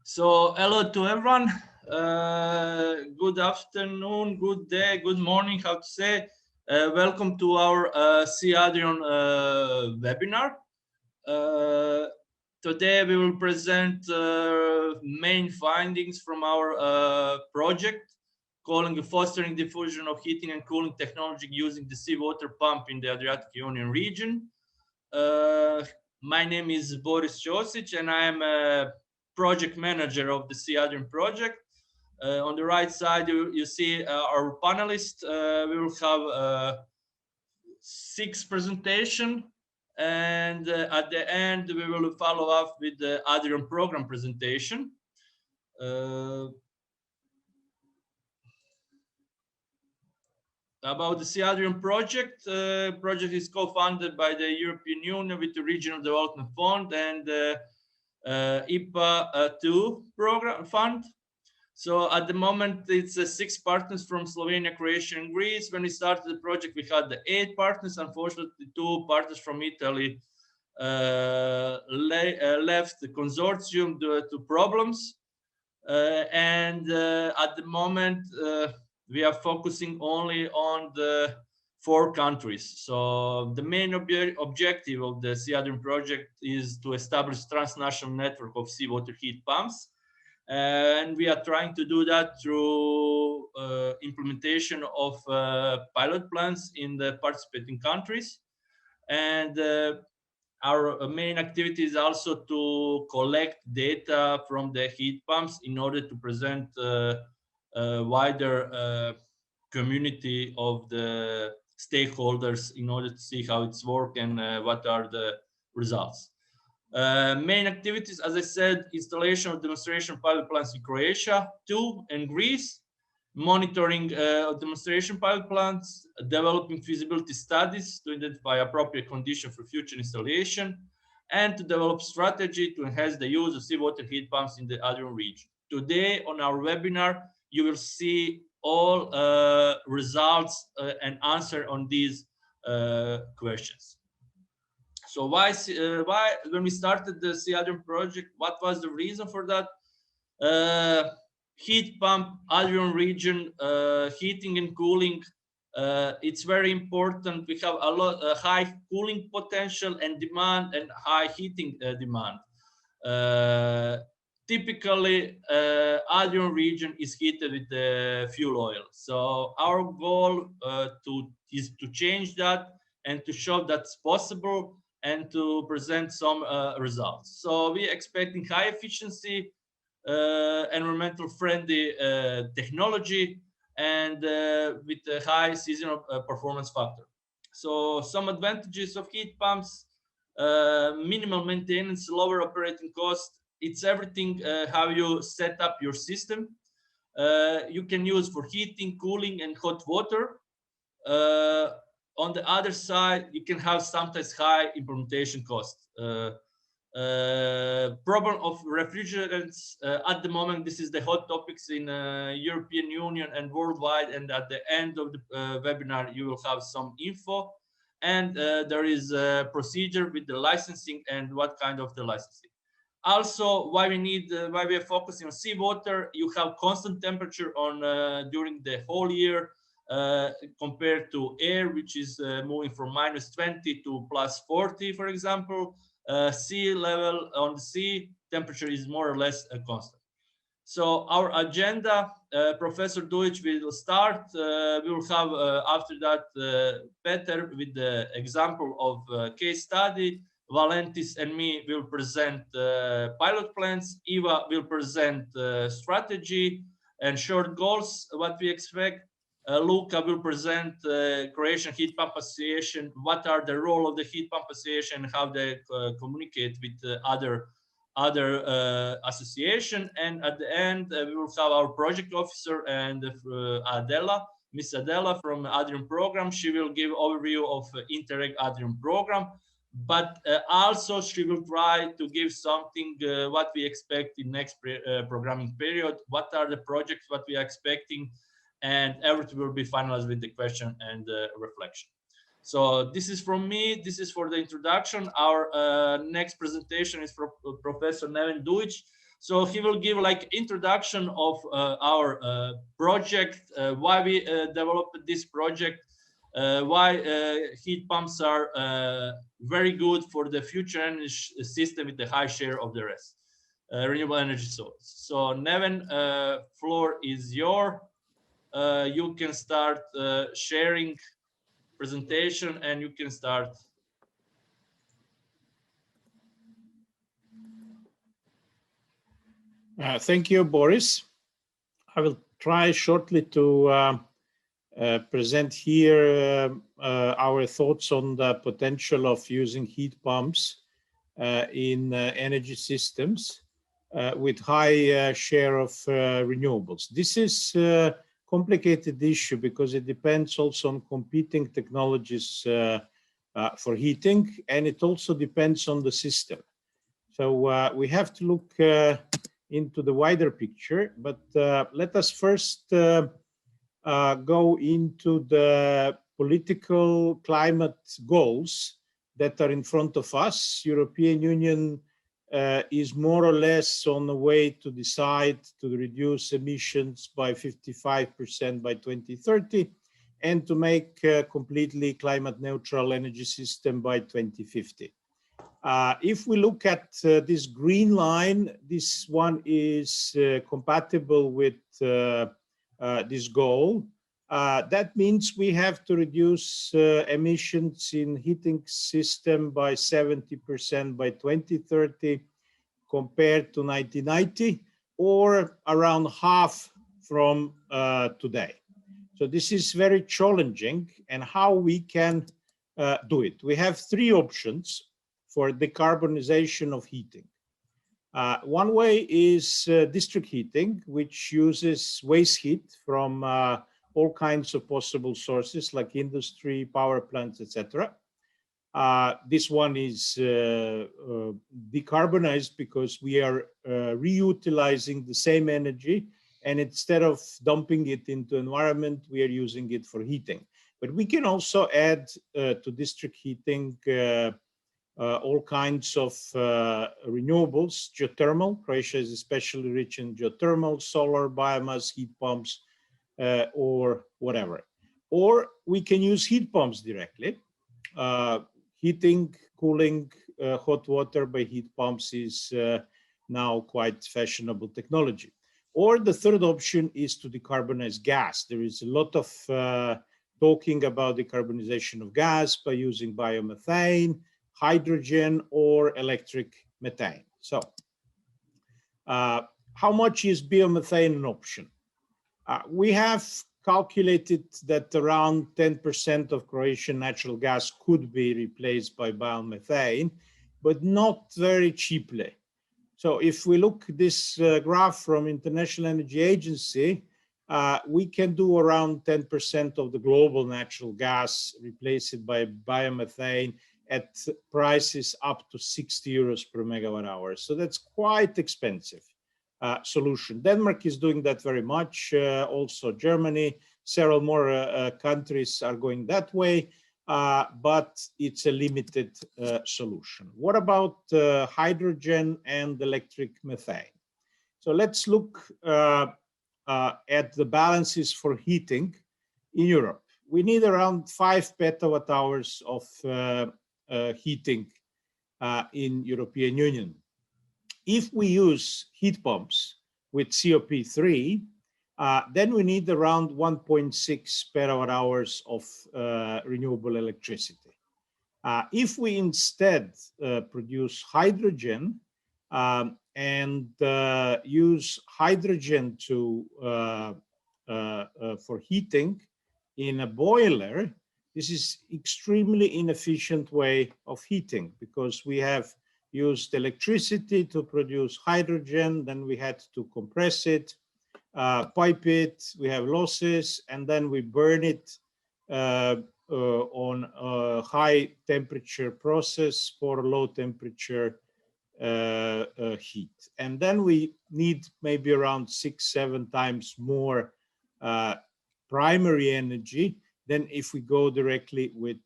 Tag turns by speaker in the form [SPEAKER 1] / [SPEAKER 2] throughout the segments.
[SPEAKER 1] So hello to everyone. Good afternoon, good day, good morning, how to say. Welcome to our SEADRION webinar. Today we will present main findings from our project calling the fostering diffusion of heating and cooling technology using the seawater pump in the Adriatic-Ionian region. My name is Boris Josic and I am a project manager of the SEADRION project. On the right side, you see our panelists. We will have 6 presentation, and at the end we will follow up with the ADRION program presentation. About the SEADRION project, project is co-funded by the European Union with the Regional Development Fund and IPA 2 program fund. So at the moment, it's 6 partners from Slovenia, Croatia, and Greece. When we started the project, we had 8 partners. Unfortunately, 2 partners from Italy left the consortium due to problems. And at the moment, we are focusing only on the 4 countries. So the main objective of the SEADRION project is to establish transnational network of seawater heat pumps. And we are trying to do that through implementation of pilot plants in the participating countries. And our main activity is also to collect data from the heat pumps in order to present a wider community of the stakeholders in order to see how it's work and what are the results. Main activities, as I said, installation of demonstration pilot plants in Croatia, 2 and Greece, monitoring demonstration pilot plants, developing feasibility studies to identify appropriate conditions for future installation, and to develop strategy to enhance the use of seawater heat pumps in the ADRION region. Today on our webinar, you will see all results and answer on these questions. So why when we started the SEADRION project, what was the reason for that? Heat pump, ADRION region, heating and cooling, it's very important. We have a high cooling potential and demand and high heating demand. Typically, ADRION region is heated with fuel oil. So our goal is to change that and to show that's possible and to present some results. So we expecting high efficiency, environmental friendly technology, and with a high seasonal performance factor. So some advantages of heat pumps: minimal maintenance, lower operating cost. It's everything how you set up your system. You can use for heating, cooling, and hot water. On the other side, you can have sometimes high implementation costs. Problem of refrigerants. At the moment, this is the hot topics in European Union and worldwide. And at the end of the webinar, you will have some info. And there is a procedure with the licensing and what kind of the licensing. Also, why we are focusing on seawater. You have constant temperature on during the whole year. Compared to air, which is moving from -20 to +40, for example. Sea level on the sea temperature is more or less constant. So our agenda, Professor Dujic will start. We will have after that Peter with the example of case study. Valentis and me will present pilot plans. Eva will present strategy and short goals, what we expect. Luca will present Croatian Heat Pump Association, what are the role of the Heat Pump Association, how they communicate with other association. And at the end, we will have our project officer and Adela, Miss Adela from ADRION Programme. She will give overview of Interreg ADRION Programme, but also she will try to give something what we expect in next programming period, what are the projects, what we are expecting, and everything will be finalized with the question and reflection. So this is from me. This is for the introduction. Our next presentation is from Professor Neven Dujic, So he will give like introduction of our project, why we developed this project, why heat pumps are very good for the future energy system with the high share of the rest renewable energy source. So Neven, floor is your. You can start sharing presentation and you can start.
[SPEAKER 2] Thank you, Boris. I will try shortly to present here our thoughts on the potential of using heat pumps in energy systems with high share of renewables. This is a complicated issue because it depends also on competing technologies for heating, and it also depends on the system. So we have to look into the wider picture, but let us first go into the political climate goals that are in front of us. European Union is more or less on the way to decide to reduce emissions by 55% by 2030 and to make a completely climate neutral energy system by 2050. If we look at this green line, this one is compatible with this goal. That means we have to reduce emissions in heating system by 70% by 2030 compared to 1990, or around half from today. So this is very challenging, and how we can do it. We have three options for decarbonization of heating. One way is district heating, which uses waste heat from all kinds of possible sources like industry, power plants, etc. This one is decarbonized because we are reutilizing the same energy, and instead of dumping it into environment, we are using it for heating. But we can also add to district heating all kinds of renewables, geothermal. Croatia is especially rich in geothermal, solar, biomass, heat pumps, or whatever. Or we can use heat pumps directly. Heating, cooling hot water by heat pumps is now quite fashionable technology. Or the third option is to decarbonize gas. There is a lot of talking about decarbonization of gas by using biomethane, hydrogen, or electric methane. So how much is biomethane an option? We have calculated that around 10% of Croatian natural gas could be replaced by biomethane, but not very cheaply. So if we look at this graph from International Energy Agency, we can do around 10% of the global natural gas, replace it by biomethane at prices up to 60 euros per megawatt hour. So that's quite expensive solution. Denmark is doing that very much. Also Germany, several more countries are going that way, but it's a limited solution. What about hydrogen and electric methane? So let's look at the balances for heating in Europe. We need around 5 petawatt hours of heating in European Union. If we use heat pumps with COP3, then we need around 1.6 petawatt hours of renewable electricity. If we instead produce hydrogen and use hydrogen for heating in a boiler, this is extremely inefficient way of heating because we have used electricity to produce hydrogen, then we had to compress it, pipe it, we have losses, and then we burn it on a high temperature process for low temperature heat. And then we need maybe around 6-7 times more primary energy than if we go directly with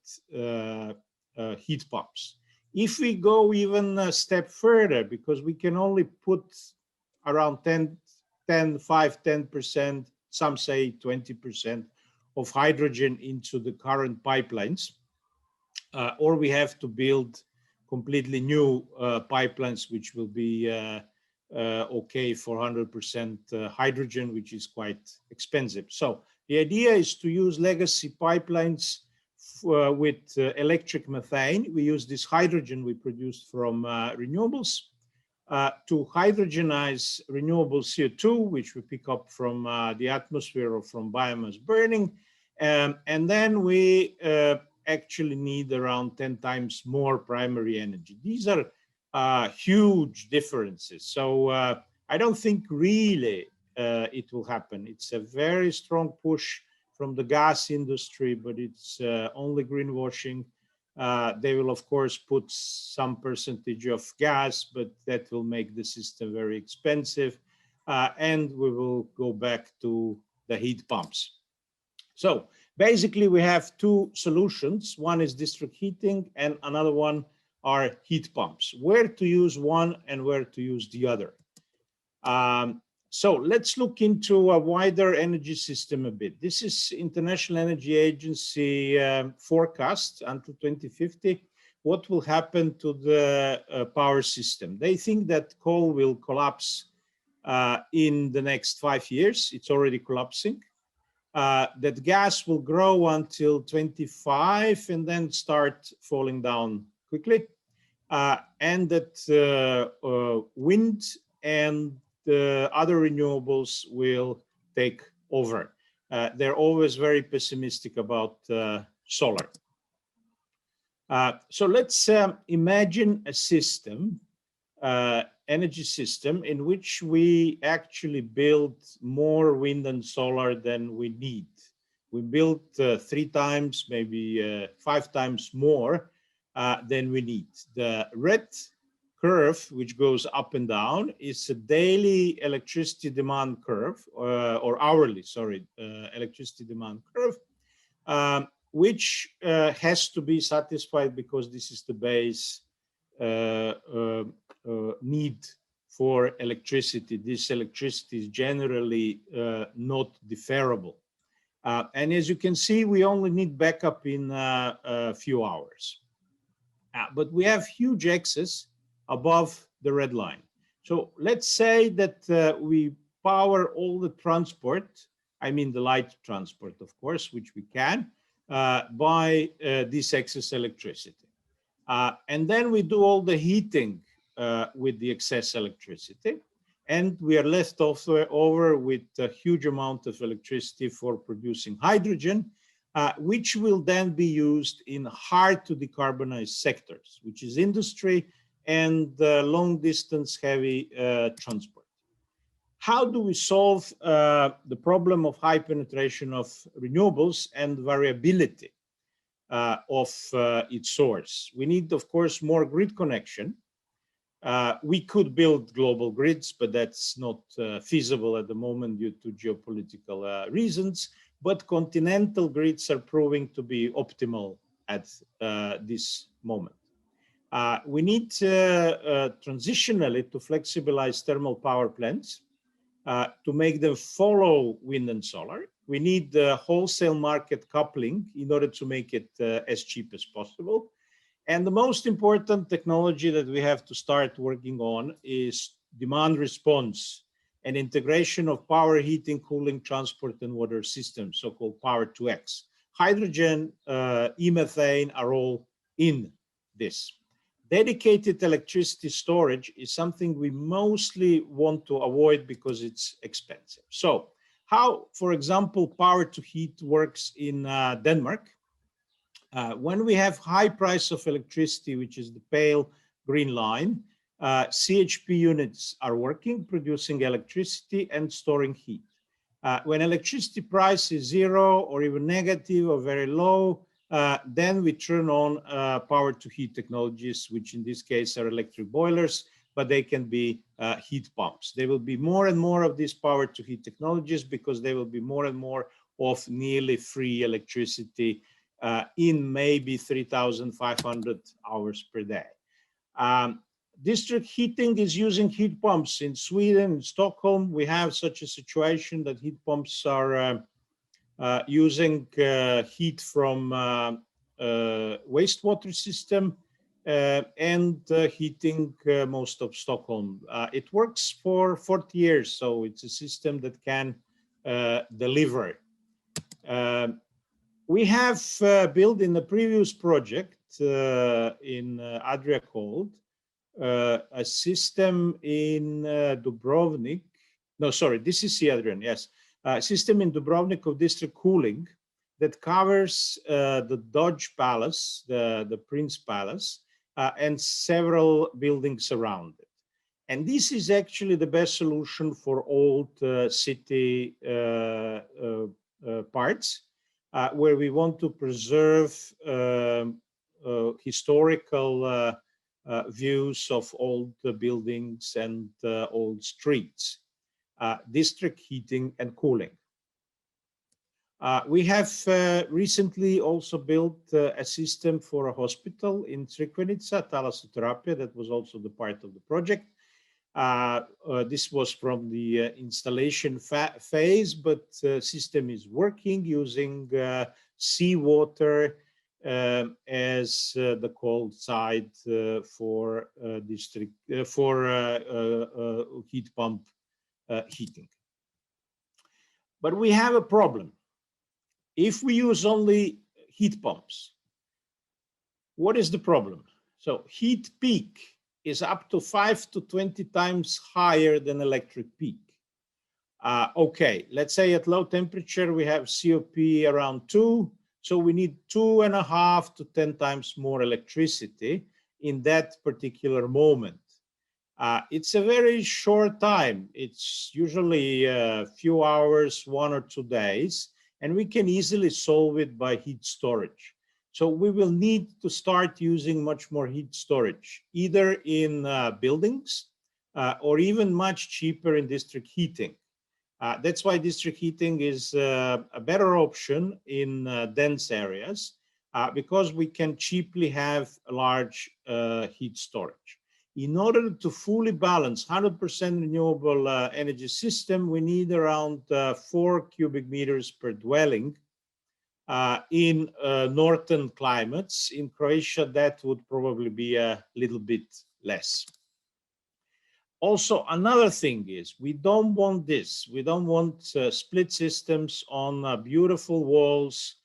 [SPEAKER 2] heat pumps. If we go even a step further, because we can only put around 10%, some say 20% of hydrogen into the current pipelines, or we have to build completely new pipelines, which will be okay for 100% hydrogen, which is quite expensive. So the idea is to use legacy pipelines with electric methane. We use this hydrogen we produced from renewables to hydrogenize renewable CO2, which we pick up from the atmosphere or from biomass burning. And then we actually need around 10 times more primary energy. These are huge differences. So I don't think really it will happen. It's a very strong push from the gas industry, but it's only greenwashing. They will, of course, put some percentage of gas, but that will make the system very expensive. And we will go back to the heat pumps. So basically, we have two solutions. One is district heating, and another one are heat pumps. Where to use one and where to use the other. So let's look into a wider energy system a bit. This is International Energy Agency forecast until 2050. What will happen to the power system? They think that coal will collapse in the next 5 years. It's already collapsing. That gas will grow until 25 and then start falling down quickly. And that wind and the other renewables will take over. They're always very pessimistic about solar. So let's imagine a system, energy system, in which we actually build more wind and solar than we need. We built 3 times, maybe 5 times more than we need. The red curve, which goes up and down, is a daily electricity demand curve, or hourly, sorry, electricity demand curve, which has to be satisfied because this is the base need for electricity. This electricity is generally not deferrable. And as you can see, we only need backup in a few hours. But we have huge excess above the red line. So let's say that we power all the transport, I mean the light transport, of course, which we can, by this excess electricity. And then we do all the heating with the excess electricity. And we are left over with a huge amount of electricity for producing hydrogen, which will then be used in hard to decarbonize sectors, which is industry and long distance heavy transport. How do we solve the problem of high penetration of renewables and variability of its source? We need, of course, more grid connection. We could build global grids, but that's not feasible at the moment due to geopolitical reasons. But continental grids are proving to be optimal at this moment. We need transitionally to flexibilize thermal power plants to make them follow wind and solar. We need the wholesale market coupling in order to make it as cheap as possible. And the most important technology that we have to start working on is demand response and integration of power, heating, cooling, transport, and water systems, so-called Power to X. Hydrogen, e-methane are all in this. Dedicated electricity storage is something we mostly want to avoid because it's expensive. So how, for example, power to heat works in Denmark? When we have high price of electricity, which is the pale green line, CHP units are working, producing electricity and storing heat. When electricity price is 0 or even negative or very low, then we turn on power to heat technologies, which in this case are electric boilers, but they can be heat pumps. There will be more and more of these power to heat technologies because there will be more and more of nearly free electricity in maybe 3,500 hours per day. District heating is using heat pumps. In Sweden, in Stockholm, we have such a situation that heat pumps are using heat from wastewater system and heating most of Stockholm. It works for 40 years, so it's a system that can deliver. We have built in the previous project in Adriatic, a system in Dubrovnik. No, sorry, this is SEADRION, yes. System in Dubrovnik of district cooling that covers the Doge Palace, the Prince Palace, and several buildings around it. And this is actually the best solution for old city parts, where we want to preserve historical views of old buildings and old streets. District heating and cooling. We have recently also built a system for a hospital in Crikvenica, thalassoterapia, that was also the part of the project. This was from the installation phase, but system is working using seawater as the cold side for district heat pump heating. But we have a problem. If we use only heat pumps, what is the problem? So heat peak is up to 5 to 20 times higher than electric peak. Okay, let's say at low temperature we have COP around 2, so we need 2.5 to 10 times more electricity in that particular moment. It's a very short time. It's usually a few hours, 1 or 2 days, and we can easily solve it by heat storage. So we will need to start using much more heat storage, either in buildings or even much cheaper in district heating. That's why district heating is a better option in dense areas, because we can cheaply have a large heat storage. In order to fully balance 100% renewable energy system, we need around 4 cubic meters per dwelling in northern climates. In Croatia, that would probably be a little bit less. Also, another thing is we don't want this. We don't want split systems on beautiful walls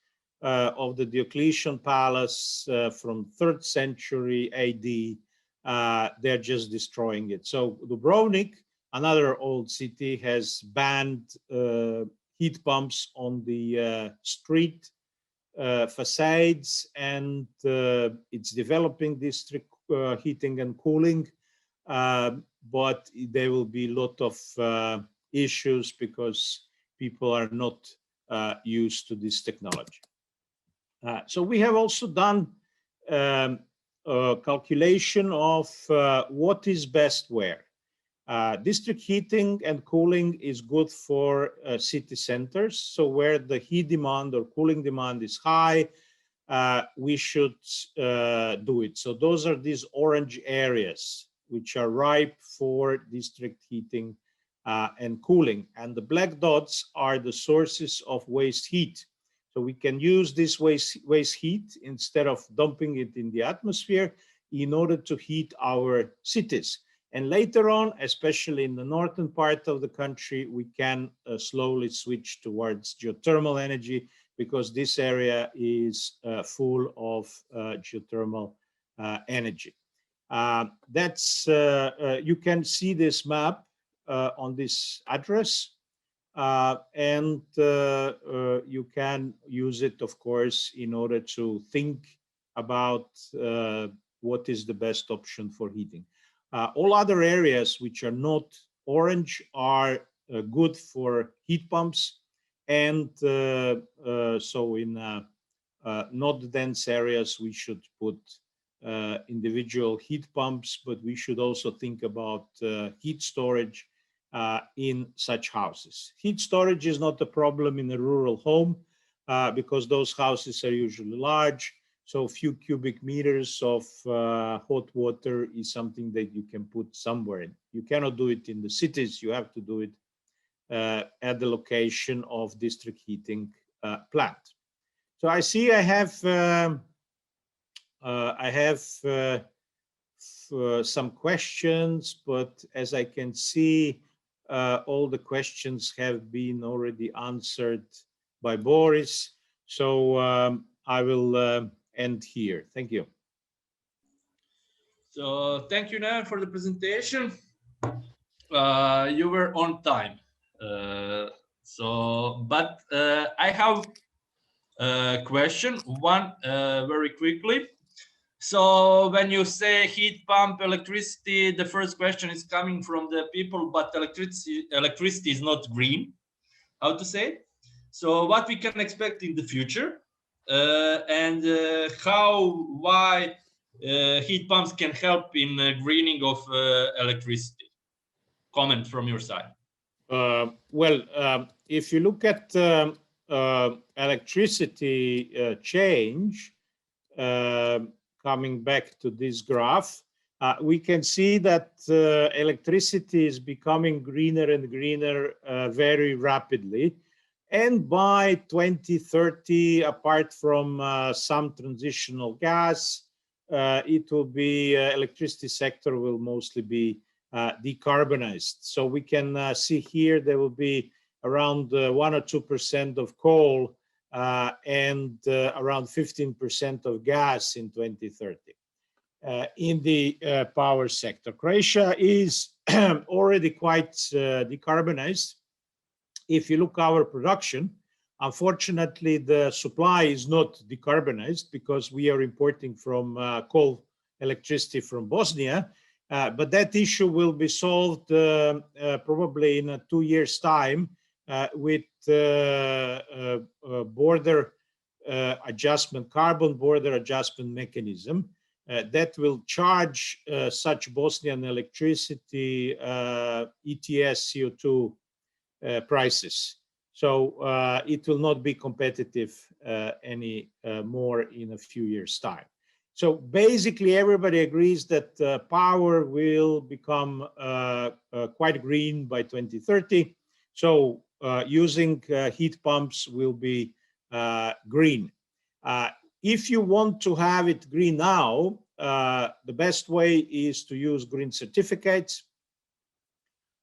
[SPEAKER 2] of the Diocletian Palace from 3rd century AD. They're just destroying it. So Dubrovnik, another old city, has banned heat pumps on the street facades, and it's developing district heating and cooling, but there will be a lot of issues because people are not used to this technology. So we have also done calculation of what is best where. District heating and cooling is good for city centers. So where the heat demand or cooling demand is high, we should do it. So those are these orange areas which are ripe for district heating and cooling. And the black dots are the sources of waste heat. So we can use this waste heat instead of dumping it in the atmosphere in order to heat our cities. And later on, especially in the northern part of the country, we can slowly switch towards geothermal energy because this area is full of geothermal energy. You can see this map on this address. And you can use it, of course, in order to think about what is the best option for heating. All other areas which are not orange are good for heat pumps. And so in not dense areas, we should put individual heat pumps, but we should also think about heat storage in such houses. Heat storage is not a problem in a rural home because those houses are usually large. So a few cubic meters of hot water is something that you can put somewhere. You cannot do it in the cities. You have to do it at the location of district heating plant. So I see I have some questions, but as I can see, all the questions have been already answered by Boris. So I will end here. Thank you.
[SPEAKER 1] So thank you, Neven, for the presentation. You were on time. But I have a question, one very quickly. So when you say heat pump electricity, the first question is coming from the people, but electricity is not green. How to say? So what we can expect in the future, and why heat pumps can help in greening of electricity? Comment from your side.
[SPEAKER 2] If you look at electricity change, coming back to this graph, we can see that electricity is becoming greener and greener very rapidly. And by 2030, apart from some transitional gas, it will be electricity sector will mostly be decarbonized. So we can see here there will be around 1 or 2% of coal and around 15% of gas in 2030 in the power sector. Croatia is already quite decarbonized. If you look at our production, unfortunately, the supply is not decarbonized because we are importing from coal electricity from Bosnia. But that issue will be solved probably in 2 years' time with border adjustment, carbon border adjustment mechanism that will charge such Bosnian electricity ETS CO2 prices. So it will not be competitive any more in a few years' time. So basically, everybody agrees that power will become quite green by 2030. So using heat pumps will be green. If you want to have it green now, the best way is to use green certificates.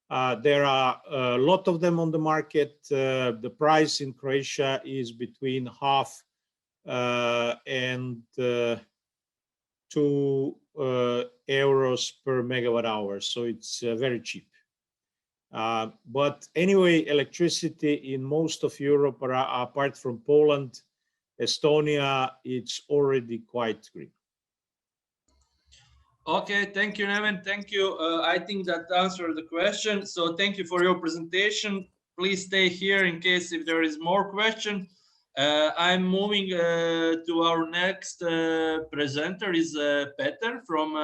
[SPEAKER 2] There are a lot of them on the market. The price in Croatia is between half and 2 euros per megawatt hour. So it's very cheap. But anyway, electricity in most of Europe, apart from Poland, Estonia, it's already quite green.
[SPEAKER 1] Okay, thank you, Neven. Thank you. I think that answered the question. So thank you for your presentation. Please stay here in case if there is more question. I'm moving to our next presenter is Peter from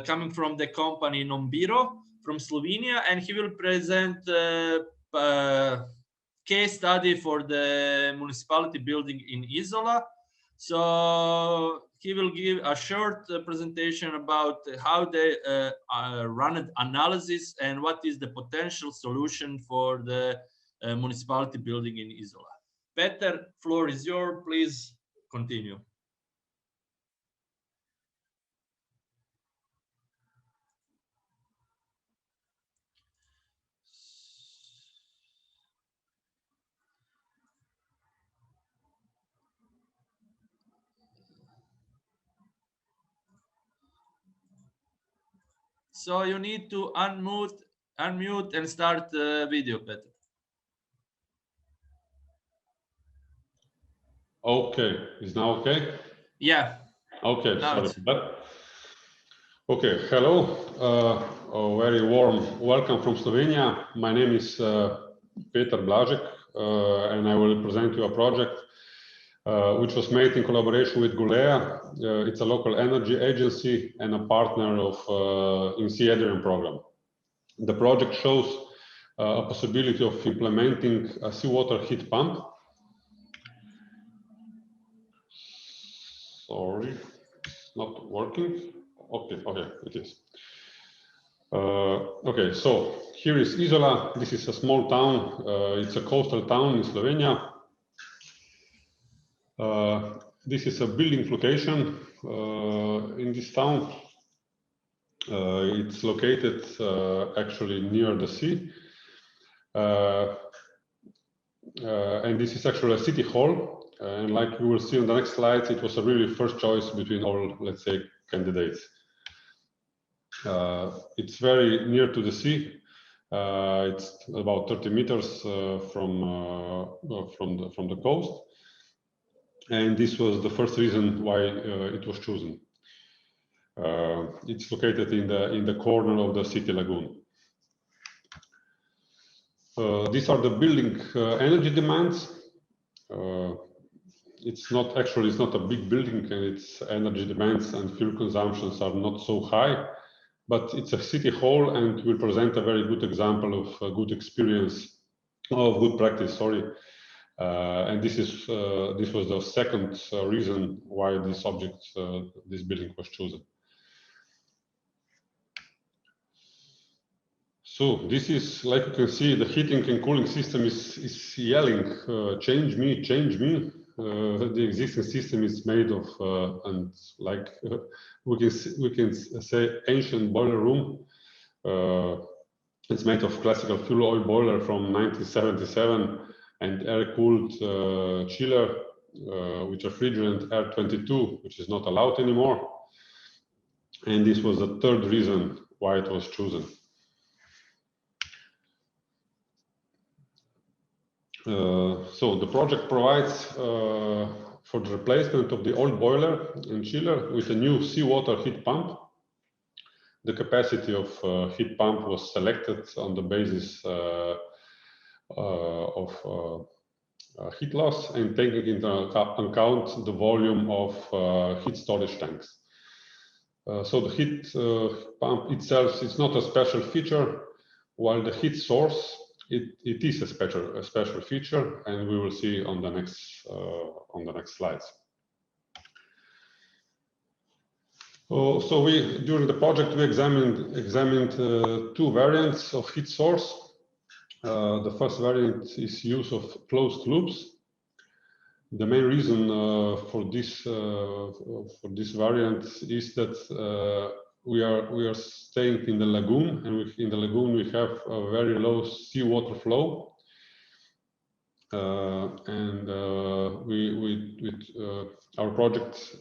[SPEAKER 1] coming from the company Nombiro from Slovenia, and he will present case study for the municipality building in Isola. So he will give a short presentation about how they run analysis and what is the potential solution for the municipality building in Isola. Peter, floor is yours. Please continue. So you need to unmute and start the video, Peter.
[SPEAKER 3] Okay, is now okay?
[SPEAKER 1] Yeah.
[SPEAKER 3] Okay,
[SPEAKER 1] now
[SPEAKER 3] sorry for that. Okay, hello, a very warm welcome from Slovenia. My name is Peter Blažek, and I will present you a project which was made in collaboration with Gulea. It's a local energy agency and a partner of in SEADRION Programme. The project shows a possibility of implementing a seawater heat pump. Sorry, it's not working. Okay, okay, it is. Okay, so here is Isola. This is a small town. It's a coastal town in Slovenia. This is a building location in this town. It's located actually near the sea. And this is actually a city hall. And like we will see on the next slides, it was a really first choice between all, let's say, candidates. It's very near to the sea. It's about 30 meters from the coast. And this was the first reason why it was chosen. It's located in the corner of the city lagoon. These are the building energy demands. It's not a big building, and its energy demands and fuel consumptions are not so high, but it's a city hall and will present a very good example of a good experience, of good practice, sorry. And this was the second reason why this building was chosen. So this is, like you can see, the heating and cooling system is yelling, change me, change me. The existing system is made of, and like we can say, ancient boiler room. It's made of classical fuel oil boiler from 1977 and air-cooled chiller with refrigerant R22, which is not allowed anymore. And this was the third reason why it was chosen. So the project provides for the replacement of the old boiler and chiller with a new seawater heat pump. The capacity of heat pump was selected on the basis of heat loss and taking into account the volume of heat storage tanks. So the heat pump itself is not a special feature, while the heat source it is a special feature, and we will see on the next slides. So during the project we examined two variants of heat source. The first variant is use of closed loops. The main reason for this variant is that we are staying in the lagoon, and in the lagoon we have a very low seawater flow, and our project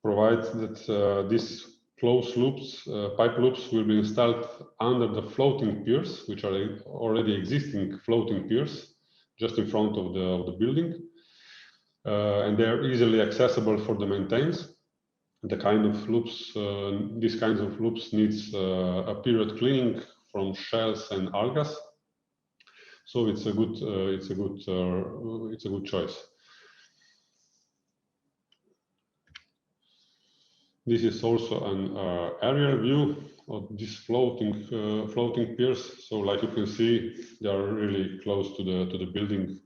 [SPEAKER 3] provides that these closed loops, pipe loops, will be installed under the floating piers, which are already existing floating piers, just in front of the building, and they are easily accessible for the maintenance. The kind of loops, these kinds of loops needs a period cleaning from shells and algae, so it's a good choice. This is also an aerial view of these floating piers. So, like you can see, they are really close to the building,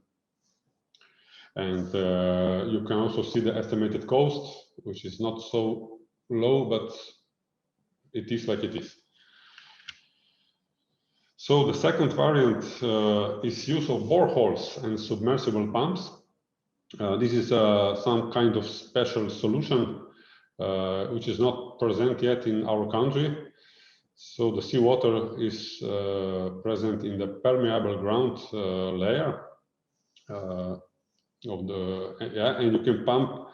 [SPEAKER 3] and you can also see the estimated cost, which is not so low, but it is like it is. So the second variant is use of boreholes and submersible pumps. This is some kind of special solution which is not present yet in our country. So the seawater is present in the permeable ground layer and you can pump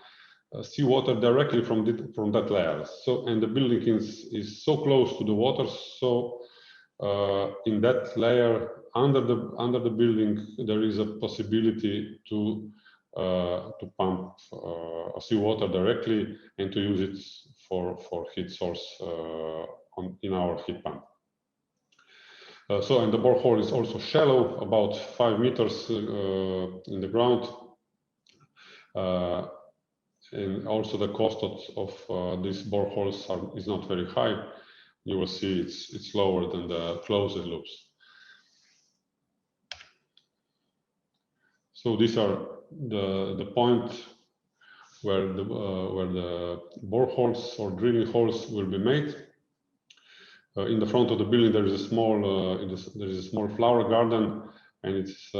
[SPEAKER 3] seawater directly from that layer. So, and the building is so close to the water, so in that layer under the building there is a possibility to pump seawater directly and to use it for heat source in our heat pump. And the borehole is also shallow, about 5 meters in the ground. And also the cost of these boreholes is not very high. You will see it's lower than the closed loops. So these are the point where the boreholes or drilling holes will be made. In the front of the building, there is a small flower garden, and it's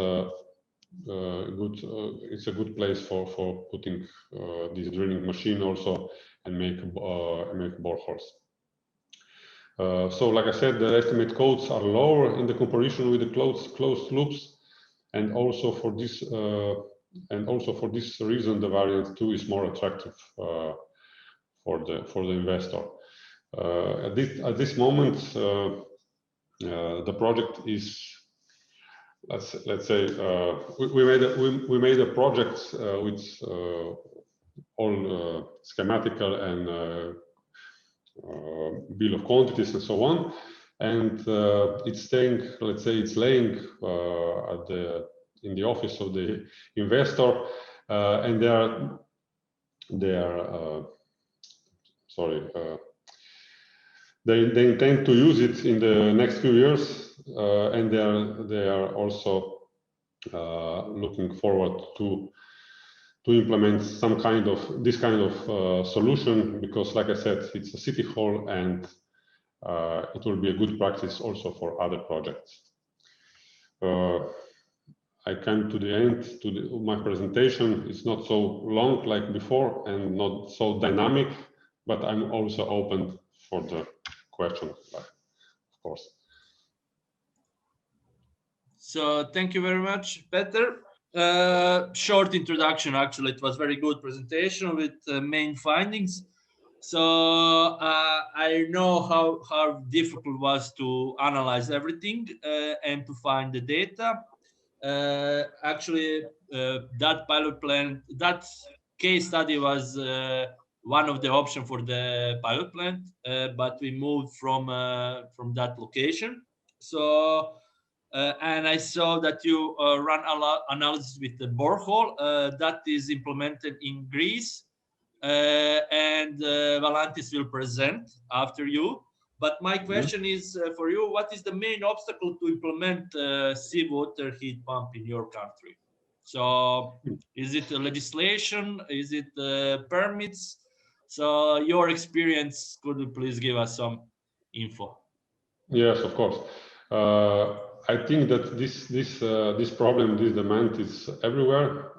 [SPEAKER 3] it's a good place for putting this drilling machine also and make boreholes. So, like I said, the estimate codes are lower in the comparison with the closed loops, and also for this reason, the variant 2 is more attractive for the investor. At this moment, the project is, let's say, we made a project with all schematical and bill of quantities and so on, and it's staying, let's say, it's laying in the office of the investor, and they intend to use it in the next few years, and they are also looking forward to implement this kind of solution, because, like I said, it's a city hall, and it will be a good practice also for other projects. I came to the end of my presentation. It's not so long like before and not so dynamic, but I'm also open for the questions, of course.
[SPEAKER 1] So thank you very much, Peter. Short introduction, actually. It was very good presentation with main findings. So I know how difficult it was to analyze everything and to find the data. Actually, that pilot plant, that case study was one of the options for the pilot plant, but we moved from that location. So, and I saw that you run a lot analysis with the borehole that is implemented in Greece, and Valantis will present after you. But my question is for you: what is the main obstacle to implement seawater heat pump in your country? So, is it legislation? Is it permits? So, your experience, could you please give us some info?
[SPEAKER 3] Yes, of course. I think that this problem, this demand, is everywhere.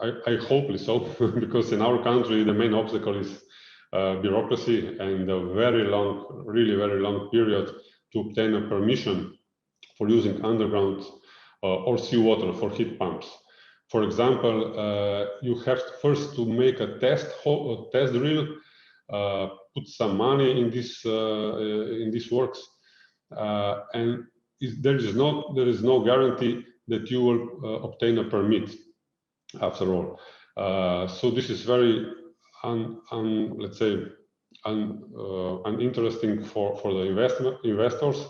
[SPEAKER 3] I hope so, because in our country the main obstacle is bureaucracy and a very long, really very long period to obtain a permission for using underground or seawater for heat pumps. For example, you have first to make a test drill, put some money in this works, and there is no guarantee that you will obtain a permit after all. So this is very let's say uninteresting for the investors,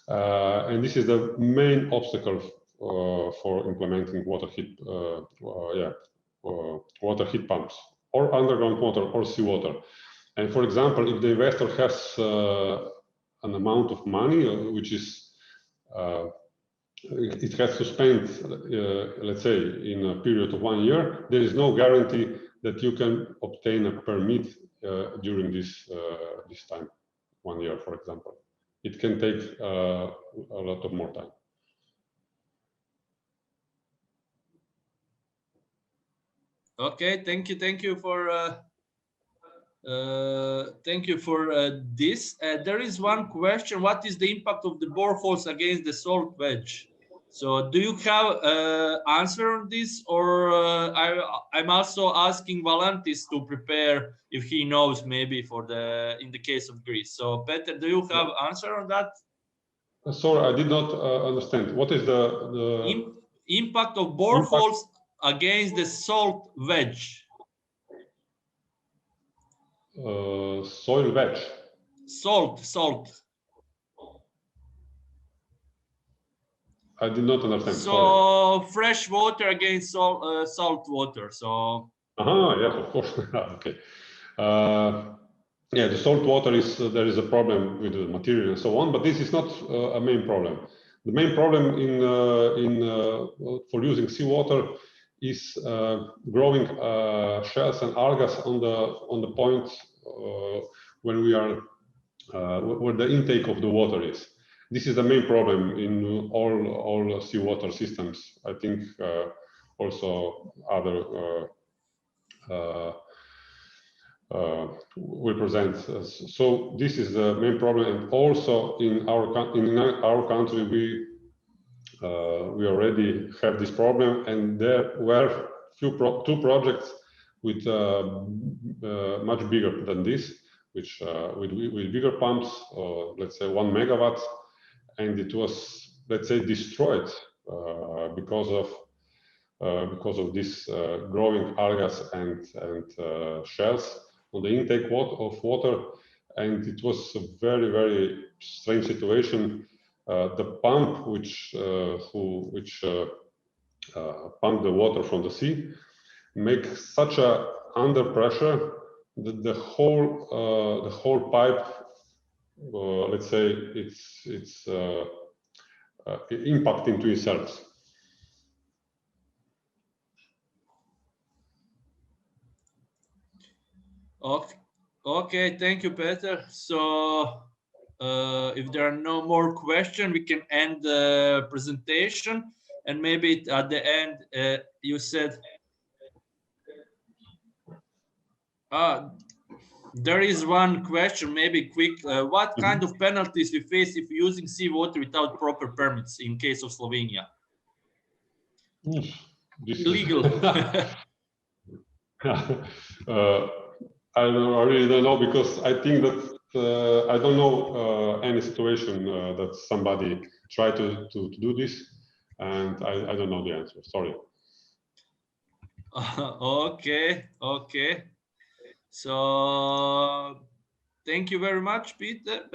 [SPEAKER 3] and this is the main obstacle for implementing water heat pumps or underground water or seawater. And for example, if the investor has an amount of money which is it has to spend, let's say, in a period of 1 year, there is no guarantee that you can obtain a permit during this time, 1 year, for example. It can take a lot of more time.
[SPEAKER 1] Okay, thank you for this. There is one question: what is the impact of the boreholes against the salt wedge? So, do you have answer on this, or I'm also asking Valantis to prepare if he knows, maybe for in the case of Greece. So, Peter, do you have answer on that?
[SPEAKER 3] Sorry, I did not understand. What is the
[SPEAKER 1] impact of boreholes against the salt wedge?
[SPEAKER 3] Soil wedge.
[SPEAKER 1] Salt.
[SPEAKER 3] I did not understand.
[SPEAKER 1] So
[SPEAKER 3] sorry.
[SPEAKER 1] Fresh water against salt water. So.
[SPEAKER 3] Yes, of course. Okay. Yeah, the salt water is there is a problem with the material and so on, but this is not a main problem. The main problem for using seawater is growing shells and algae on the point when we are where the intake of the water is. This is the main problem in all seawater systems. I think also other will present. So this is the main problem, and also in our country we already have this problem, and there were two projects with much bigger than this, which with bigger pumps, let's say 1 megawatt, and it was, let's say, destroyed because of this growing algae and shells on the intake of water, and it was a very, very strange situation. The pump which pump the water from the sea make such a under pressure that the whole pipe, let's say, it's impacting to itself.
[SPEAKER 1] Okay, thank you, Peter. So if there are no more questions, we can end the presentation. And maybe at the end, you said, there is one question, maybe quick. What kind of penalties we face if using seawater without proper permits in case of Slovenia? Illegal.
[SPEAKER 3] I really don't know, because I think that I don't know any situation that somebody tried to do this, and I don't know the answer. Sorry.
[SPEAKER 1] Okay. So thank you very much, Peter.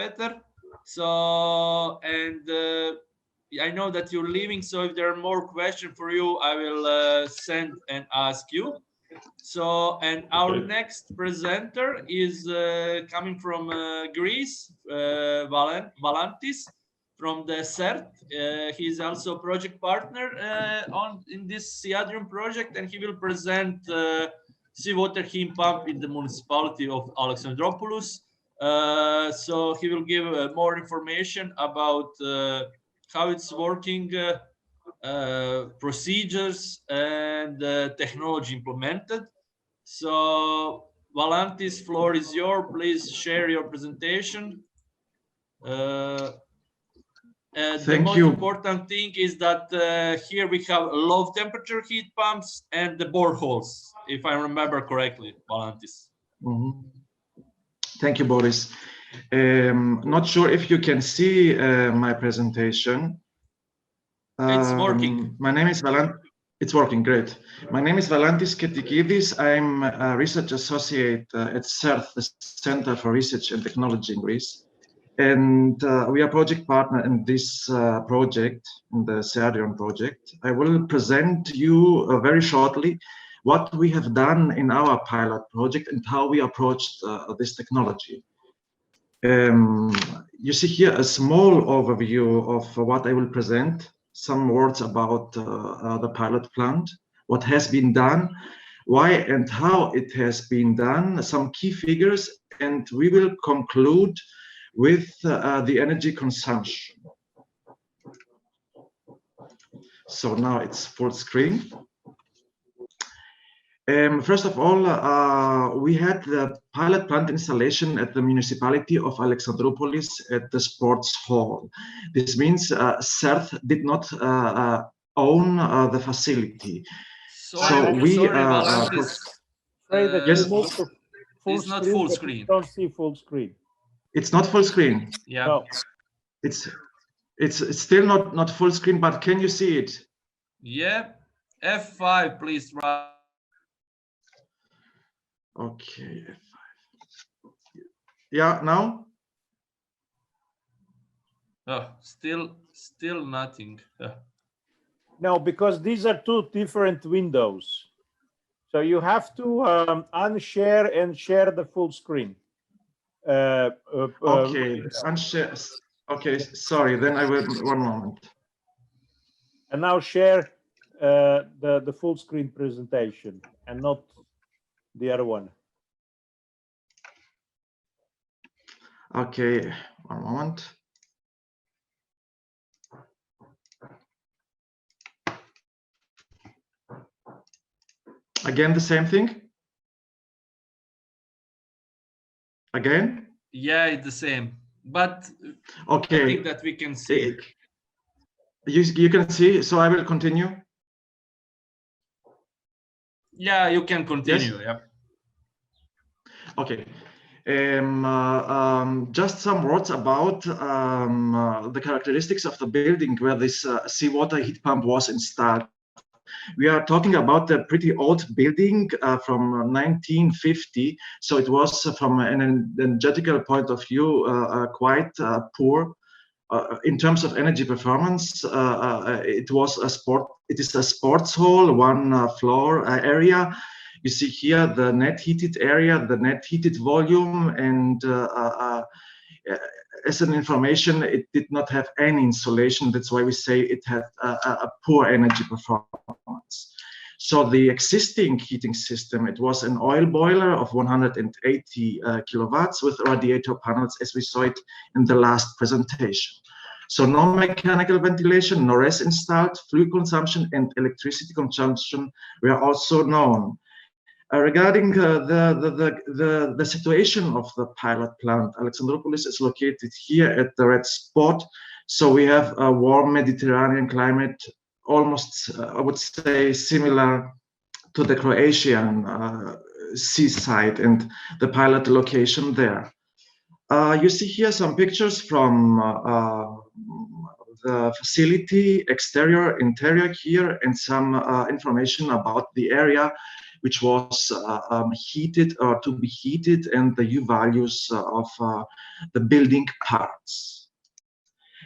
[SPEAKER 1] So, and I know that you're leaving, so if there are more questions for you, I will send and ask you. So, and our next presenter is coming from Greece, Valantis, from the CERT. He's also a project partner in this SEADRION project, and he will present seawater heat pump in the municipality of Alexandroupolis. So he will give more information about how it's working, procedures, and technology implemented. So Valantis, floor is yours. Please share your presentation. The most important thing is that here we have low temperature heat pumps and the boreholes, if I remember correctly, Valantis.
[SPEAKER 4] Thank you, Boris. Not sure if you can see my presentation.
[SPEAKER 1] It's working.
[SPEAKER 4] My name is Valantis. It's working, great. My name is Valantis Ketikidis. I'm a research associate at CERT, the Center for Research and Technology in Greece. And we are project partner in this project, in the SEADRION project. I will present you very shortly what we have done in our pilot project and how we approached this technology. You see here a small overview of what I will present, some words about the pilot plant, what has been done, why and how it has been done, some key figures, and we will conclude with the energy consumption. So now it's full screen. First of all, we had the pilot plant installation at the municipality of Alexandroupolis at the sports hall. This means CERT did not own the facility.
[SPEAKER 1] Sorry,
[SPEAKER 4] yes,
[SPEAKER 1] it's not full screen.
[SPEAKER 2] Don't see full screen.
[SPEAKER 4] It's not full screen.
[SPEAKER 1] Yeah.
[SPEAKER 2] No.
[SPEAKER 4] It's still not full screen, but can you see it?
[SPEAKER 1] Yeah. F5, please.
[SPEAKER 4] Okay. F5. Yeah, now?
[SPEAKER 1] Oh, still nothing.
[SPEAKER 2] No, because these are two different windows. So you have to unshare and share the full screen.
[SPEAKER 4] Okay, unshare. Okay, sorry, then I will, one moment.
[SPEAKER 2] And now share the full screen presentation and not the other one.
[SPEAKER 4] Okay, one moment. Again, the same thing? Again?
[SPEAKER 1] Yeah, it's the same, but
[SPEAKER 4] okay,
[SPEAKER 1] I think that we can see.
[SPEAKER 4] You can see, so I will continue.
[SPEAKER 1] Yeah, you can continue.
[SPEAKER 4] Yes?
[SPEAKER 1] Yeah.
[SPEAKER 4] Okay. Just some words about the characteristics of the building where this seawater heat pump was installed. We are talking about a pretty old building from 1950, so it was from an energetical point of view quite poor. In terms of energy performance, it is a sports hall, one floor area. You see here the net heated area, the net heated volume, and as an information, it did not have any insulation. That's why we say it had a poor energy performance. So the existing heating system, it was an oil boiler of 180 kilowatts with radiator panels, as we saw it in the last presentation. So no mechanical ventilation, no res installed, fluid consumption and electricity consumption were also known. Regarding the situation of the pilot plant, Alexandroupolis is located here at the red spot. So we have a warm Mediterranean climate, almost, I would say, similar to the Croatian seaside and the pilot location there. You see here some pictures from the facility, exterior, interior here, and some information about the area which was heated or to be heated, and the U values of the building parts.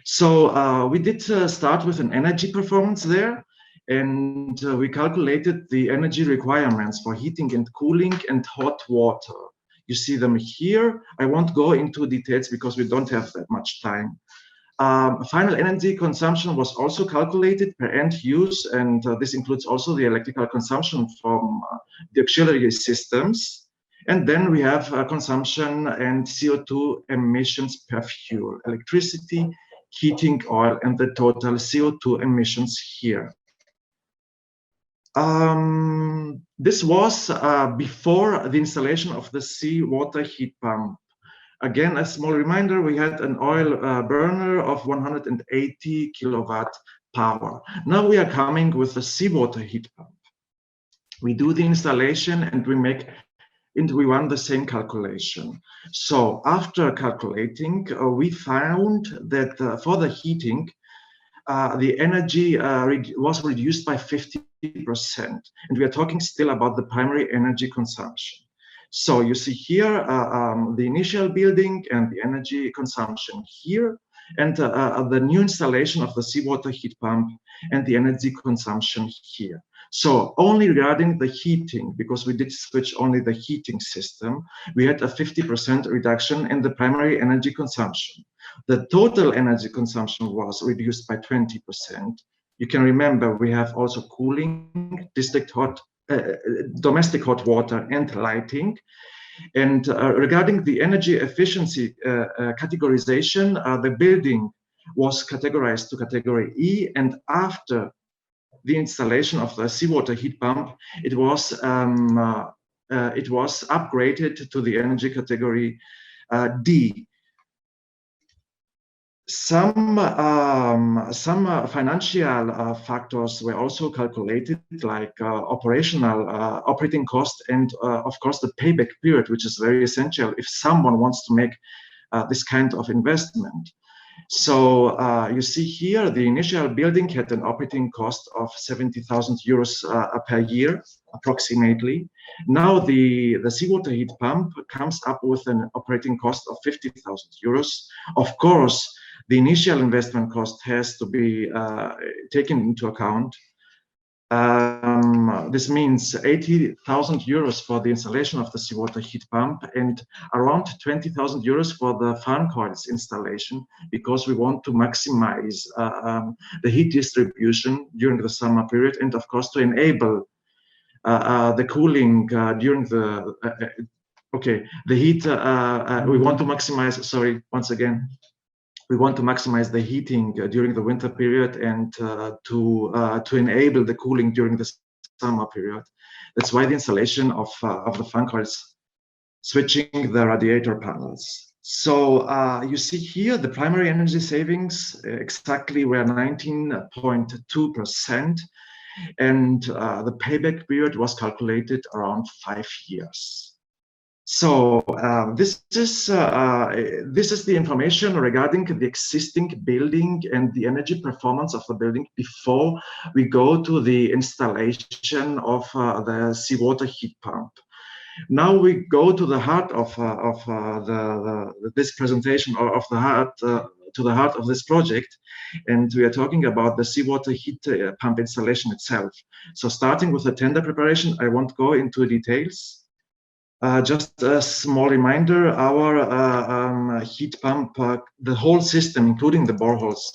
[SPEAKER 4] So we did start with an energy performance there, and we calculated the energy requirements for heating and cooling and hot water. You see them here. I won't go into details because we don't have that much time. Final energy consumption was also calculated per end use, and this includes also the electrical consumption from the auxiliary systems. And then we have consumption and CO2 emissions per fuel, electricity, heating oil, and the total CO2 emissions here. This was before the installation of the seawater heat pump. Again, a small reminder, we had an oil burner of 180 kilowatt power. Now we are coming with the seawater heat pump. We do the installation and we run the same calculation. So after calculating, we found that for the heating, the energy was reduced by 50%. And we are talking still about the primary energy consumption. So you see here the initial building and the energy consumption here, and the new installation of the seawater heat pump and the energy consumption here. So only regarding the heating, because we did switch only the heating system, we had a 50% reduction in the primary energy consumption. The total energy consumption was reduced by 20%. You can remember we have also cooling, domestic hot water and lighting. And regarding the energy efficiency categorization, the building was categorized to category E, and after the installation of the seawater heat pump, it was upgraded to the energy category D. Some financial factors were also calculated, like operating cost, and of course the payback period, which is very essential if someone wants to make this kind of investment. So you see here, the initial building had an operating cost of 70,000 euros per year, approximately. Now the seawater heat pump comes up with an operating cost of 50,000 euros. Of course, the initial investment cost has to be taken into account. This means 80,000 euros for the installation of the seawater heat pump and around 20,000 euros for the fan coils installation, because we want to maximize the heat distribution during the summer period, and of course to enable the cooling during the the heat. We want to maximize. Sorry, once again. We want to maximize the heating during the winter period and to enable the cooling during the summer period. That's why the installation of the fan coils, switching the radiator panels. So you see here the primary energy savings exactly were 19.2%, and the payback period was calculated around 5 years. So this is the information regarding the existing building and the energy performance of the building before we go to the installation of the seawater heat pump. Now we go to the heart of this presentation, or of the heart to the heart of this project, and we are talking about the seawater heat pump installation itself. So starting with the tender preparation, I won't go into details. Just a small reminder, our heat pump, the whole system, including the boreholes,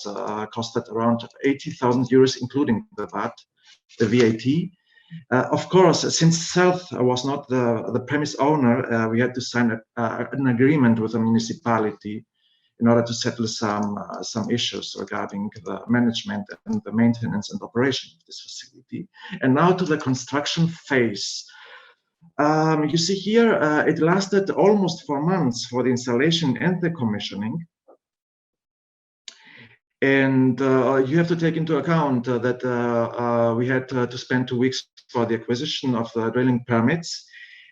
[SPEAKER 4] costed around 80,000 euros, including the VAT. Of course, since South was not the premise owner, we had to sign an agreement with the municipality in order to settle some issues regarding the management and the maintenance and operation of this facility. And now to the construction phase. You see here, it lasted almost 4 months for the installation and the commissioning. And you have to take into account that we had to spend 2 weeks for the acquisition of the drilling permits.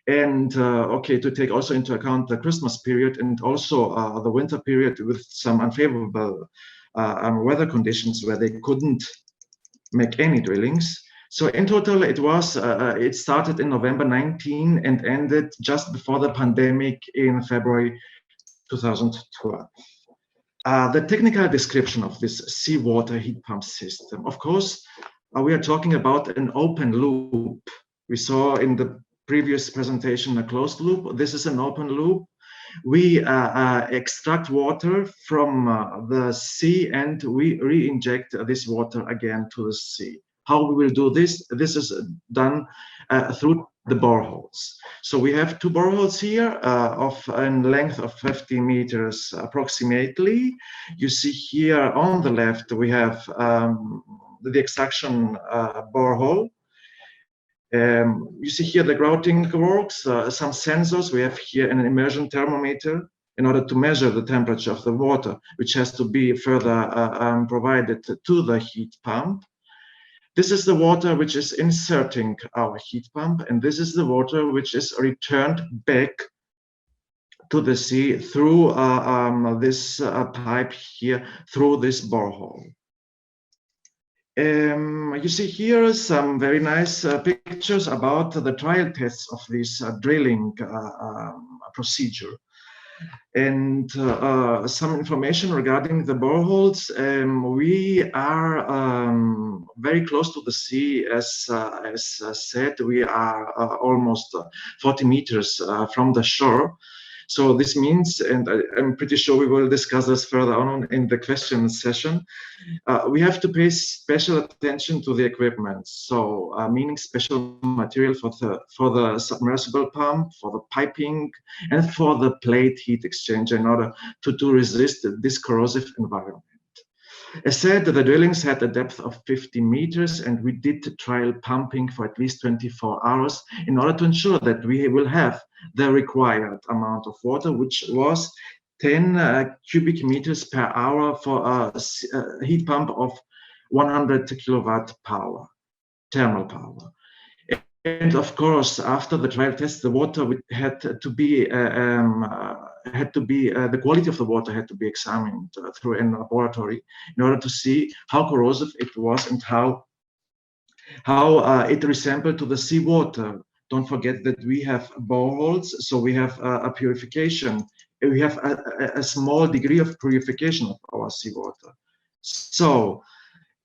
[SPEAKER 4] And to take also into account the Christmas period and also the winter period with some unfavorable weather conditions where they couldn't make any drillings. So in total, it was it started in November 19 and ended just before the pandemic in February 2012. The technical description of this seawater heat pump system. Of course, we are talking about an open loop. We saw in the previous presentation a closed loop. This is an open loop. We extract water from the sea and we re-inject this water again to the sea. How we will do this? This is done through the boreholes. So we have 2 boreholes here of a length of 50 meters approximately. You see here on the left, we have the extraction borehole. You see here the grouting works, some sensors. We have here an immersion thermometer in order to measure the temperature of the water, which has to be further provided to the heat pump. This is the water which is inserting our heat pump, and this is the water which is returned back to the sea through this pipe here, through this borehole. You see here some very nice pictures about the trial tests of this drilling procedure. And some information regarding the boreholes. We are very close to the sea, as said. We are almost 40 meters from the shore. So this means, and I'm pretty sure we will discuss this further on in the question session, we have to pay special attention to the equipment. So meaning special material for the submersible pump, for the piping, and for the plate heat exchanger in order to resist this corrosive environment. As said, the drillings had a depth of 50 meters, and we did trial pumping for at least 24 hours in order to ensure that we will have the required amount of water, which was 10 cubic meters per hour for a heat pump of 100 kilowatt power, thermal power. And of course, after the trial test, the water had to be the quality of the water had to be examined through a laboratory in order to see how corrosive it was and how it resembled to the seawater. Don't forget that we have boreholes, so we have a purification. We have a small degree of purification of our seawater. So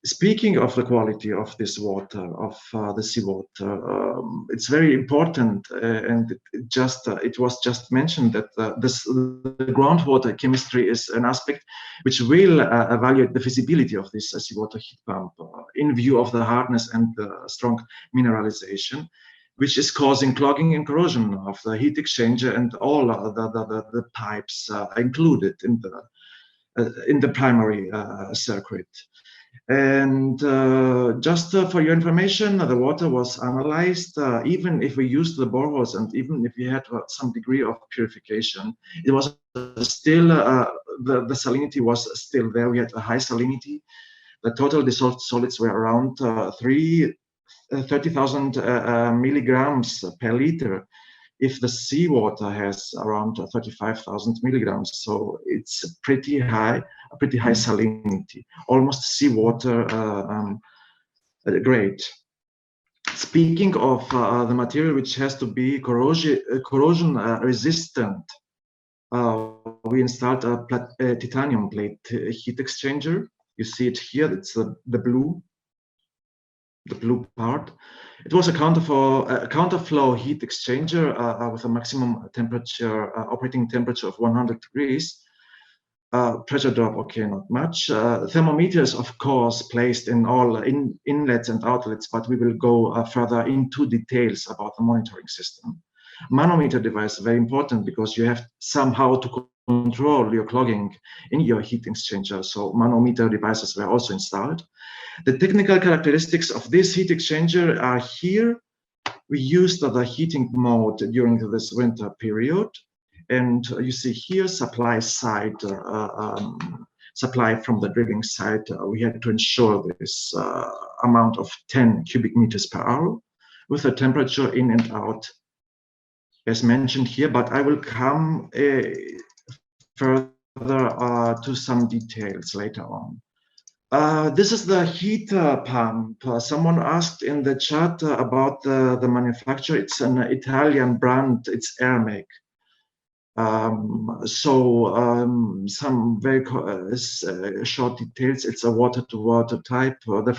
[SPEAKER 4] Speaking of the quality of this water, of the seawater, it's very important, and it was just mentioned that the groundwater chemistry is an aspect which will evaluate the feasibility of this seawater heat pump in view of the hardness and the strong mineralization, which is causing clogging and corrosion of the heat exchanger and all the pipes included in the primary circuit. And just for your information, the water was analyzed. Even if we used the boreholes and even if we had some degree of purification, it was still, the salinity was still there. We had a high salinity. The total dissolved solids were around 30,000 milligrams per liter, if the seawater has around 35,000 milligrams. So it's pretty high salinity, almost seawater grade. Speaking of the material which has to be corrosion resistant, we installed a titanium plate heat exchanger. You see it here, it's the blue part. It was a counterflow heat exchanger with a maximum temperature, operating temperature of 100 degrees. Pressure drop, okay, not much. Thermometers, of course, placed in all inlets and outlets, but we will go further into details about the monitoring system. Manometer device, very important because you have somehow to control your clogging in your heat exchanger. So manometer devices were also installed. The technical characteristics of this heat exchanger are here. We used the heating mode during this winter period. And you see here, supply side, supply from the drilling side. We had to ensure this amount of 10 cubic meters per hour with a temperature in and out as mentioned here, but I will come further to some details later on. This is the heat pump. Someone asked in the chat about the manufacturer. It's an Italian brand, it's Airmec. Some very short details. It's a water-to-water type. The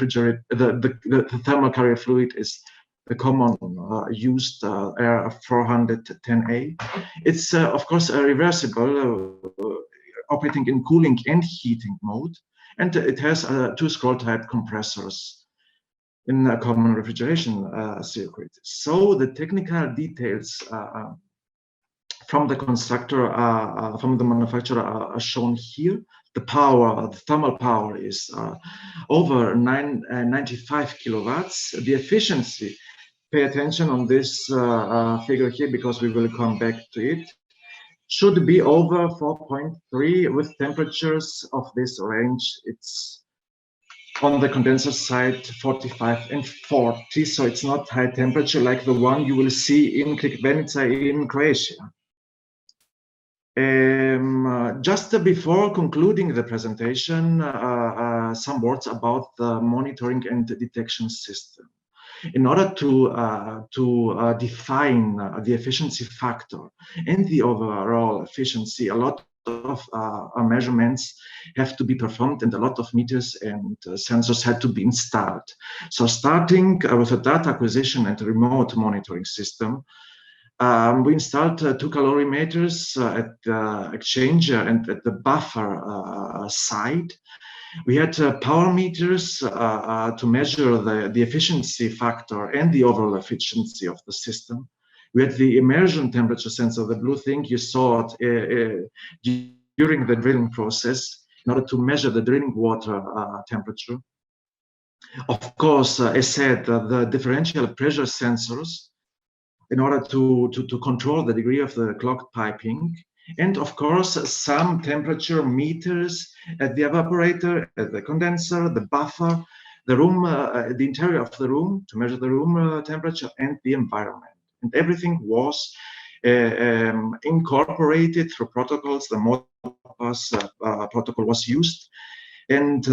[SPEAKER 4] thermal carrier fluid is the common used Air 410A. It's of course a reversible, operating in cooling and heating mode, and it has two scroll-type compressors in a common refrigeration circuit. So the technical details from the constructor, from the manufacturer are shown here. The power, the thermal power is over 95 kilowatts. The efficiency, pay attention on this figure here because we will come back to it, should be over 4.3 with temperatures of this range. It's on the condenser side 45 and 40, so it's not high temperature like the one you will see in Crikvenica in Croatia. Just before concluding the presentation, some words about the monitoring and detection system. In order to define the efficiency factor and the overall efficiency, a lot of measurements have to be performed and a lot of meters and sensors had to be installed. So starting with a data acquisition and remote monitoring system, we installed 2 calorimeters at the exchanger and at the buffer side. We had power meters to measure the efficiency factor and the overall efficiency of the system. We had the immersion temperature sensor, the blue thing you saw it, during the drilling process in order to measure the drilling water temperature. Of course, as said, the differential pressure sensors in order to control the degree of the clogged piping. And of course, some temperature meters at the evaporator, at the condenser, the buffer, the room, the interior of the room to measure the room temperature and the environment. And everything was incorporated through protocols. The Modbus protocol was used and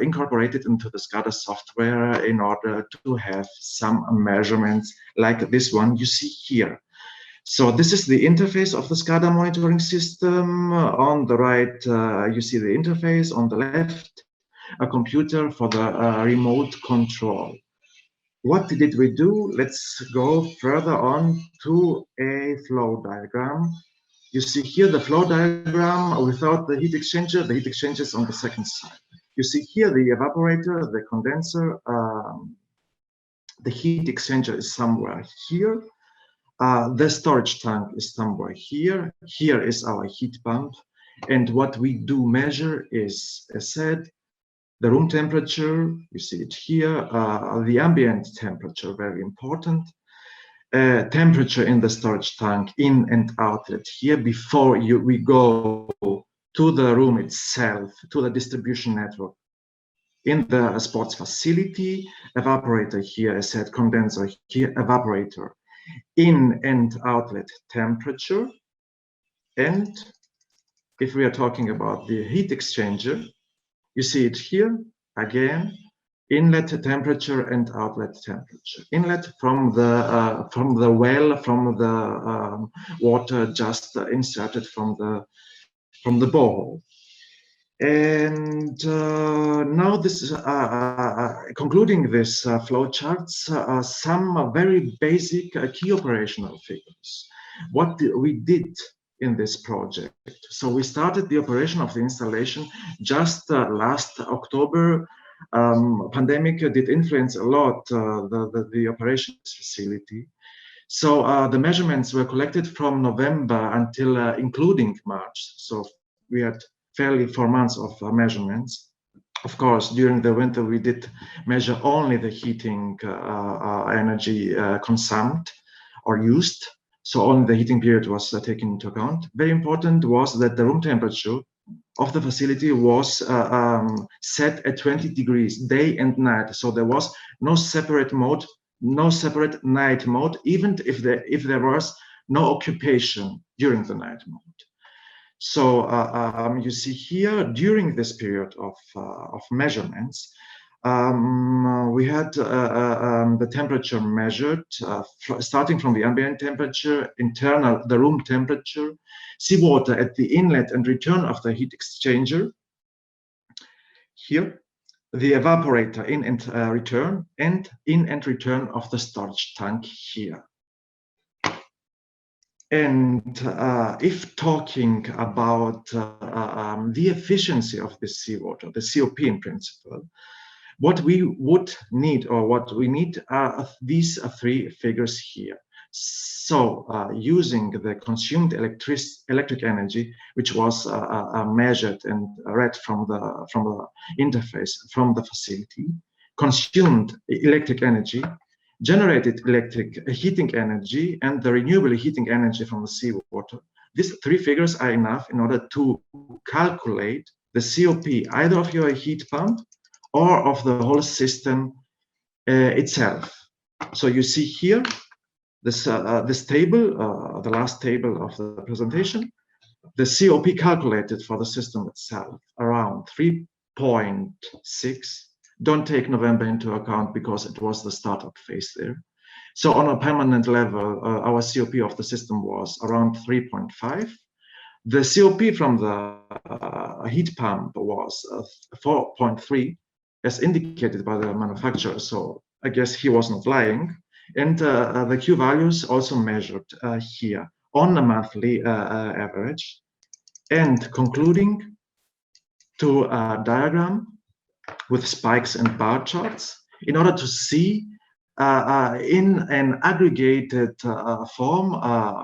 [SPEAKER 4] incorporated into the SCADA software in order to have some measurements like this one you see here. So this is the interface of the SCADA monitoring system. On the right, you see the interface. On the left, a computer for the remote control. What did we do? Let's go further on to a flow diagram. You see here the flow diagram without the heat exchanger. The heat exchanger is on the second side. You see here the evaporator, the condenser, the heat exchanger is somewhere here. The storage tank is somewhere here. Here is our heat pump. And what we do measure is, as said, the room temperature, you see it here, the ambient temperature, very important. Temperature in the storage tank, in and outlet here, before we go to the room itself, to the distribution network. In the sports facility, evaporator here, as said, condenser here, evaporator, in and outlet temperature. And if we are talking about the heat exchanger, you see it here again, inlet temperature and outlet temperature. Inlet from the well, from the water just inserted from the borehole. And now this is concluding this flow charts, some very basic key operational figures. What we did in this project. So we started the operation of the installation just last October. Pandemic did influence a lot the operations facility. So the measurements were collected from November until including March. So we had fairly 4 months of measurements. Of course, during the winter, we did measure only the heating energy consumed or used. So only the heating period was taken into account. Very important was that the room temperature of the facility was set at 20 degrees day and night. So there was no separate mode, no separate night mode, even if there was no occupation during the night mode. So you see here, during this period of measurements, we had the temperature measured, starting from the ambient temperature, internal, the room temperature, seawater at the inlet and return of the heat exchanger. Here, the evaporator in and return, and in and return of the storage tank here. And if talking about the efficiency of the seawater, the COP in principle, what we would need, or what we need, are these 3 figures here. So using the consumed electric energy, which was measured and read from the interface from the facility, consumed electric energy, generated electric heating energy, and the renewable heating energy from the seawater. These 3 figures are enough in order to calculate the COP either of your heat pump or of the whole system itself. So you see here this table, the last table of the presentation, the COP calculated for the system itself around 3.6. Don't take November into account because it was the startup phase there. So on a permanent level, our COP of the system was around 3.5. The COP from the heat pump was 4.3, as indicated by the manufacturer. So I guess he was not lying. And the Q values also measured here on a monthly average. And concluding to a diagram with spikes and bar charts in order to see in an aggregated form,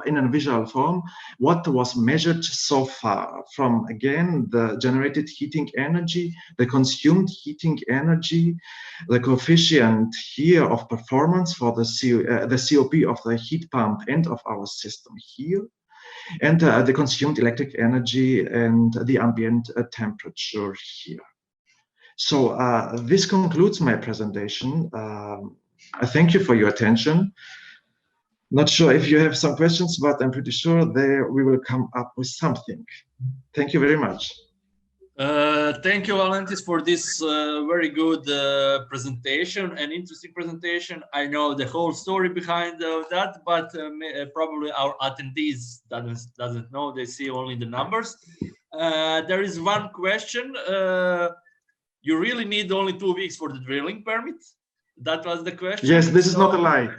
[SPEAKER 4] in a visual form, what was measured so far from, again, the generated heating energy, the consumed heating energy, the coefficient here of performance for the COP of the heat pump and of our system here, and the consumed electric energy and the ambient temperature here. So this concludes my presentation. I thank you for your attention. Not sure if you have some questions, but I'm pretty sure we will come up with something. Thank you very much.
[SPEAKER 1] Thank you, Valentis, for this very good presentation, an interesting presentation. I know the whole story behind that, but probably our attendees doesn't know. They see only the numbers. There is one question. you really need only 2 weeks for the drilling permit? That was the question.
[SPEAKER 4] Yes, this is not a lie.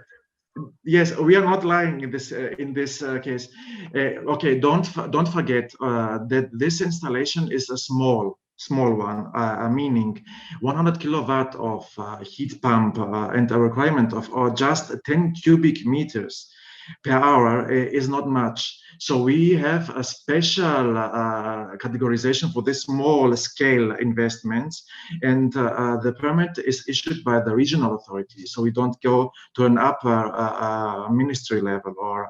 [SPEAKER 4] Yes, we are not lying in this case. Okay, don't forget that this installation is a small one, meaning 100 kilowatt of heat pump and a requirement of just 10 cubic meters per hour is not much. So we have a special categorization for this small scale investments, and the permit is issued by the regional authority. So we don't go to an upper ministry level or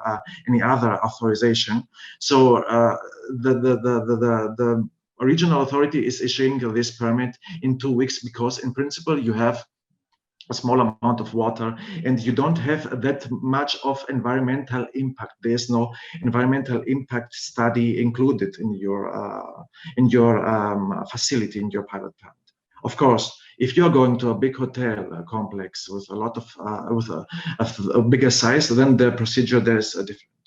[SPEAKER 4] any other authorization. So the regional authority is issuing this permit in 2 weeks, because in principle you have a small amount of water and you don't have that much of environmental impact. There's no environmental impact study included in your facility, in your pilot plant. Of course, if you're going to a big hotel complex with a lot of with a bigger size, then the procedure there is different.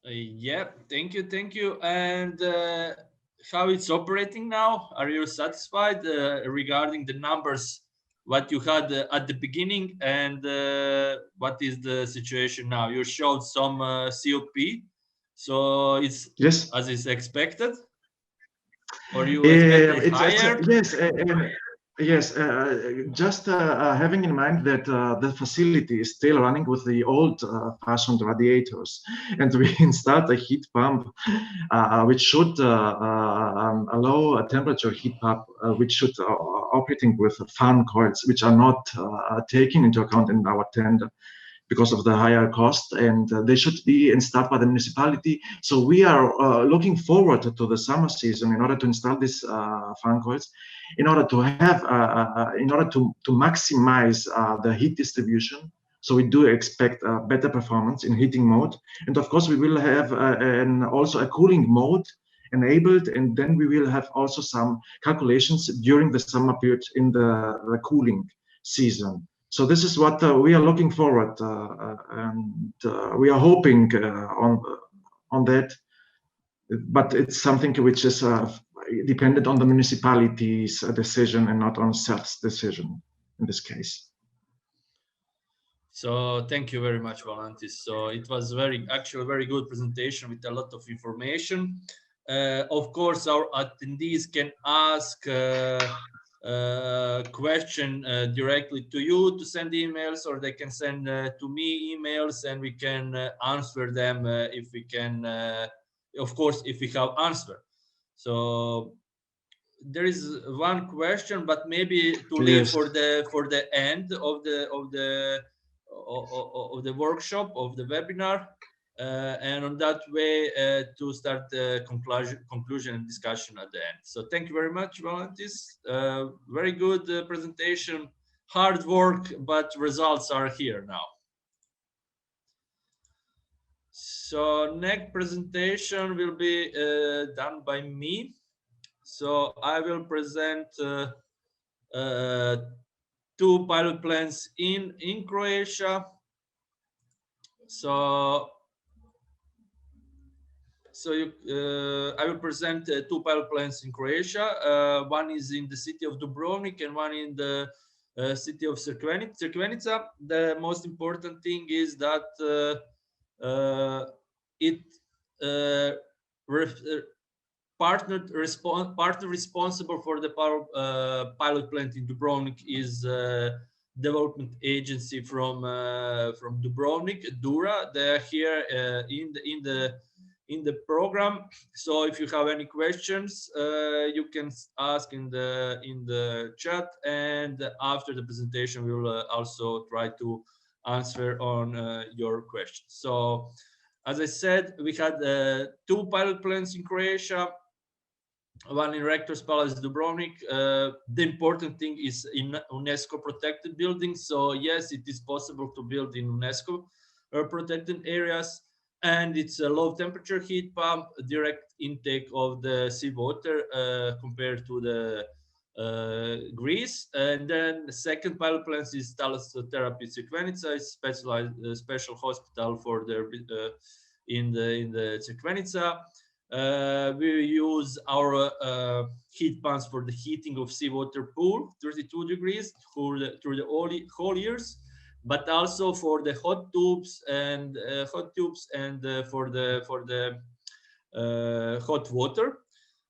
[SPEAKER 1] Yeah, thank you. And how it's operating now? Are you satisfied regarding the numbers? What you had at the beginning, and what is the situation now? You showed some COP, so it's
[SPEAKER 4] yes,
[SPEAKER 1] as is expected, or you expect it higher?
[SPEAKER 4] Yes, just having in mind that the facility is still running with the old-fashioned radiators, and we installed a heat pump which should allow a temperature heat pump which should operating with fan coils, which are not taken into account in our tender because of the higher cost, and they should be installed by the municipality. So we are looking forward to the summer season in order to install these fan coils, in order to have, in order to maximize the heat distribution. So we do expect better performance in heating mode, and of course we will have also a cooling mode enabled, and then we will have also some calculations during the summer period in the cooling season. So this is what we are looking forward, and we are hoping on that. But it's something which is dependent on the municipality's decision and not on CERT's decision in this case.
[SPEAKER 1] So thank you very much, Valentis. So it was actually very good presentation with a lot of information. Of course, our attendees can ask question directly to you to send emails, or they can send to me emails, and we can answer them if we can, of course, if we have answer. So there is one question, but maybe to leave for the end of the workshop, of the webinar, and on that way to start the conclusion and discussion at the end. So thank you very much, Valentis. Very good presentation, hard work, but results are here now. So next presentation will be done by me. So I will present 2 pilot plants in Croatia. So I will present 2 pilot plants in Croatia. One is in the city of Dubrovnik and one in the city of Crikvenica. The most important thing is that partner responsible for the pilot plant in Dubrovnik is development agency from Dubrovnik, Dura. They are here in the program. So if you have any questions, you can ask in the chat, and after the presentation we will also try to answer on your questions. So as I said, we had 2 pilot plants in Croatia, one in Rector's Palace, Dubrovnik. The important thing is in UNESCO protected buildings. So yes, it is possible to build in UNESCO protected areas, and it's a low temperature heat pump, direct intake of the seawater compared to the Greece. And then the second pilot plant is Thalassotherapies Crikvenica. It's special hospital for the in the Crikvenica. We use our heat pumps for the heating of seawater pool, 32 degrees through the whole years, but also for the hot tubes and for the hot water.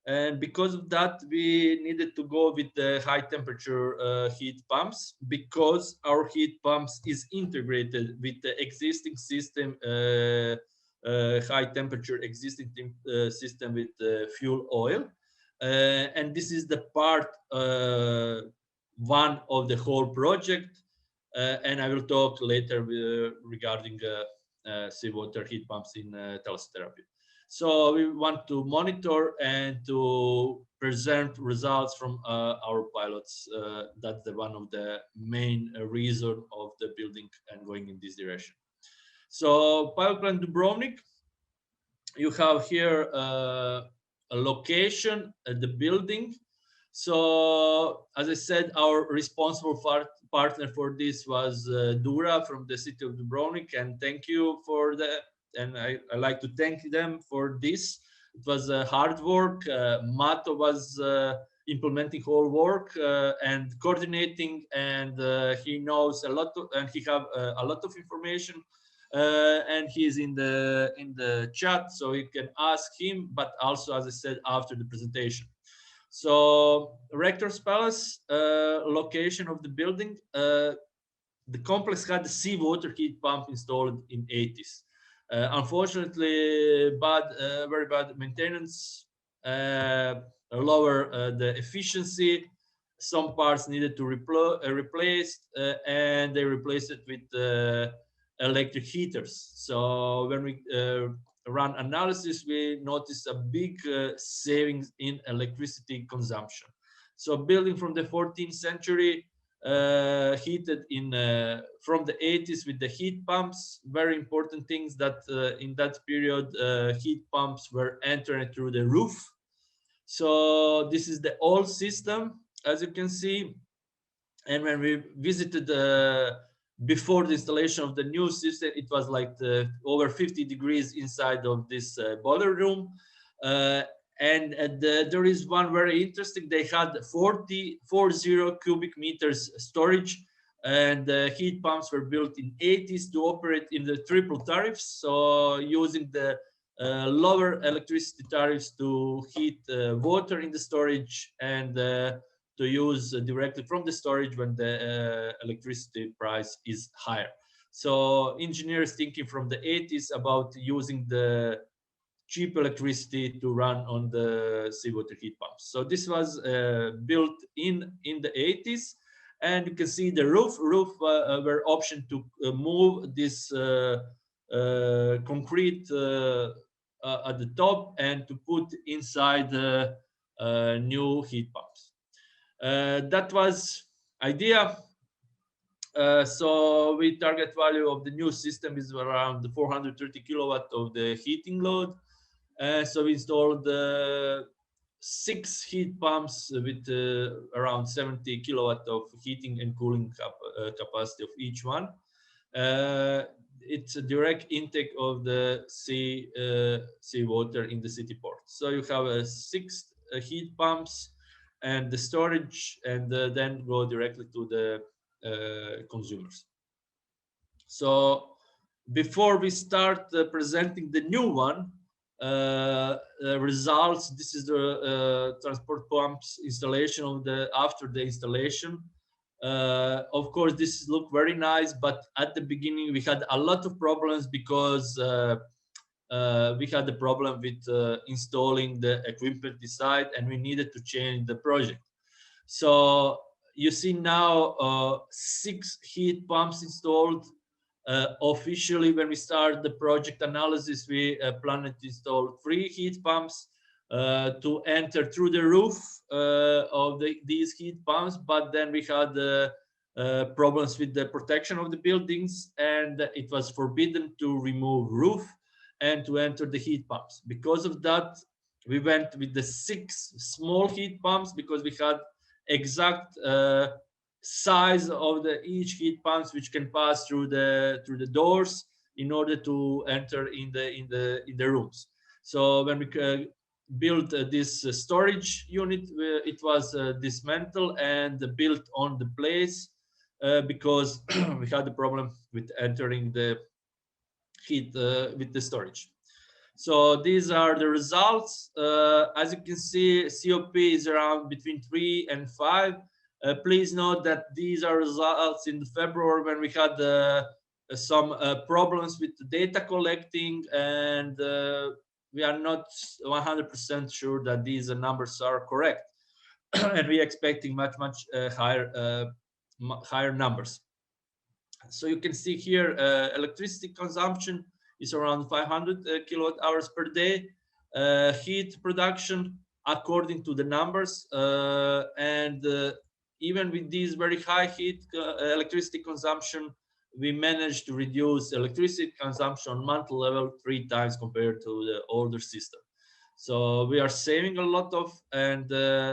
[SPEAKER 1] And because of that, we needed to go with the high temperature heat pumps, because our heat pumps is integrated with the existing system, high temperature existing system with fuel oil. And this is the part one of the whole project. And I will talk later regarding seawater heat pumps in thalassotherapy. So we want to monitor and to present results from our pilots. That's one of the main reason of the building and going in this direction. So pilot plant Dubrovnik, you have here a location at the building. So as I said, our responsible partner for this was Dura from the city of Dubrovnik, and thank you for that. And I like to thank them for this. It was hard work. Mato was implementing whole work and coordinating, and he knows a lot and he have a lot of information. And he's in the chat, so you can ask him. But also, as I said, after the presentation. So Rector's Palace, location of the building. The complex had the seawater heat pump installed in 80s. Unfortunately, very bad maintenance, lower the efficiency. Some parts needed to replace, and they replaced it with electric heaters. So when we run analysis, we noticed a big savings in electricity consumption. So building from the 14th century, heated in from the 80s with the heat pumps. Very important things that in that period heat pumps were entering through the roof. So this is the old system, as you can see. And when we visited before the installation of the new system, it was like over 50 degrees inside of this boiler room. And there is one very interesting. They had 40 cubic meters storage, and the heat pumps were built in 80s to operate in the triple tariffs. So using the lower electricity tariffs to heat water in the storage, and to use directly from the storage when the electricity price is higher. So engineers thinking from the 80s about using the cheap electricity to run on the seawater heat pumps. So this was built in the 80s, and you can see the roof were option to move this concrete at the top and to put inside the new heat pumps. That was idea. So we target value of the new system is around 430 kilowatt of the heating load. So we installed 6 heat pumps with around 70 kilowatt of heating and cooling capacity of each one. It's a direct intake of the seawater in the city port. So you have 6 heat pumps and the storage, and then go directly to the consumers. So before we start presenting the new one, results, this is the transport pumps installation of after the installation. Of course, this looked very nice, but at the beginning we had a lot of problems because we had the problem with installing the equipment inside, and we needed to change the project. So you see now 6 heat pumps installed. Officially, when we started the project analysis, we planned to install 3 heat pumps to enter through the roof of these heat pumps, but then we had problems with the protection of the buildings, and it was forbidden to remove roof and to enter the heat pumps. Because of that, we went with the 6 small heat pumps, because we had exact size of each heat pumps which can pass through the doors in order to enter in the rooms. So when we built this storage unit, it was dismantled and built on the place because we had a problem with entering the heat with the storage. So these are the results. As you can see, COP is around between 3 and 5. Please note that these are results in February when we had some problems with the data collecting, and we are not 100% sure that these numbers are correct. And we are expecting much higher numbers. So you can see here electricity consumption is around 500 kilowatt hours per day. Heat production according to the numbers, and even with these very high heat electricity consumption, we managed to reduce electricity consumption on monthly level 3 times compared to the older system. So we are saving a lot of, and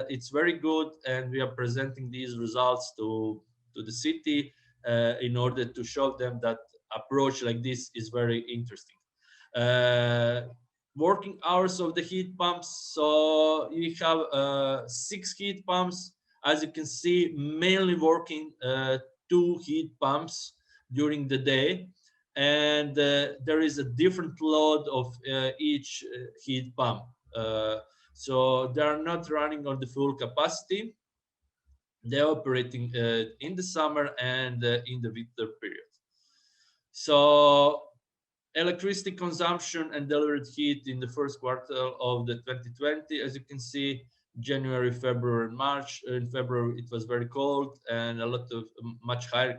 [SPEAKER 1] it's very good, and we are presenting these results to the city in order to show them that approach like this is very interesting. Working hours of the heat pumps. So you have 6 heat pumps. As you can see, mainly working 2 heat pumps during the day, and there is a different load of each heat pump. So they are not running on the full capacity. They're operating in the summer and in the winter period. So electricity consumption and delivered heat in the first quarter of the 2020, as you can see, January, February, and March. In February, it was very cold, and a lot of much higher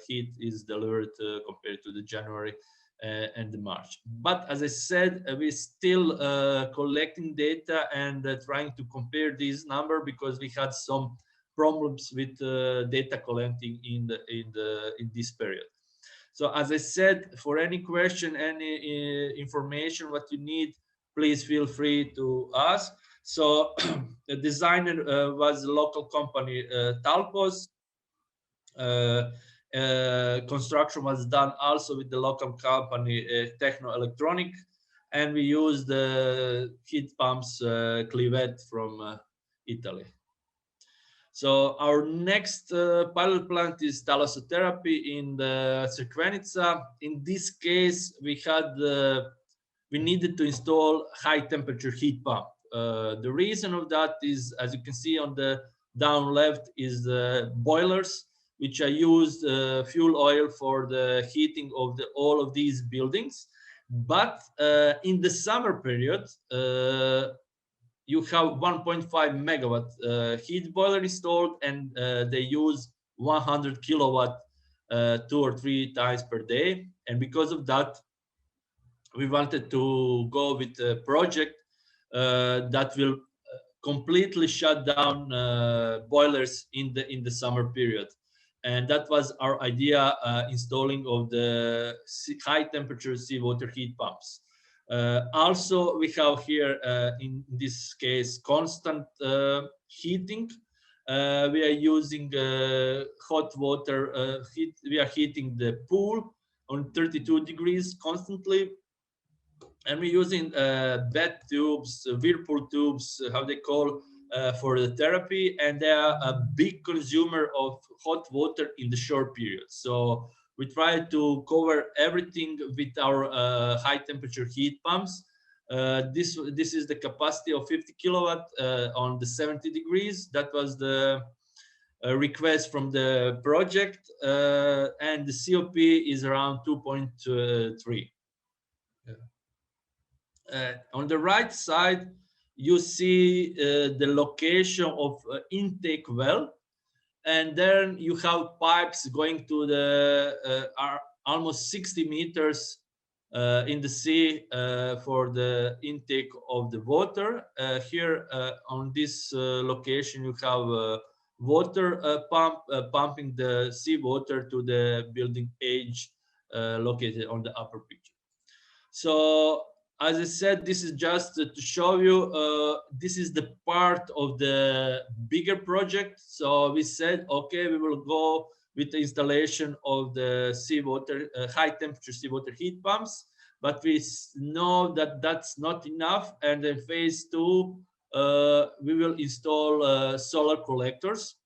[SPEAKER 1] heat is delivered compared to the January and the March. But as I said, we're still collecting data and trying to compare these numbers because we had some problems with data collecting in this period. So as I said, for any question, any information, what you need, please feel free to ask. So the designer was a local company, Talpos. Construction was done also with the local company, Techno-Electronic, and we used the heat pumps Clivet from Italy. So our next pilot plant is thalassotherapy in the Crkvenica. In this case, we needed to install high temperature heat pump. The reason of that is, as you can see on the down left, is the boilers, which are used fuel oil for the heating of all of these buildings. But in the summer period, you have 1.5 megawatt heat boiler installed, and they use 100 kilowatt 2 or 3 times per day. And because of that, we wanted to go with a project that will completely shut down boilers in the summer period. And that was our idea, installing of the high temperature seawater heat pumps. Also, we have here, in this case, constant heating. We are using hot water heat. We are heating the pool on 32 degrees constantly. And we're using bed tubes, whirlpool tubes, how they call, for the therapy. And they are a big consumer of hot water in the short period. So we try to cover everything with our high temperature heat pumps. This is the capacity of 50 kilowatt on the 70 degrees. That was the request from the project, and the COP is around 2.3. On the right side, you see the location of intake well. And then you have pipes going to the almost 60 meters in the sea for the intake of the water. Here on this location, you have a water pump pumping the seawater to the building edge located on the upper picture. So as I said, this is just to show you, this is the part of the bigger project. So we said, okay, we will go with the installation of the seawater, high temperature seawater heat pumps. but we know that that's not enough. And in phase 2, we will install solar collectors,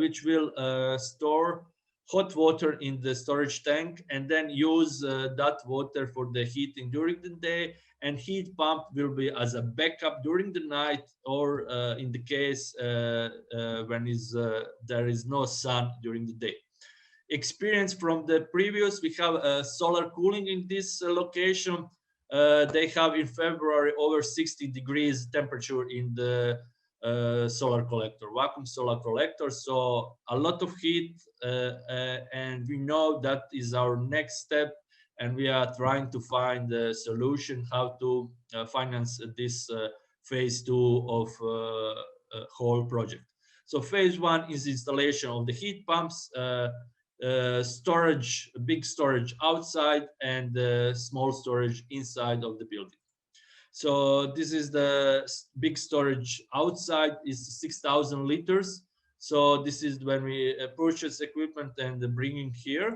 [SPEAKER 1] which will store hot water in the storage tank and then use that water for the heating during the day, and heat pump will be as a backup during the night, or in the case when there is no sun during the day. Experience from the previous, we have solar cooling in this location. They have in February over 60 degrees temperature in the solar collector, vacuum solar collector. So a lot of heat, and we know that is our next step, and we are trying to find a solution how to finance this phase 2 of whole project. So phase 1 is installation of the heat pumps, storage, big storage outside, and small storage inside of the building. So this is the big storage outside, is 6,000 liters. So this is when we purchase equipment and bringing here.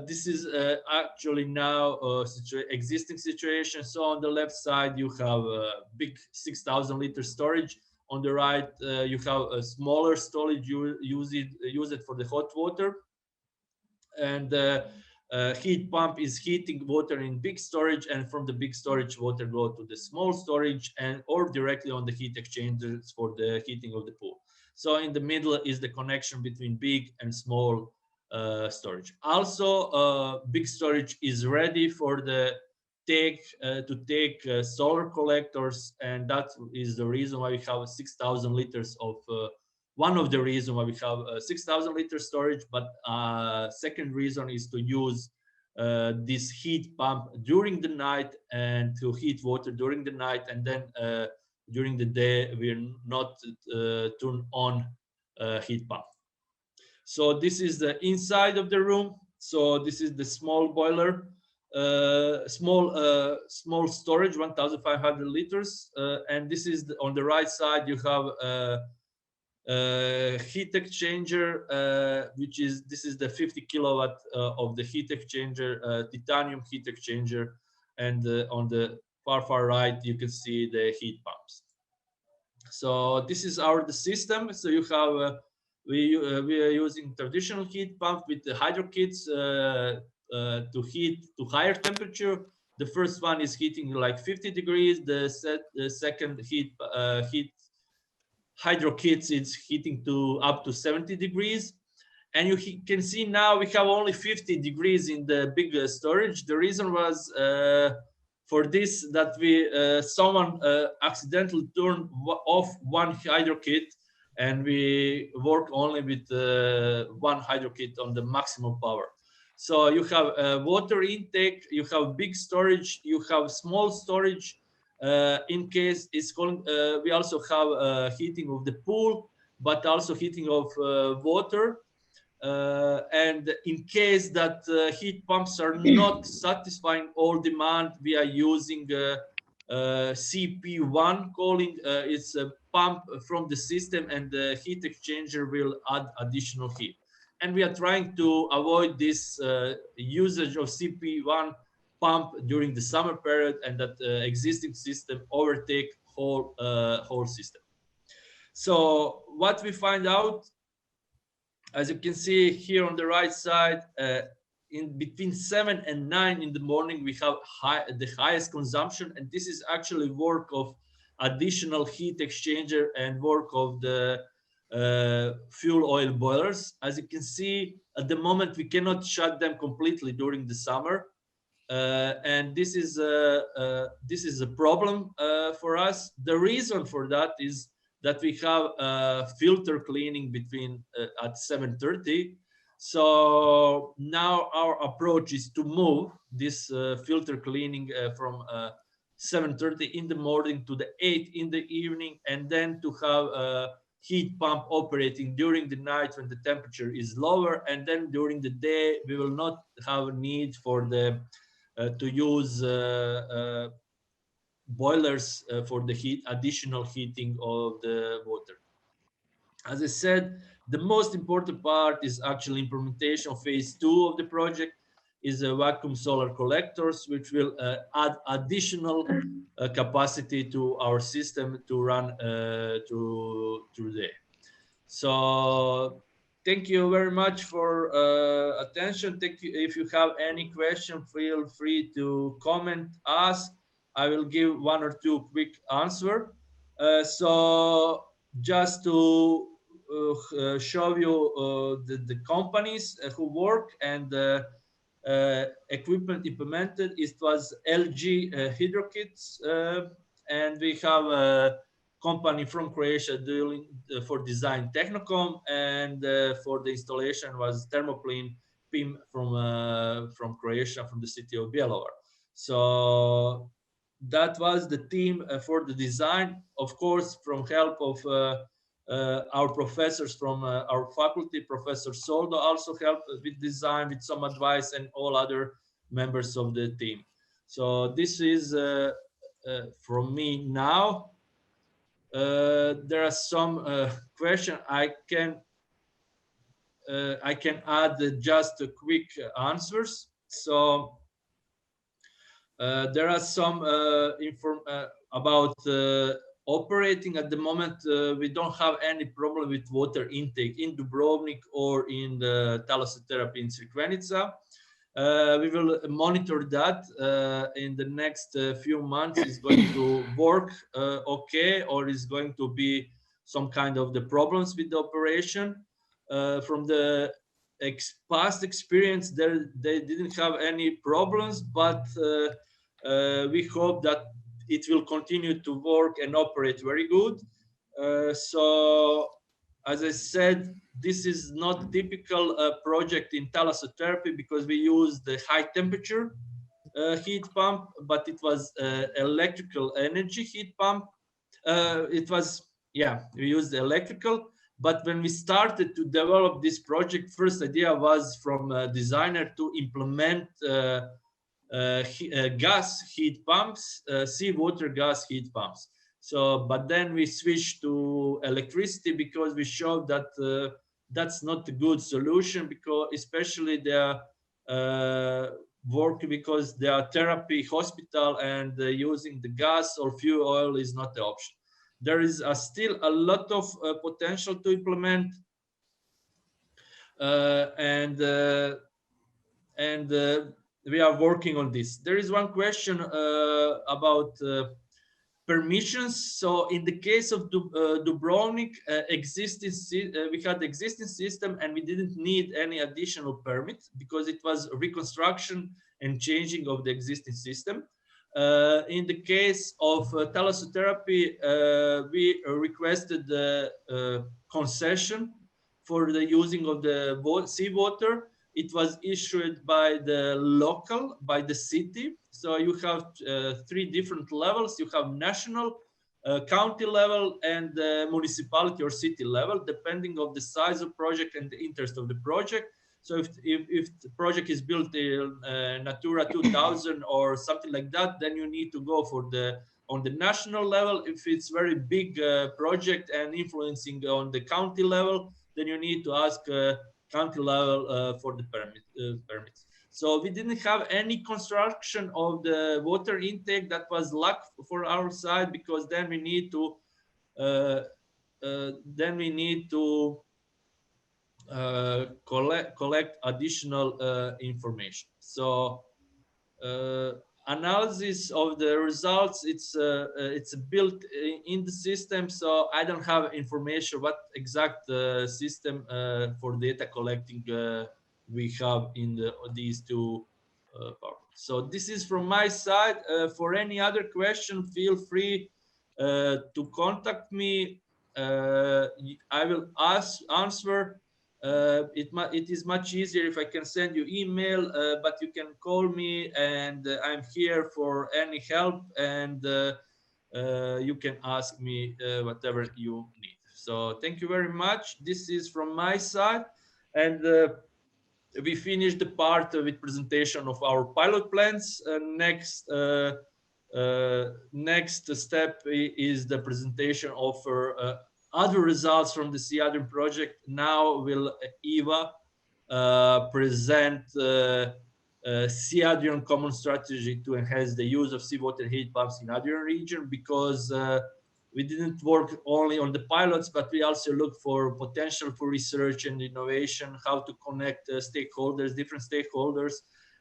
[SPEAKER 1] This is actually now existing situation. So on the left side, you have a big 6,000 liter storage. On the right, you have a smaller storage. You use it for the hot water. And heat pump is heating water in big storage, and from the big storage, water go to the small storage and or directly on the heat exchangers for the heating of the pool. So in the middle is the connection between big and small storage. Also, big storage is ready for the take solar collectors, and that is the reason why we have 6,000 liters of. One of the reasons why we have 6,000 liter storage, but second reason is to use this heat pump during the night and to heat water during the night, and then during the day we're not turn on heat pump. So this is the inside of the room. So this is the small boiler, small storage, 1,500 liters, and this is on the right side. You have heat exchanger, this is the 50 kilowatt of the heat exchanger, titanium heat exchanger, and on the far right you can see the heat pumps. So this is the system. So you have we are using traditional heat pump with the hydro kits to heat to higher temperature. The first one is heating like 50 degrees. The second heat hydro kits is heating to up to 70 degrees. And you can see now we have only 50 degrees in the big storage. The reason was for this that someone accidentally turned off one hydro kit, and we work only with one hydro kit on the maximum power. So you have water intake, you have big storage, you have small storage. In case it's going, we also have heating of the pool, but also heating of water. And in case that heat pumps are not satisfying all demand, we are using CP1 calling. It's a pump from the system, and the heat exchanger will add additional heat. And we are trying to avoid this usage of CP1 pump during the summer period, and that existing system overtake whole system. So what we find out, as you can see here on the right side, in between 7 and 9 in the morning, we have the highest consumption, and this is actually work of additional heat exchanger and work of the fuel oil boilers. As you can see, at the moment we cannot shut them completely during the summer. And this is a problem for us. The reason for that is that we have filter cleaning between at 7:30. So now our approach is to move this filter cleaning from 7:30 in the morning to the 8 in the evening, and then to have a heat pump operating during the night when the temperature is lower, and then during the day we will not have a need for the to use boilers for the additional heating of the water. As I said, the most important part is actually implementation of phase 2 of the project. is a vacuum solar collectors, which will add additional capacity to our system to run through the day. So thank you very much for attention. Thank you. If you have any question, feel free to comment us. I will give one or two quick answer. So just to show you the companies who work and equipment implemented, it was LG Hydrokits, and we have a company from Croatia doing for design Technocom, and for the installation was Thermoplin PIM from Croatia, from the city of Bjelovar. So that was the team for the design, of course, from help of our professors from our faculty. Professor Soldo also helped with design, with some advice, and all other members of the team. So this is from me now. There are some questions I can add just quick answers. So there are some about operating at the moment. We don't have any problem with water intake in Dubrovnik or in the thalassotherapy in Crikvenica. We will monitor that in the next few months. Is going to work okay, or is going to be some kind of the problems with the operation. From the past experience, they didn't have any problems, but we hope that it will continue to work and operate very good. So, as I said, this is not typical project in thalassotherapy because we use the high temperature heat pump, but it was electrical energy heat pump. We used the electrical. But when we started to develop this project, first idea was from a designer to implement gas heat pumps, seawater gas heat pumps. So, but then we switched to electricity because we showed that that's not a good solution, because especially their work, because they are therapy hospital, and using the gas or fuel oil is not the option. There is still a lot of potential to implement, and we are working on this. There is one question about permissions. So in the case of Dubrovnik, we had the existing system and we didn't need any additional permit because it was reconstruction and changing of the existing system. In the case of thalassotherapy, we requested the concession for the using of the seawater. It was issued by the local, by the city. So you have three different levels. You have national, county level, and municipality or city level, depending on the size of project and the interest of the project. So if the project is built in Natura 2000 or something like that, then you need to go for on the national level. If it's very big project and influencing on the county level, then you need to ask county level for the permits. So we didn't have any construction of the water intake. That was luck for our side, because then we need to collect additional information. So analysis of the results, it's built in the system, so I don't have information what exact system for data collecting we have in these two parts. So this is from my side. For any other question, feel free to contact me. I will answer. It is much easier if I can send you email, but you can call me, and I'm here for any help, and you can ask me whatever you need. So thank you very much. This is from my side, and we finished the part with presentation of our pilot plans. Next step is the presentation of other results from the SEADRION project. Now will Eva present SEADRION common strategy to enhance the use of seawater heat pumps in Adrian region, because we didn't work only on the pilots, but we also look for potential for research and innovation, how to connect stakeholders, different stakeholders,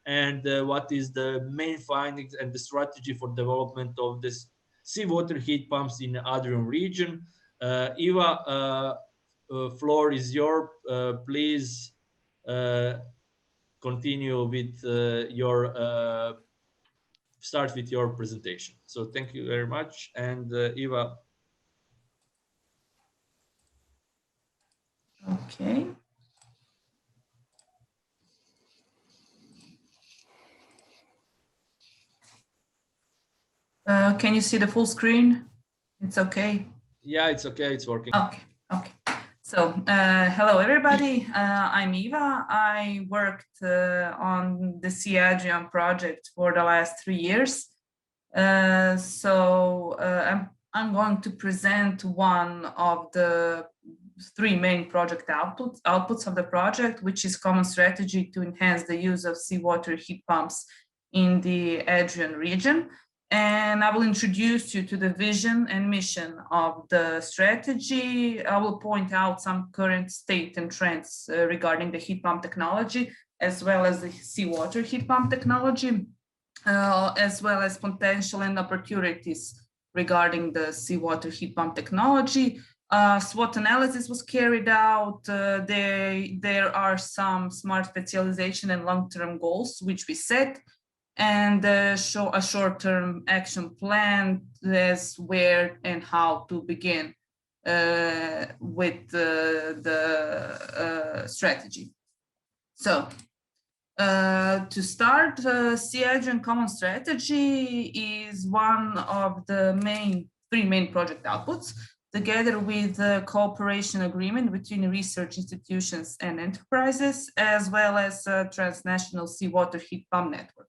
[SPEAKER 1] and what is the main findings and the strategy for development of this seawater heat pumps in the Adrian region. Eva, floor is yours. Please continue with start with your presentation. So thank you very much. And Eva.
[SPEAKER 5] Okay. Can you see the full screen? It's okay.
[SPEAKER 1] Yeah, it's okay. It's working.
[SPEAKER 5] Okay. Okay. So, hello everybody. I'm Eva. I worked on the SEADRION project for the last 3 years. I'm going to present one of the 3 main project outputs of the project, which is common strategy to enhance the use of seawater heat pumps in the Adrian region. And I will introduce you to the vision and mission of the strategy. I will point out some current state and trends regarding the heat pump technology, as well as the seawater heat pump technology, as well as potential and opportunities regarding the seawater heat pump technology. SWOT analysis was carried out. There are some smart specialization and long-term goals which we set, and show a short-term action plan as where and how to begin with the strategy. So to start, SEADRION common strategy is one of the 3 main project outputs, together with a cooperation agreement between research institutions and enterprises, as well as a transnational seawater heat pump network.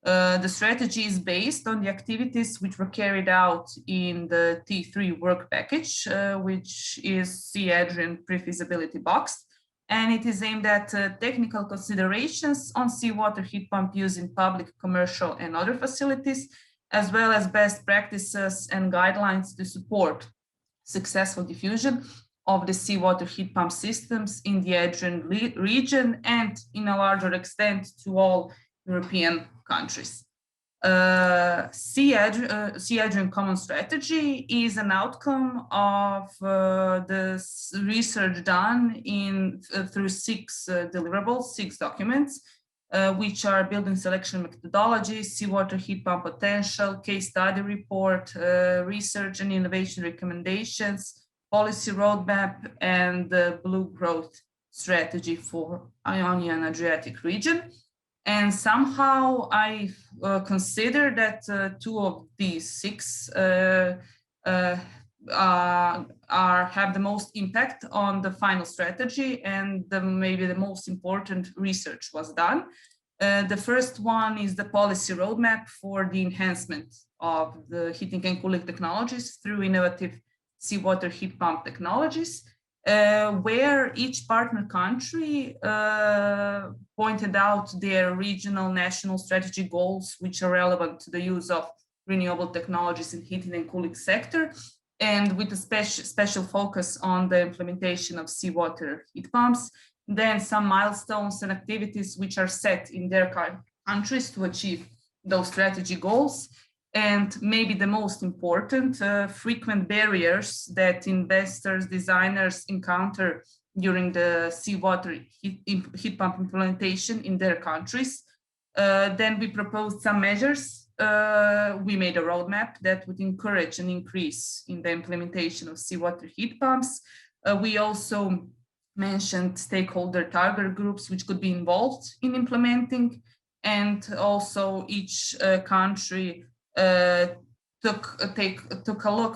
[SPEAKER 5] The strategy is based on the activities which were carried out in the T3 work package, which is SEADRION pre-feasibility box, and it is aimed at technical considerations on seawater heat pump use in public, commercial, and other facilities, as well as best practices and guidelines to support successful diffusion of the seawater heat pump systems in the Adrian region and, in a larger extent, to all European countries. SEADRION common strategy is an outcome of the research done through 6 deliverables, 6 documents, which are building selection methodology, seawater heat pump potential, case study report, research and innovation recommendations, policy roadmap, and the blue growth strategy for Ionian Adriatic region. And somehow I consider that 2 of these 6 have the most impact on the final strategy, and maybe the most important research was done. The first one is the policy roadmap for the enhancement of the heating and cooling technologies through innovative seawater heat pump technologies, where each partner country pointed out their regional national strategy goals, which are relevant to the use of renewable technologies in heating and cooling sector, and with a special focus on the implementation of seawater heat pumps. Then some milestones and activities which are set in their countries to achieve those strategy goals. And maybe the most important, frequent barriers that investors, designers encounter during the seawater heat pump implementation in their countries. Then we proposed some measures. We made a roadmap that would encourage an increase in the implementation of seawater heat pumps. We also mentioned stakeholder target groups which could be involved in implementing, and also each country took a look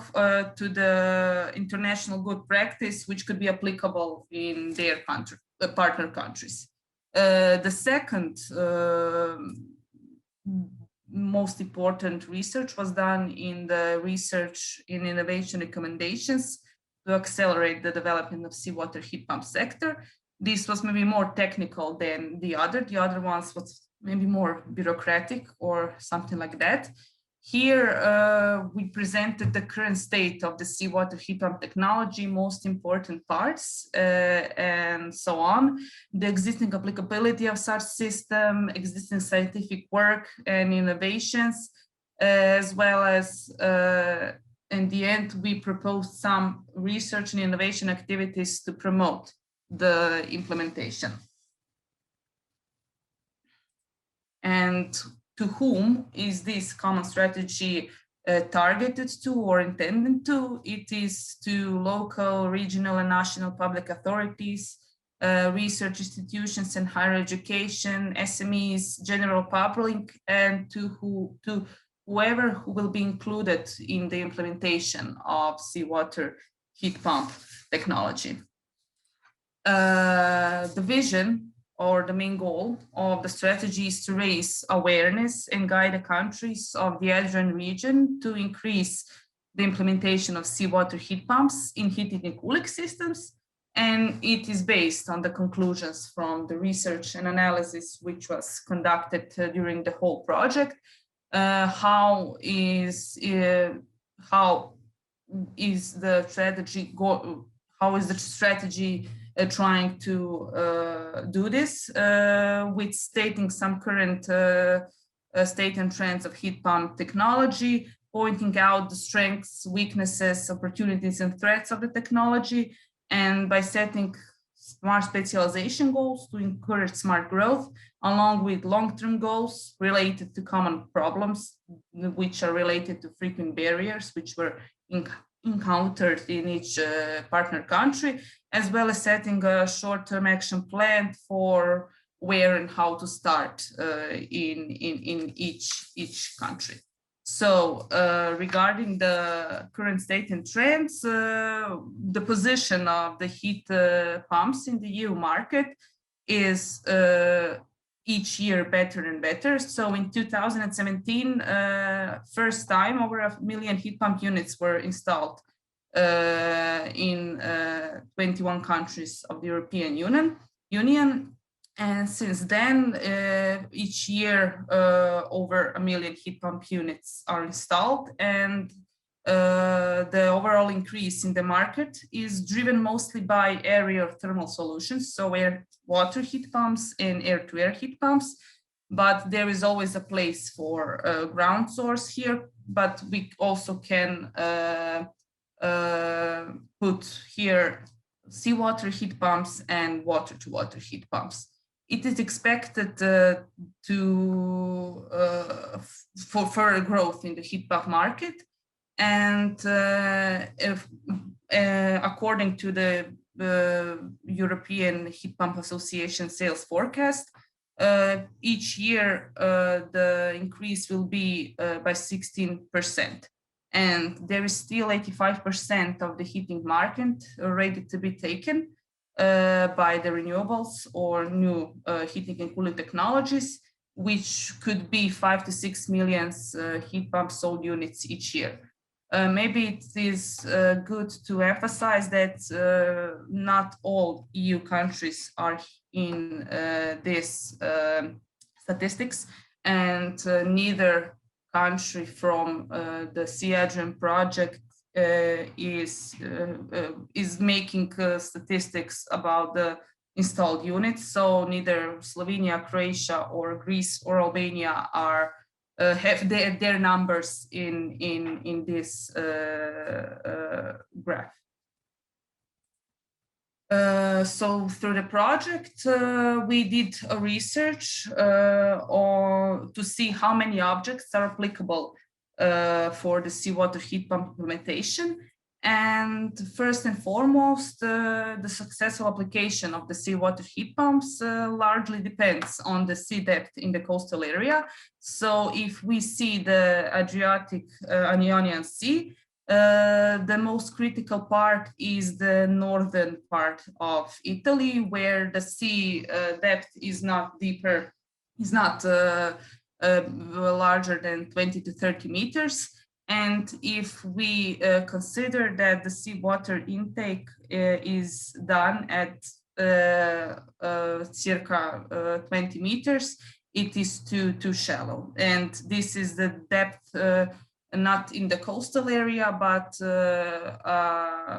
[SPEAKER 5] to the international good practice which could be applicable in their country, partner countries. The second most important research was done in the research in innovation recommendations to accelerate the development of seawater heat pump sector. this was maybe more technical than the other. The other ones was maybe more bureaucratic or something like that. Here, we presented the current state of the seawater heat pump technology, most important parts, and so on. The existing applicability of such system, existing scientific work and innovations, as well as, in the end, we proposed some research and innovation activities to promote the implementation. And to whom is this common strategy targeted to or intended to? It is to local, regional, and national public authorities, research institutions and higher education, SMEs, general public, and to whoever who will be included in the implementation of seawater heat pump technology. The vision or the main goal of the strategy is to raise awareness and guide the countries of the Adrian region to increase the implementation of seawater heat pumps in heating and cooling systems. And it is based on the conclusions from the research and analysis which was conducted during the whole project. How is the strategy trying to do this, with stating some current state and trends of heat pump technology, pointing out the strengths, weaknesses, opportunities, and threats of the technology, and by setting smart specialization goals to encourage smart growth, along with long-term goals related to common problems, which are related to frequent barriers, which were encountered in each partner country, as well as setting a short-term action plan for where and how to start in each country. So regarding the current state and trends, the position of the heat pumps in the EU market is each year better and better. So in 2017, first time over 1 million heat pump units were installed in 21 countries of the European Union. And since then, each year, over 1 million heat pump units are installed, and the overall increase in the market is driven mostly by area thermal solutions, so air-water heat pumps and air-to-air heat pumps. But there is always a place for ground source here, but we also can put here seawater heat pumps and water-to-water heat pumps. It is expected for further growth in the heat pump market, and according to the European Heat Pump Association sales forecast, each year the increase will be by 16%. And there is still 85% of the heating market ready to be taken by the renewables or new heating and cooling technologies, which could be 5 to 6 million heat pump sold units each year. Maybe it is good to emphasize that not all EU countries are in this statistics, and neither country from the SEADRION project is making statistics about the installed units. So neither Slovenia, Croatia, or Greece or Albania are have their numbers in this graph. So through the project, we did a research to see how many objects are applicable for the seawater heat pump implementation. And first and foremost, the successful application of the seawater heat pumps largely depends on the sea depth in the coastal area. So if we see the Adriatic-Ionian Sea, the most critical part is the northern part of Italy, where the sea depth is not deeper, is not larger than 20 to 30 meters. And if we consider that the seawater intake is done at circa 20 meters, it is too shallow. And this is the depth, not in the coastal area, but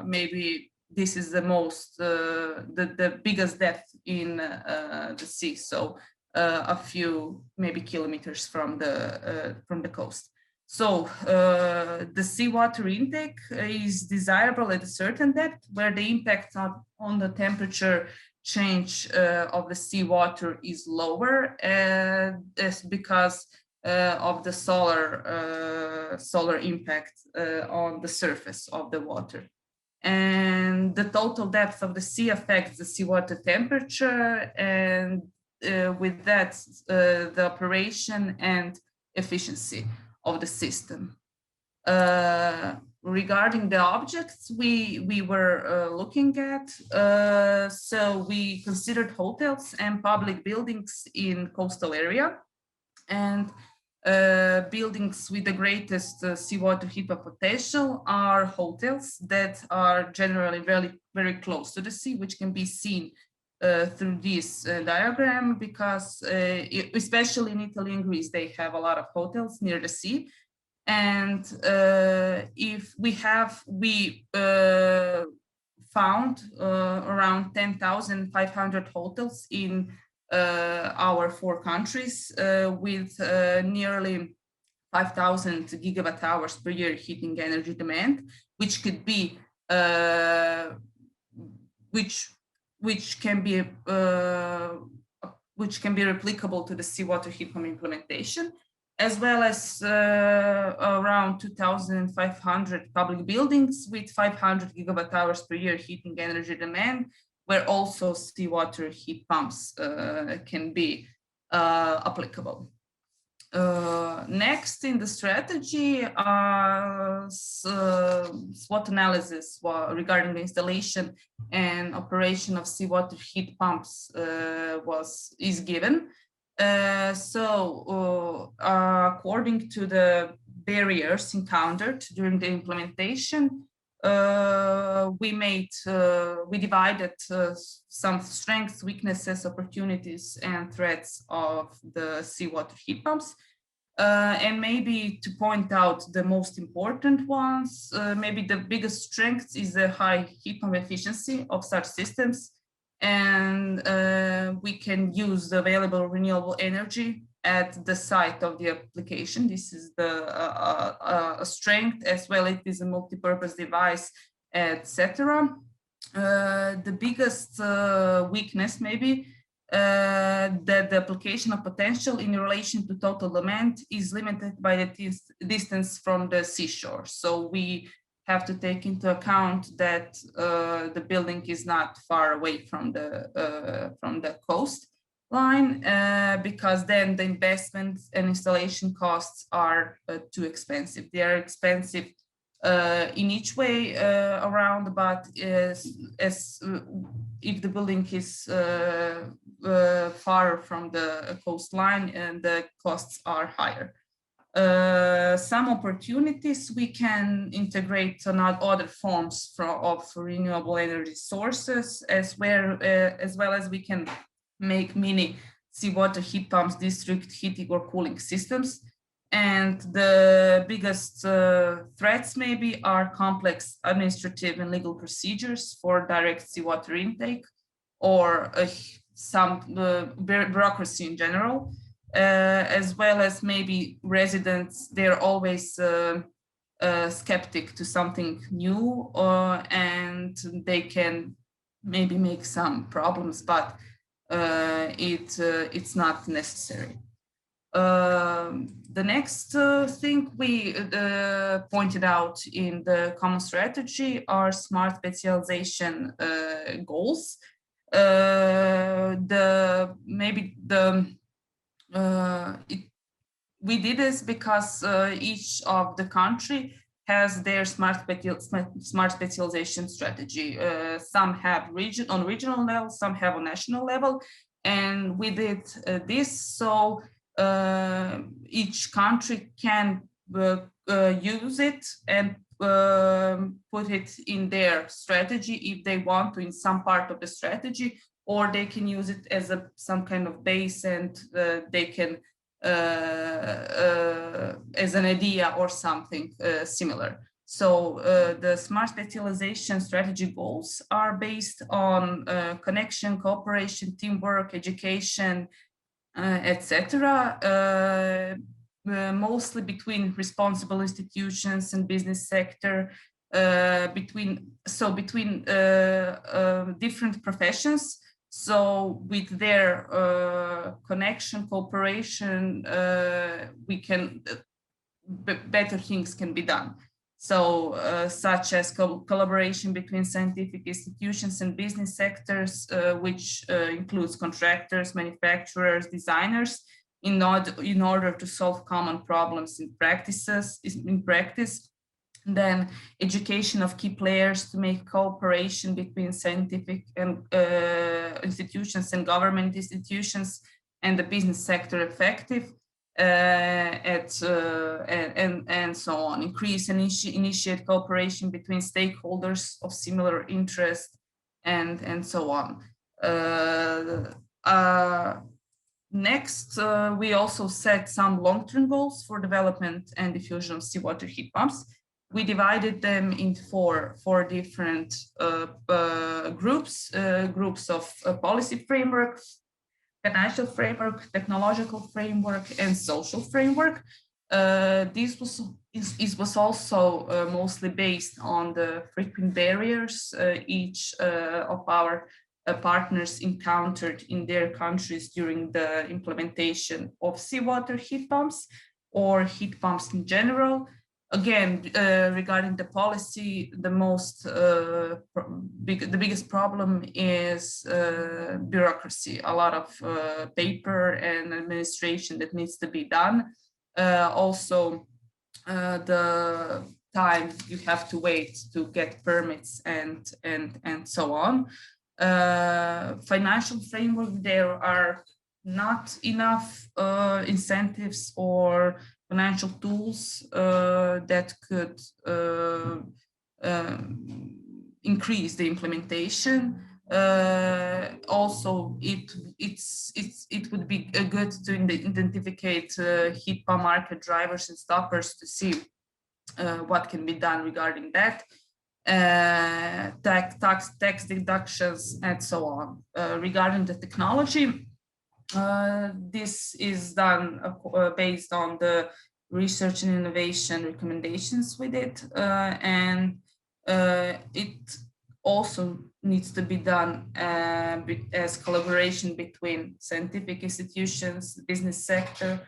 [SPEAKER 5] maybe this is the most, the biggest depth in the sea. So a few maybe kilometers from the coast. So the seawater intake is desirable at a certain depth where the impact on the temperature change of the seawater is lower, that's because of the solar impact on the surface of the water. And the total depth of the sea affects the seawater temperature, and with that, the operation and efficiency of the system. Regarding the objects we were looking at, so we considered hotels and public buildings in coastal area, and buildings with the greatest seawater heat pump potential are hotels that are generally very close to the sea, which can be seen through this diagram, because especially in Italy and Greece, they have a lot of hotels near the sea. And if we found around 10,500 hotels in our 4 countries with nearly 5,000 gigawatt hours per year heating energy demand, which could be which can be replicable to the seawater heat pump implementation, as well as around 2,500 public buildings with 500 gigawatt hours per year heating energy demand, where also seawater heat pumps can be applicable. Next in the strategy, SWOT analysis regarding the installation and operation of seawater heat pumps is given. According to the barriers encountered during the implementation, we divided some strengths, weaknesses, opportunities, and threats of the seawater heat pumps. And maybe to point out the most important ones, maybe the biggest strength is the high heat pump efficiency of such systems. And we can use the available renewable energy at the site of the application. This is a strength, as well it is a multi-purpose device, etc. The biggest weakness maybe that the application of potential in relation to total demand is limited by the distance from the seashore. So we have to take into account that the building is not far away from the coast line, because then the investment and installation costs are too expensive. They are expensive in each way around, but if the building is far from the coastline, and the costs are higher. Some opportunities, we can integrate other forms of renewable energy sources, as well as we can make mini seawater heat pumps, district heating or cooling systems. And the biggest threats maybe are complex administrative and legal procedures for direct seawater intake, or some bureaucracy in general. As well as maybe residents, they're always skeptic to something new, and they can maybe make some problems, but it's not necessary. The next thing we pointed out in the common strategy are smart specialization goals. We did this because each of the country has their smart specialization strategy. Some have on regional level, some have on national level, and we did this so each country can use it and put it in their strategy if they want to, in some part of the strategy, or they can use it as some kind of base, and they can as an idea or something similar. So the smart specialization strategy goals are based on connection, cooperation, teamwork, education, etc. Mostly between responsible institutions and business sector, between different professions. So with their connection, cooperation, we can better things can be done. So such as collaboration between scientific institutions and business sectors, which includes contractors, manufacturers, designers, in order to solve common problems in practice. Then education of key players to make cooperation between scientific and institutions and government institutions and the business sector effective, and so on. Increase and initiate cooperation between stakeholders of similar interest, and so on. Next, we also set some long-term goals for development and diffusion of seawater heat pumps. We divided them into four different groups of policy framework, financial framework, technological framework, and social framework. This was also mostly based on the frequent barriers each of our partners encountered in their countries during the implementation of seawater heat pumps or heat pumps in general. Again, regarding the policy, the biggest problem is bureaucracy, a lot of paper and administration that needs to be done. Also, the time you have to wait to get permits and so on. Financial framework, there are not enough incentives or financial tools that could increase the implementation. Also, it would be good to identify heat pump market drivers and stoppers to see what can be done regarding that. Tax deductions and so on. Regarding the technology, this is done based on the research and innovation recommendations we did, and it also needs to be done as collaboration between scientific institutions, business sector,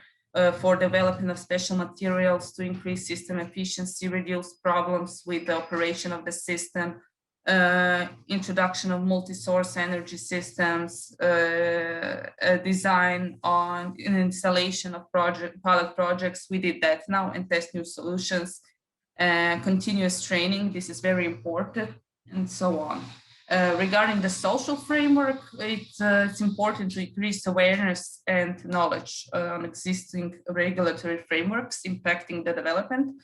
[SPEAKER 5] for development of special materials to increase system efficiency, reduce problems with the operation of the system, introduction of multi-source energy systems, design on installation of pilot projects. We did that now, and test new solutions, continuous training. This is very important, and so on. Regarding the social framework, it's important to increase awareness and knowledge on existing regulatory frameworks impacting the development.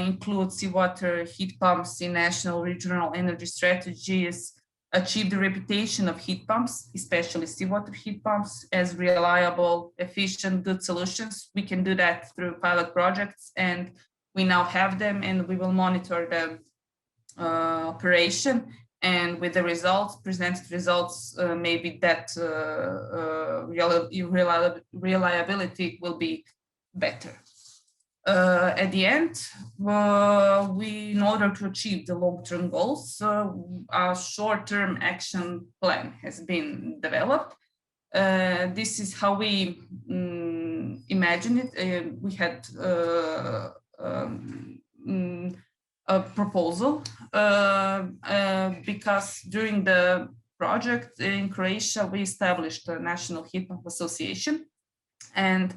[SPEAKER 5] Include seawater heat pumps in national regional energy strategies, achieve the reputation of heat pumps, especially seawater heat pumps, as reliable, efficient, good solutions. We can do that through pilot projects, and we now have them, and we will monitor the operation, and with the results, presented results, maybe that reliability will be better. At the end, in order to achieve the long-term goals, a short-term action plan has been developed. This is how we imagine it. We had a proposal because during the project in Croatia, we established a National Heat Pump Association, and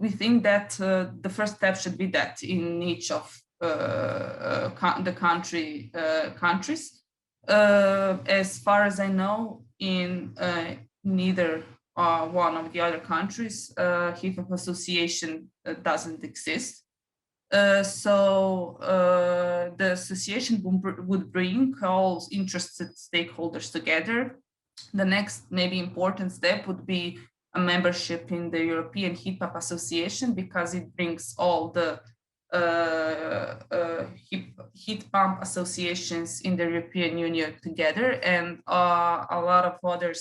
[SPEAKER 5] we think that the first step should be that in each of the countries. As far as I know, in neither one of the other countries, heat pump association doesn't exist. The association would bring all interested stakeholders together. The next maybe important step would be a membership in the European Heat Pump Association, because it brings all the heat pump associations in the European Union together, and a lot of other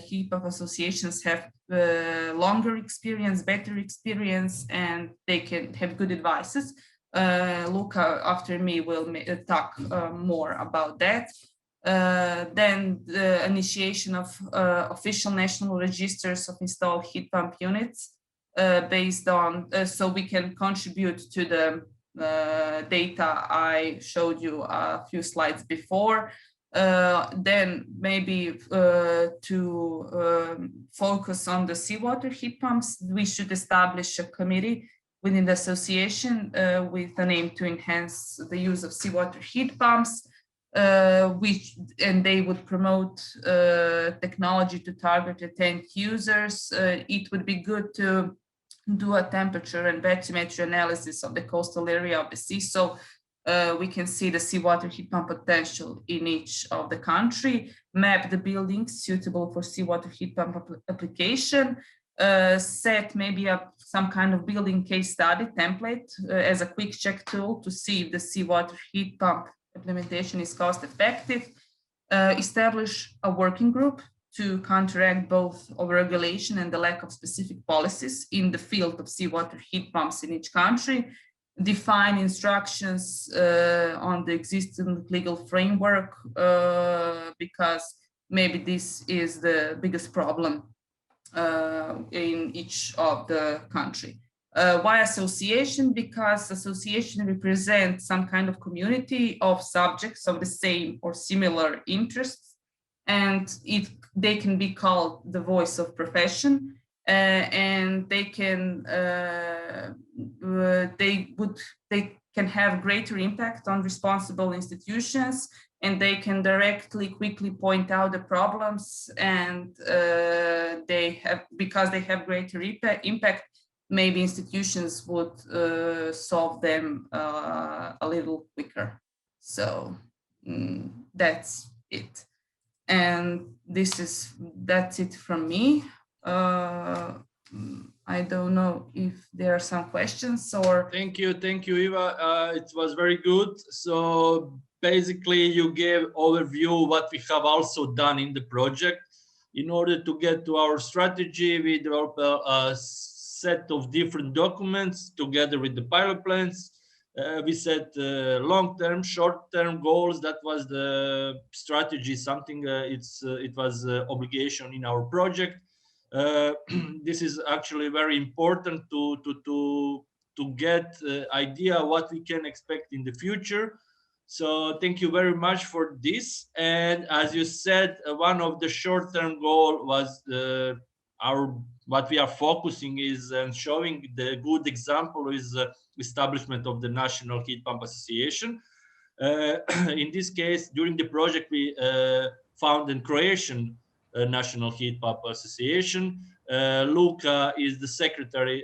[SPEAKER 5] heat pump associations have longer experience, better experience, and they can have good advices. Luca after me will talk more about that. Then the initiation of official national registers of installed heat pump units, based on, so we can contribute to the data I showed you a few slides before. Then maybe to focus on the seawater heat pumps, we should establish a committee within the association with an aim to enhance the use of seawater heat pumps, and they would promote technology to target end users. It would be good to do a temperature and bathymetry analysis of the coastal area of the sea, so we can see the seawater heat pump potential in each of the country, map the buildings suitable for seawater heat pump application, set maybe up some kind of building case study template as a quick check tool to see if the seawater heat pump implementation is cost effective, establish a working group to counteract both overregulation and the lack of specific policies in the field of seawater heat pumps in each country, define instructions on the existing legal framework, because maybe this is the biggest problem in each of the country. Why association? Because association represents some kind of community of subjects of the same or similar interests, and they can be called the voice of profession, and they can have greater impact on responsible institutions, and they can directly, quickly point out the problems, and because they have greater impact, maybe institutions would solve them a little quicker. So that's it. And that's it from me. I don't know if there are some questions or.
[SPEAKER 1] Thank you, Iva. It was very good. So basically, you gave overview what we have also done in the project. In order to get to our strategy, we developed a set of different documents together with the pilot plans. We set long-term, short-term goals. That was the strategy, something it was obligation in our project. This is actually very important to get idea what we can expect in the future. So thank you very much for this. And as you said, one of the short-term goal was what we are focusing is and showing the good example is establishment of the National Heat Pump Association. In this case, during the project, we found in Croatian National Heat Pump Association. Luca is the secretary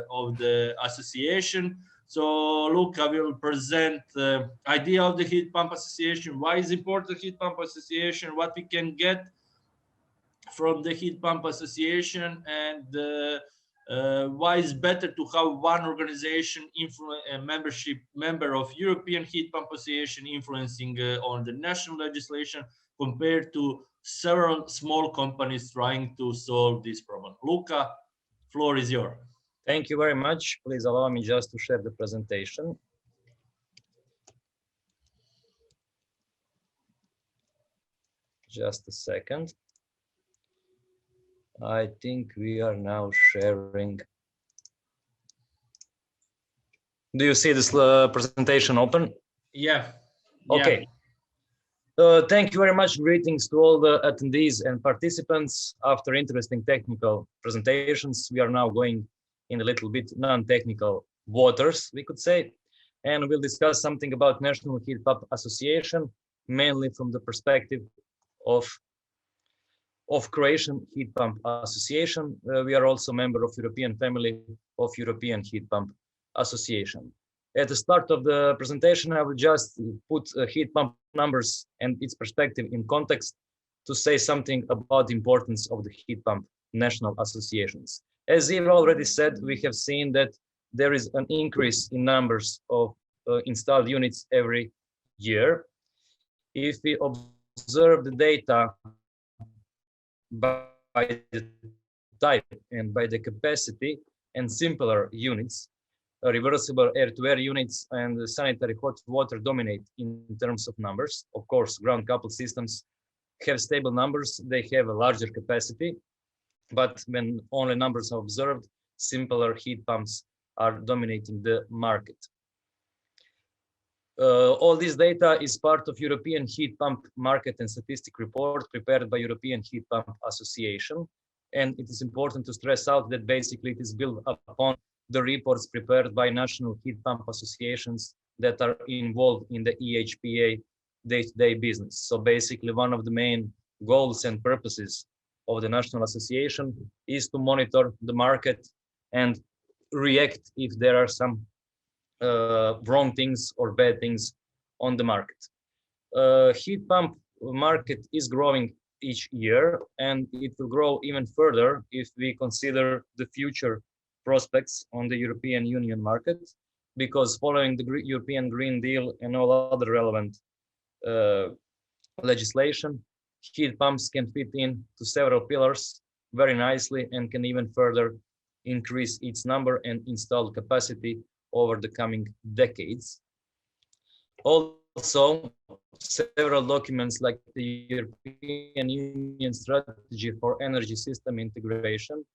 [SPEAKER 1] of the association. So Luca will present the idea of the Heat Pump Association, why is important Heat Pump Association, what we can get from the Heat Pump Association, and why it's better to have one organization, member of European Heat Pump Association influencing on the national legislation compared to several small companies trying to solve this problem. Luca, floor is yours.
[SPEAKER 6] Thank you very much. Please allow me just to share the presentation. Just a second. I think we are now sharing. Do you see this presentation open?
[SPEAKER 1] Yeah.
[SPEAKER 6] Okay. Thank you very much. Greetings to all the attendees and participants. After interesting technical presentations, we are now going in a little bit non-technical waters, we could say, and we'll discuss something about National Heat Pump Association, mainly from the perspective of of Croatian Heat Pump Association. We are also a member of European family of European Heat Pump Association. At the start of the presentation, I will just put heat pump numbers and its perspective in context to say something about the importance of the heat pump national associations. As Eve already said, we have seen that there is an increase in numbers of installed units every year. If we observe the data by the type and by the capacity and simpler units, reversible air-to-air units and sanitary hot water dominate in terms of numbers. Of course, ground-coupled systems have stable numbers, they have a larger capacity, but when only numbers are observed, simpler heat pumps are dominating the market. All this data is part of European Heat Pump Market and Statistic Report prepared by European Heat Pump Association. And it is important to stress out that basically it is built upon the reports prepared by national heat pump associations that are involved in the EHPA day-to-day business. So basically one of the main goals and purposes of the national association is to monitor the market and react if there are some wrong things or bad things on the market. Heat pump market is growing each year, and it will grow even further if we consider the future prospects on the European Union market, because following the European Green Deal and all other relevant legislation, heat pumps can fit in to several pillars very nicely and can even further increase its number and installed capacity over the coming decades. Also, several documents like the European Union Strategy for Energy System Integration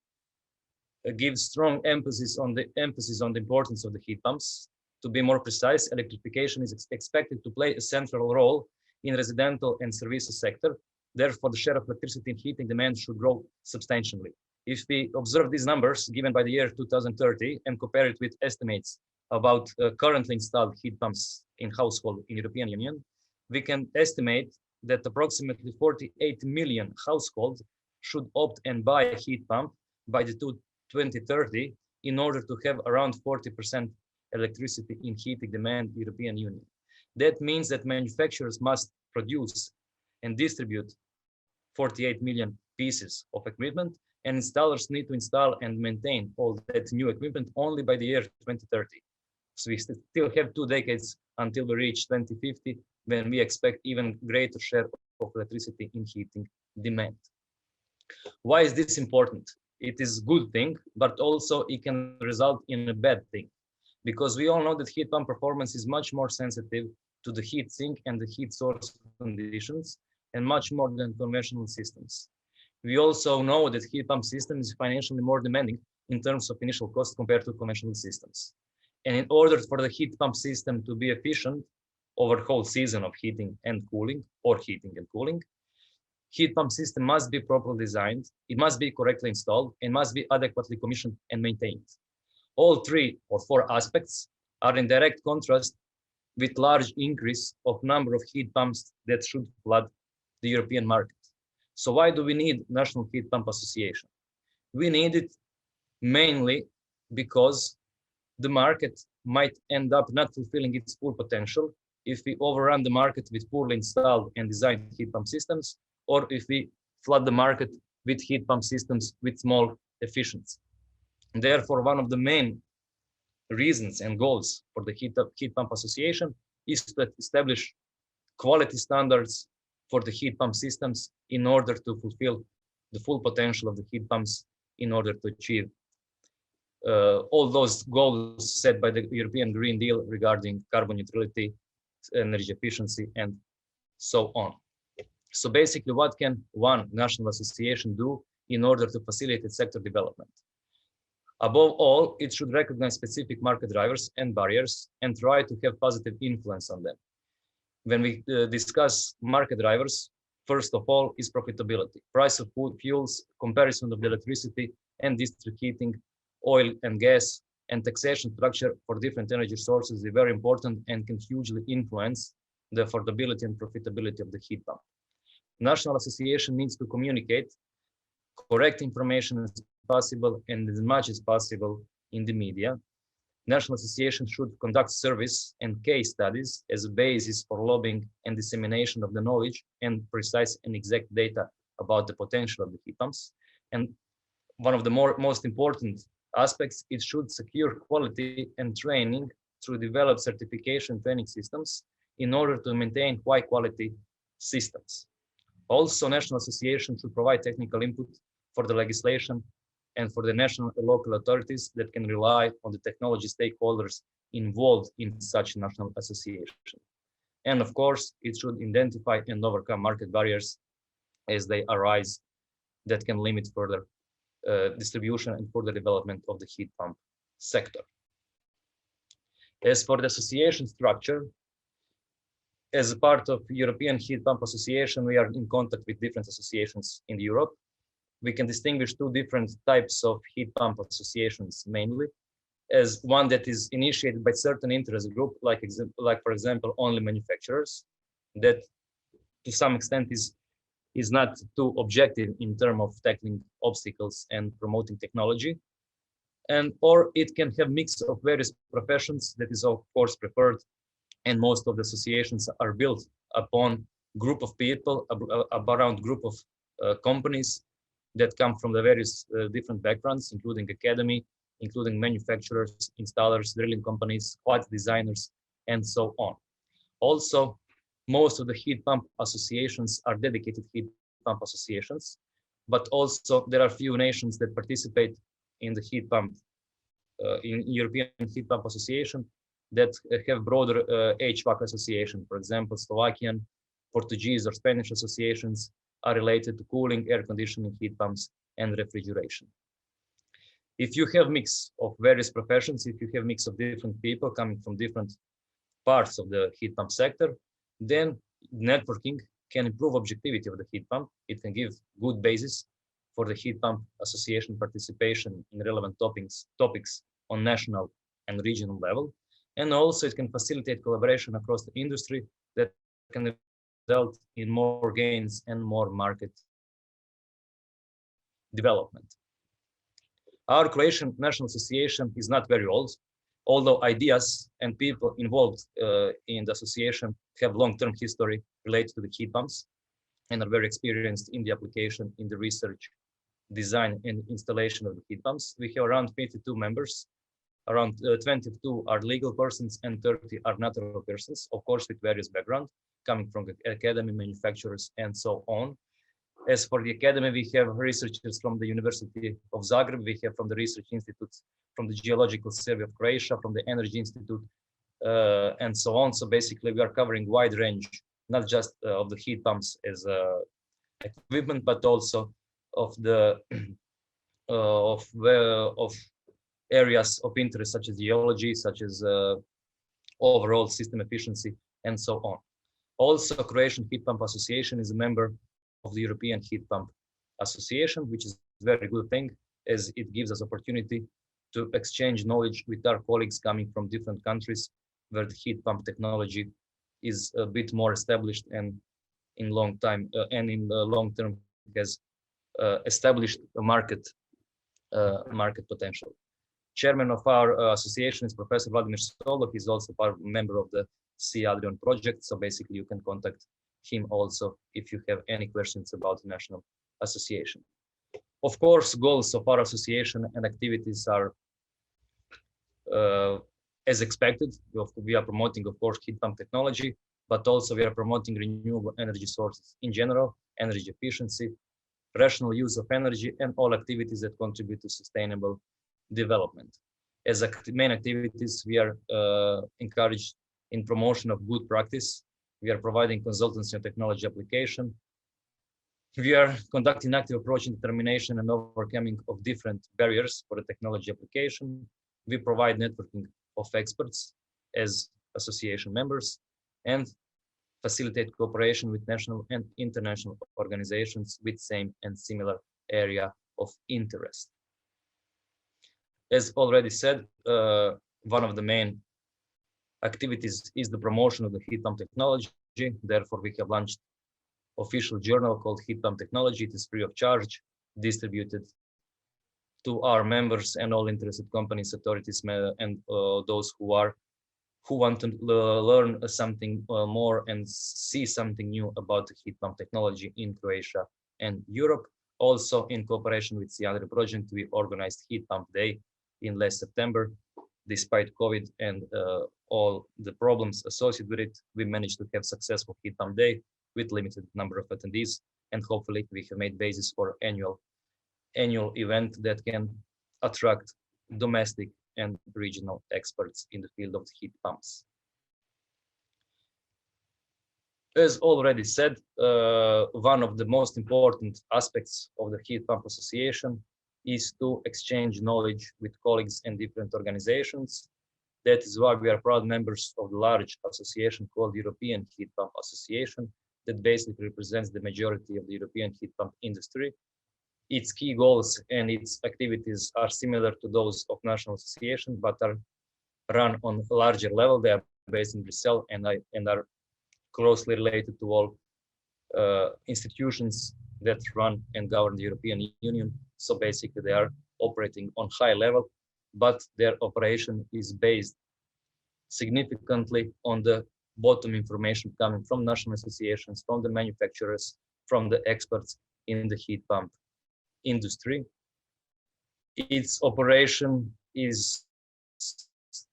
[SPEAKER 6] give strong emphasis on the importance of the heat pumps. To be more precise, electrification is expected to play a central role in residential and services sector. Therefore, the share of electricity in heating demand should grow substantially. If we observe these numbers given by the year 2030 and compare it with estimates about currently installed heat pumps in household in European Union, we can estimate that approximately 48 million households should opt and buy a heat pump by the 2030 in order to have around 40% electricity in heating demand European Union. That means that manufacturers must produce and distribute 48 million pieces of equipment, and installers need to install and maintain all that new equipment only by the year 2030. So we still have 2 decades until we reach 2050, when we expect even greater share of electricity in heating demand. Why is this important? It is a good thing, but also it can result in a bad thing, because we all know that heat pump performance is much more sensitive to the heat sink and the heat source conditions, and much more than conventional systems. We also know that heat pump system is financially more demanding in terms of initial cost compared to conventional systems. And in order for the heat pump system to be efficient over the whole season of heating and cooling, or heating and cooling, heat pump system must be properly designed, it must be correctly installed, and must be adequately commissioned and maintained. All 3 or 4 aspects are in direct contrast with large increase of number of heat pumps that should flood the European market. So why do we need National Heat Pump Association? We need it mainly because the market might end up not fulfilling its full potential if we overrun the market with poorly installed and designed heat pump systems, or if we flood the market with heat pump systems with small efficiency. Therefore, one of the main reasons and goals for the Heat Pump Association is to establish quality standards for the heat pump systems in order to fulfill the full potential of the heat pumps, in order to achieve all those goals set by the European Green Deal regarding carbon neutrality, energy efficiency, and so on. So basically, what can one national association do in order to facilitate sector development? Above all, it should recognize specific market drivers and barriers and try to have positive influence on them. When we discuss market drivers, first of all is profitability. Price of fuels, comparison of the electricity and district heating, oil and gas, and taxation structure for different energy sources is very important and can hugely influence the affordability and profitability of the heat pump. National association needs to communicate correct information as possible and as much as possible in the media. National association should conduct surveys and case studies as a basis for lobbying and dissemination of the knowledge and precise and exact data about the potential of the heat pumps. And one of the most important aspects, it should secure quality and training through developed certification training systems in order to maintain high quality systems. Also, National Association should provide technical input for the legislation and for the national and local authorities that can rely on the technology stakeholders involved in such national association. And of course, it should identify and overcome market barriers as they arise that can limit further distribution and further development of the heat pump sector. As for the association structure, as a part of European Heat Pump Association, we are in contact with different associations in Europe. We can distinguish two different types of heat pump associations mainly, as one that is initiated by certain interest group, like for example, only manufacturers, that to some extent is not too objective in terms of tackling obstacles and promoting technology. And or it can have mix of various professions that is of course preferred, and most of the associations are built upon group of people, around group of companies that come from the various different backgrounds, including academy, including manufacturers, installers, drilling companies, quality designers, and so on. Also, most of the heat pump associations are dedicated heat pump associations, but also there are few nations that participate in the heat pump, in European Heat Pump Association, that have broader HVAC association. For example, Slovakian, Portuguese, or Spanish associations are related to cooling, air conditioning, heat pumps, and refrigeration. If you have mix of various professions, if you have mix of different people coming from different parts of the heat pump sector, then networking can improve objectivity of the heat pump. It can give good basis for the heat pump association participation in relevant topics on national and regional level. And also it can facilitate collaboration across the industry that can result in more gains and more market development. Our Croatian National Association is not very old, although ideas and people involved in the association have long-term history related to the heat pumps and are very experienced in the application, in the research, design, and installation of the heat pumps. We have around 52 members. Around 22 are legal persons and 30 are natural persons, of course, with various background, coming from the academy, manufacturers, and so on. As for the academy, we have researchers from the University of Zagreb, we have from the Research Institute, from the Geological Survey of Croatia, from the Energy Institute, and so on. So basically, we are covering wide range, not just of the heat pumps as equipment, but also of the of areas of interest, such as geology, such as overall system efficiency, and so on. Also, Croatian Heat Pump Association is a member of the European Heat Pump Association, which is a very good thing, as it gives us opportunity to exchange knowledge with our colleagues coming from different countries where the heat pump technology is a bit more established and in long time and in the long term has established a market potential. Chairman of our association is Professor Vladimir Solov. He's also a member of the SEADRION project. So basically you can contact him also if you have any questions about the National Association. Of course, goals of our association and activities are as expected. We are promoting, of course, heat pump technology, but also we are promoting renewable energy sources in general, energy efficiency, rational use of energy, and all activities that contribute to sustainable development. As main activities, we are encouraged in promotion of good practice. We are providing consultancy on technology application. We are conducting active approach in determination and overcoming of different barriers for the technology application. We provide networking of experts as association members and facilitate cooperation with national and international organizations with same and similar area of interest. As already said, one of the main activities is the promotion of the heat pump technology. Therefore, we have launched official journal called Heat Pump Technology. It is free of charge, distributed to our members and all interested companies, authorities, and those who want to learn something more and see something new about the heat pump technology in Croatia and Europe. Also, in cooperation with SEADRION project, we organized Heat Pump Day in last September. Despite COVID and all the problems associated with it, we managed to have successful Heat Pump Day with limited number of attendees, and hopefully we have made basis for annual event that can attract domestic and regional experts in the field of heat pumps. As already said, one of the most important aspects of the Heat Pump Association is to exchange knowledge with colleagues in different organizations. That is why we are proud members of the large association called European Heat Pump Association, that basically represents the majority of the European heat pump industry. Its key goals and its activities are similar to those of national association, but are run on a larger level. They are based in Brussels and are closely related to all institutions that run and govern the European Union. So basically they are operating on high level, but their operation is based significantly on the bottom information coming from national associations, from the manufacturers, from the experts in the heat pump industry. Its operation is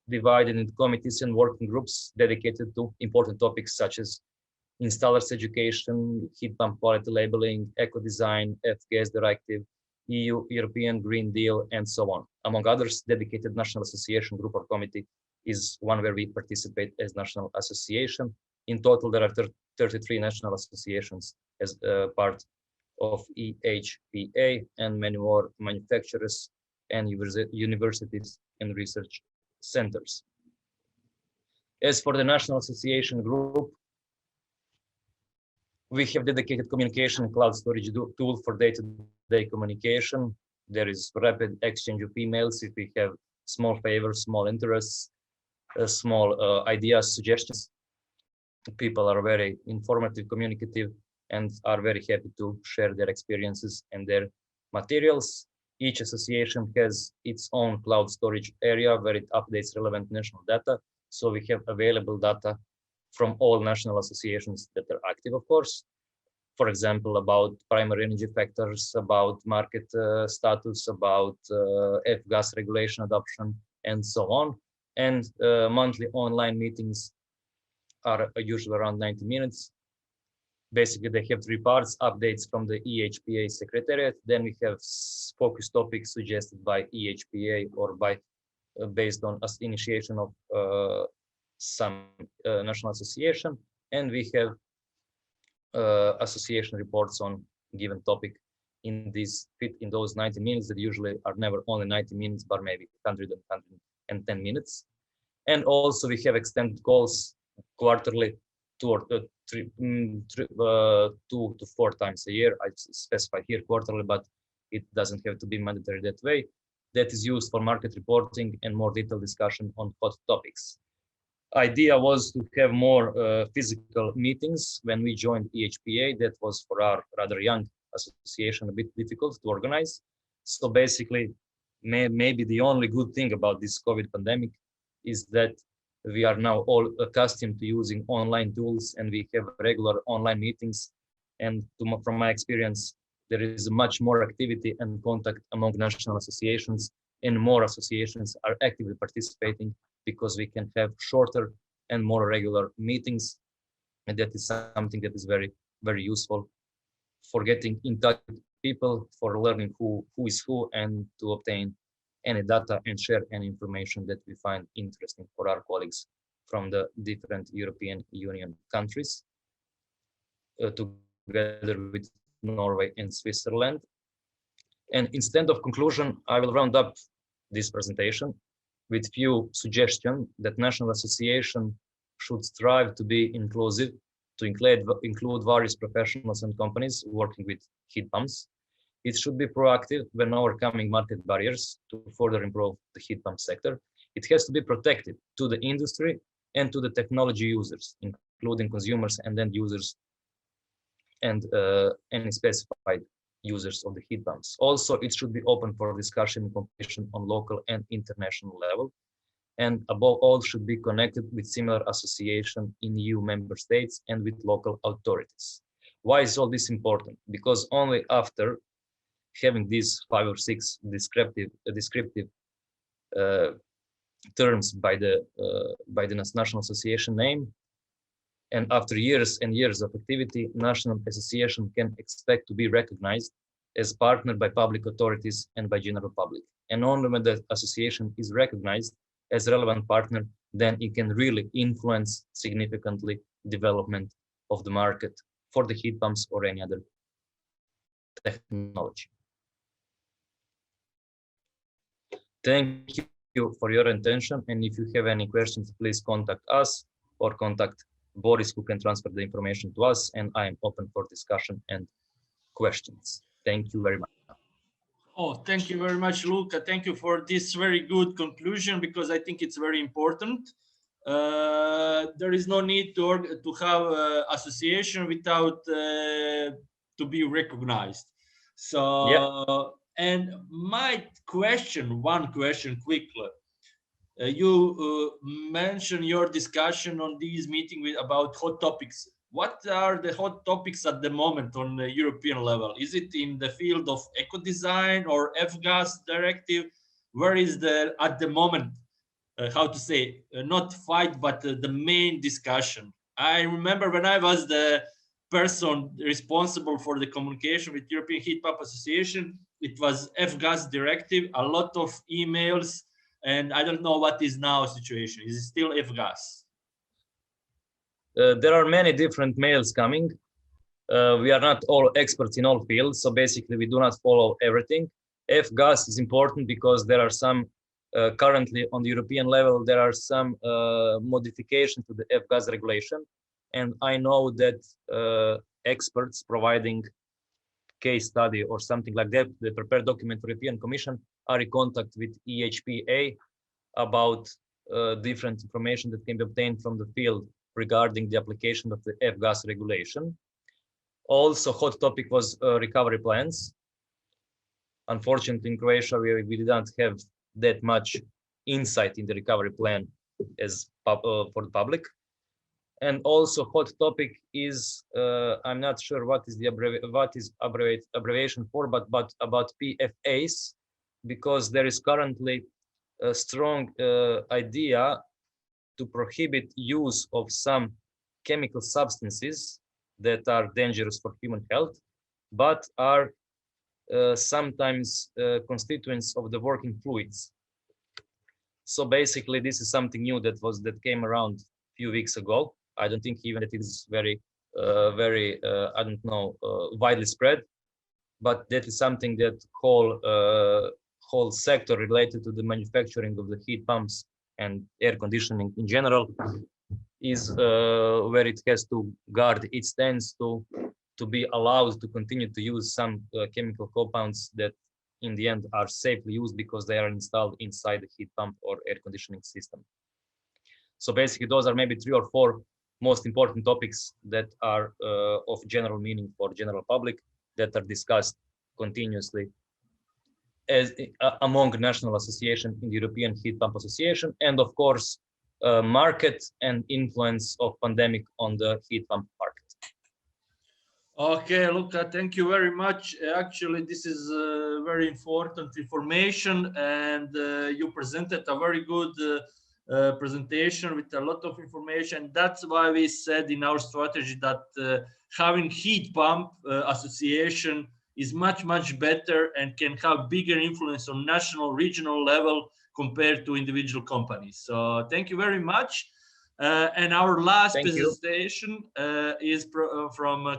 [SPEAKER 6] divided into committees and working groups dedicated to important topics such as installers education, heat pump quality labeling, eco design, F-gas directive, EU, European Green Deal, and so on. Among others, dedicated national association group or committee is one where we participate as national association. In total, there are 33 national associations as part of EHPA, and many more manufacturers and universities and research centers. As for the national association group, we have dedicated communication and cloud storage tool for day-to-day communication. There is rapid exchange of emails if we have small favors, small interests, small ideas, suggestions. People are very informative, communicative, and are very happy to share their experiences and their materials. Each association has its own cloud storage area where it updates relevant national data. So we have available data from all national associations that are active, of course. For example, about primary energy factors, about market status, about F-gas regulation adoption, and so on. And monthly online meetings are usually around 90 minutes. Basically, they have three parts: updates from the EHPA Secretariat. Then we have focus topics suggested by EHPA or by based on initiation of some national association. And we have association reports on given topic in those 90 minutes that usually are never only 90 minutes, but maybe 100 and 110 minutes. And also we have extended calls quarterly, 2 to 4 times a year. I specify here quarterly, but it doesn't have to be mandatory that way. That is used for market reporting and more detailed discussion on hot topics. Idea was to have more physical meetings. When we joined EHPA, that was for our rather young association a bit difficult to organize. So basically, maybe the only good thing about this COVID pandemic is that we are now all accustomed to using online tools, and we have regular online meetings. And from my experience, there is much more activity and contact among national associations, and more associations are actively participating because we can have shorter and more regular meetings. And that is something that is very, very useful for getting in touch with people, for learning who is who, and to obtain any data and share any information that we find interesting for our colleagues from the different European Union countries, together with Norway and Switzerland. And instead of conclusion, I will round up this presentation with few suggestions that national association should strive to be inclusive, to include various professionals and companies working with heat pumps. It should be proactive when overcoming market barriers to further improve the heat pump sector. It has to be protective to the industry and to the technology users, including consumers and end users and any specified users of the heat pumps. Also, it should be open for discussion and competition on local and international level. And above all, should be connected with similar association in EU member states and with local authorities. Why is all this important? Because only after having these 5 or 6 descriptive terms by the national association name, and after years and years of activity, national association can expect to be recognized as partner by public authorities and by general public. And only when the association is recognized as a relevant partner, then it can really influence significantly development of the market for the heat pumps or any other technology. Thank you for your attention. And if you have any questions, please contact us or contact Boris, who can transfer the information to us. And I am open for discussion and questions. Thank you very much.
[SPEAKER 1] Oh, thank you very much, Luka. Thank you for this very good conclusion, because I think it's very important. There is no need to have association without to be recognized. So, yeah. And my question, one question quickly. You mentioned your discussion on this meeting about hot topics. What are the hot topics at the moment on the European level? Is it in the field of eco-design or F-gas directive? Where is at the moment, how to say, not fight, but the main discussion? I remember when I was the person responsible for the communication with European Heat Pump Association, it was F-gas directive, a lot of emails, and I don't know what is now situation. Is it still F-gas?
[SPEAKER 6] There are many different mails coming. We are not all experts in all fields, so basically we do not follow everything. F-gas is important because there are some, currently on the European level, there are some modifications to the F-gas regulation. And I know that experts providing case study or something like that, the prepared document for European Commission, are in contact with EHPA about different information that can be obtained from the field regarding the application of the F-gas regulation. Also, hot topic was recovery plans. Unfortunately, in Croatia, we did not have that much insight in the recovery plan as for the public. And also, hot topic is I'm not sure what is the abbreviation for, but about PFAS, because there is currently a strong idea to prohibit use of some chemical substances that are dangerous for human health, but are sometimes constituents of the working fluids. So basically, this is something new that came around a few weeks ago. I don't think even that it is very, I don't know, widely spread, but that is something that whole sector related to the manufacturing of the heat pumps and air conditioning in general is where it has to guard its stance to be allowed to continue to use some chemical compounds that in the end are safely used because they are installed inside the heat pump or air conditioning system. So basically those are maybe 3 or 4 most important topics that are of general meaning for general public that are discussed continuously as among national association in the European Heat Pump Association, and of course market and influence of pandemic on the heat pump market.
[SPEAKER 1] Okay, Luka, thank you very much. Actually, this is very important information, and you presented a very good presentation with a lot of information. That's why we said in our strategy that having heat pump association is much better and can have bigger influence on national, regional level compared to individual companies. So thank you very much. And our last presentation is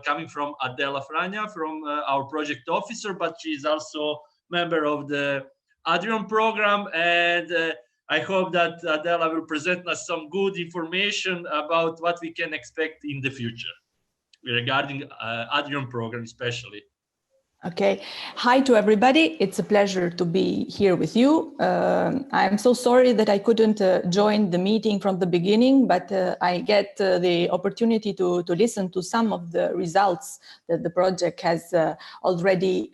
[SPEAKER 1] coming from Adela Franja, from our project officer, but she is also member of the ADRION program. And I hope that Adela will present us some good information about what we can expect in the future regarding ADRION program especially.
[SPEAKER 7] Okay. Hi to everybody. It's a pleasure to be here with you. I'm so sorry that I couldn't join the meeting from the beginning, but I get the opportunity to listen to some of the results that the project has already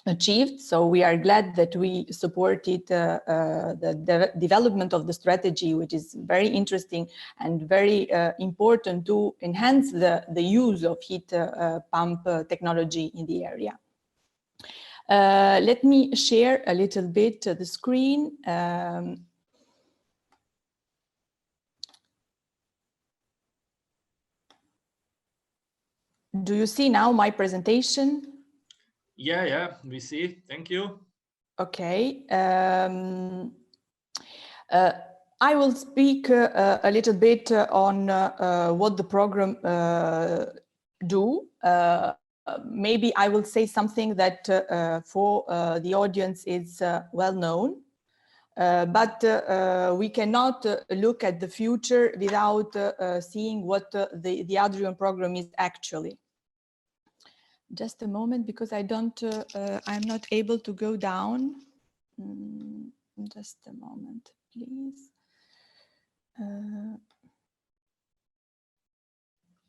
[SPEAKER 7] achieved. So we are glad that we supported the development of the strategy, which is very interesting and very important to enhance the use of heat pump technology in the area. Let me share a little bit the screen. Do you see now my presentation?
[SPEAKER 1] Yeah, we see. Thank you.
[SPEAKER 7] Okay. I will speak a little bit on what the program do. Maybe I will say something that for the audience is well known, but we cannot look at the future without seeing what the ADRION program is actually. Just a moment, because I'm not able to go down. Just a moment, please.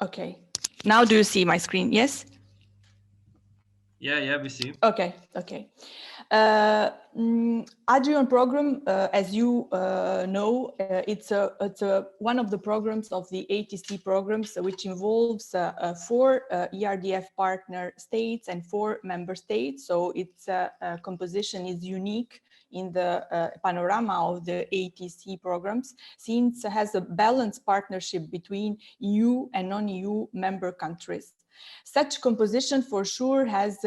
[SPEAKER 7] Okay, now do you see my screen? Yes?
[SPEAKER 1] Yeah, we see.
[SPEAKER 7] Okay. ADRION program, as you know, it's one of the programs of the ATC programs, which involves 4 ERDF partner states and 4 member states. So its composition is unique in the panorama of the ATC programs, since it has a balanced partnership between EU and non-EU member countries. Such composition for sure has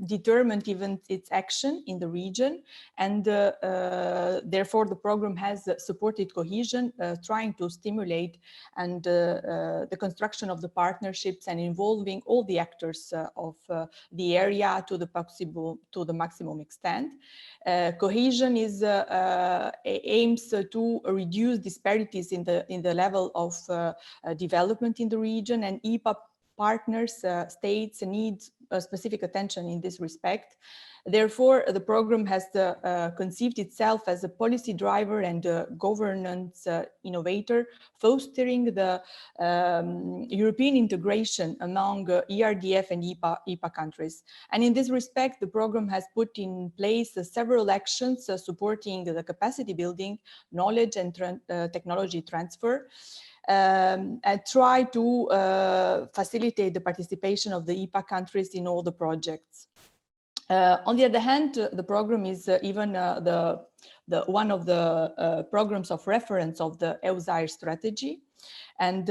[SPEAKER 7] determined even its action in the region, and therefore the program has supported cohesion, trying to stimulate and the construction of the partnerships and involving all the actors of the area to the maximum extent. Cohesion is aims to reduce disparities in the level of development in the region, and EPA partners, states need specific attention in this respect. Therefore, the program has conceived itself as a policy driver and a governance innovator, fostering the European integration among ERDF and EPA countries. And in this respect, the program has put in place several actions supporting the capacity building, knowledge and technology transfer, and try to facilitate the participation of the EPA countries in all the projects. On the other hand, the program is even one of the programs of reference of the EUSAIR strategy. And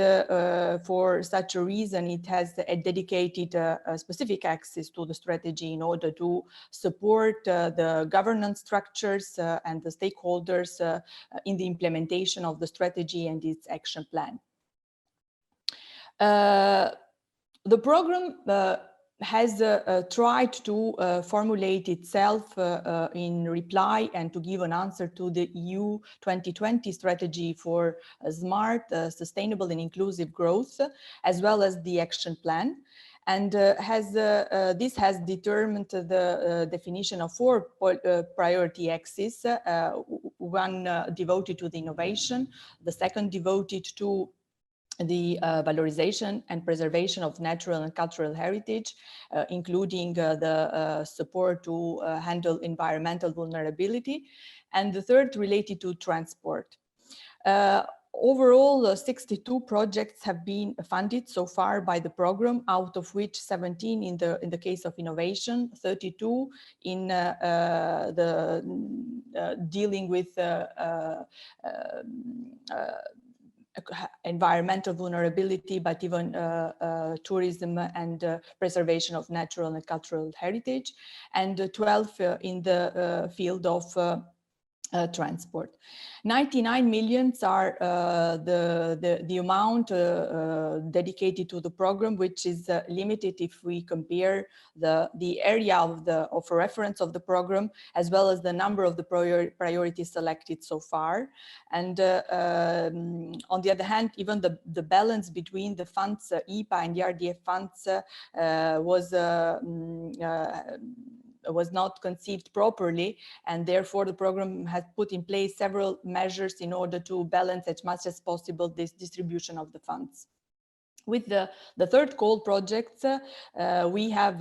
[SPEAKER 7] for such a reason, it has a dedicated specific access to the strategy in order to support the governance structures and the stakeholders in the implementation of the strategy and its action plan. The program has tried to formulate itself in reply and to give an answer to the EU 2020 strategy for smart, sustainable and inclusive growth, as well as the action plan. And this has determined the definition of 4 priority axes, one devoted to the innovation, the second devoted to the valorization and preservation of natural and cultural heritage, including the support to handle environmental vulnerability, and the third related to transport. Overall, 62 projects have been funded so far by the program, out of which 17 in the case of innovation, 32 in dealing with environmental vulnerability, but even tourism and preservation of natural and cultural heritage, and 12 in the field of transport. 99 millions are the amount dedicated to the program, which is limited if we compare the area of reference of the program, as well as the number of the priorities selected so far. And on the other hand, even the balance between the funds, EPA and the RDF funds, was not conceived properly, and therefore the program has put in place several measures in order to balance as much as possible this distribution of the funds. With the third call projects, we have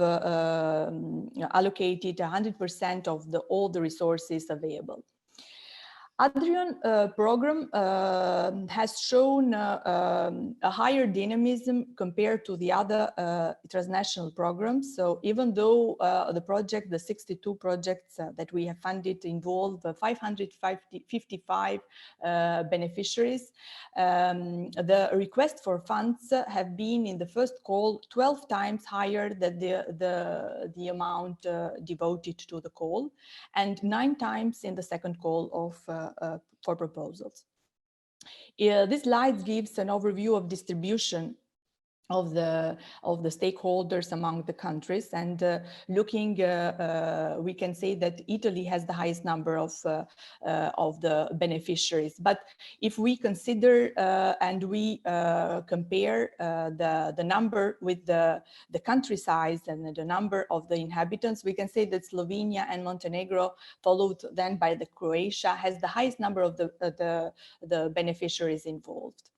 [SPEAKER 7] allocated 100% of all the resources available. ADRION program has shown a higher dynamism compared to the other transnational programs. So even though the 62 projects that we have funded involve 555 beneficiaries, the request for funds have been in the first call 12 times higher than the amount devoted to the call, and 9 times in the second call for proposals. This slide gives an overview of distribution of the stakeholders among the countries, and looking, we can say that Italy has the highest number of the beneficiaries. But if we consider and we compare the number with the country size and the number of the inhabitants, we can say that Slovenia and Montenegro, followed then by the Croatia, has the highest number of the beneficiaries involved.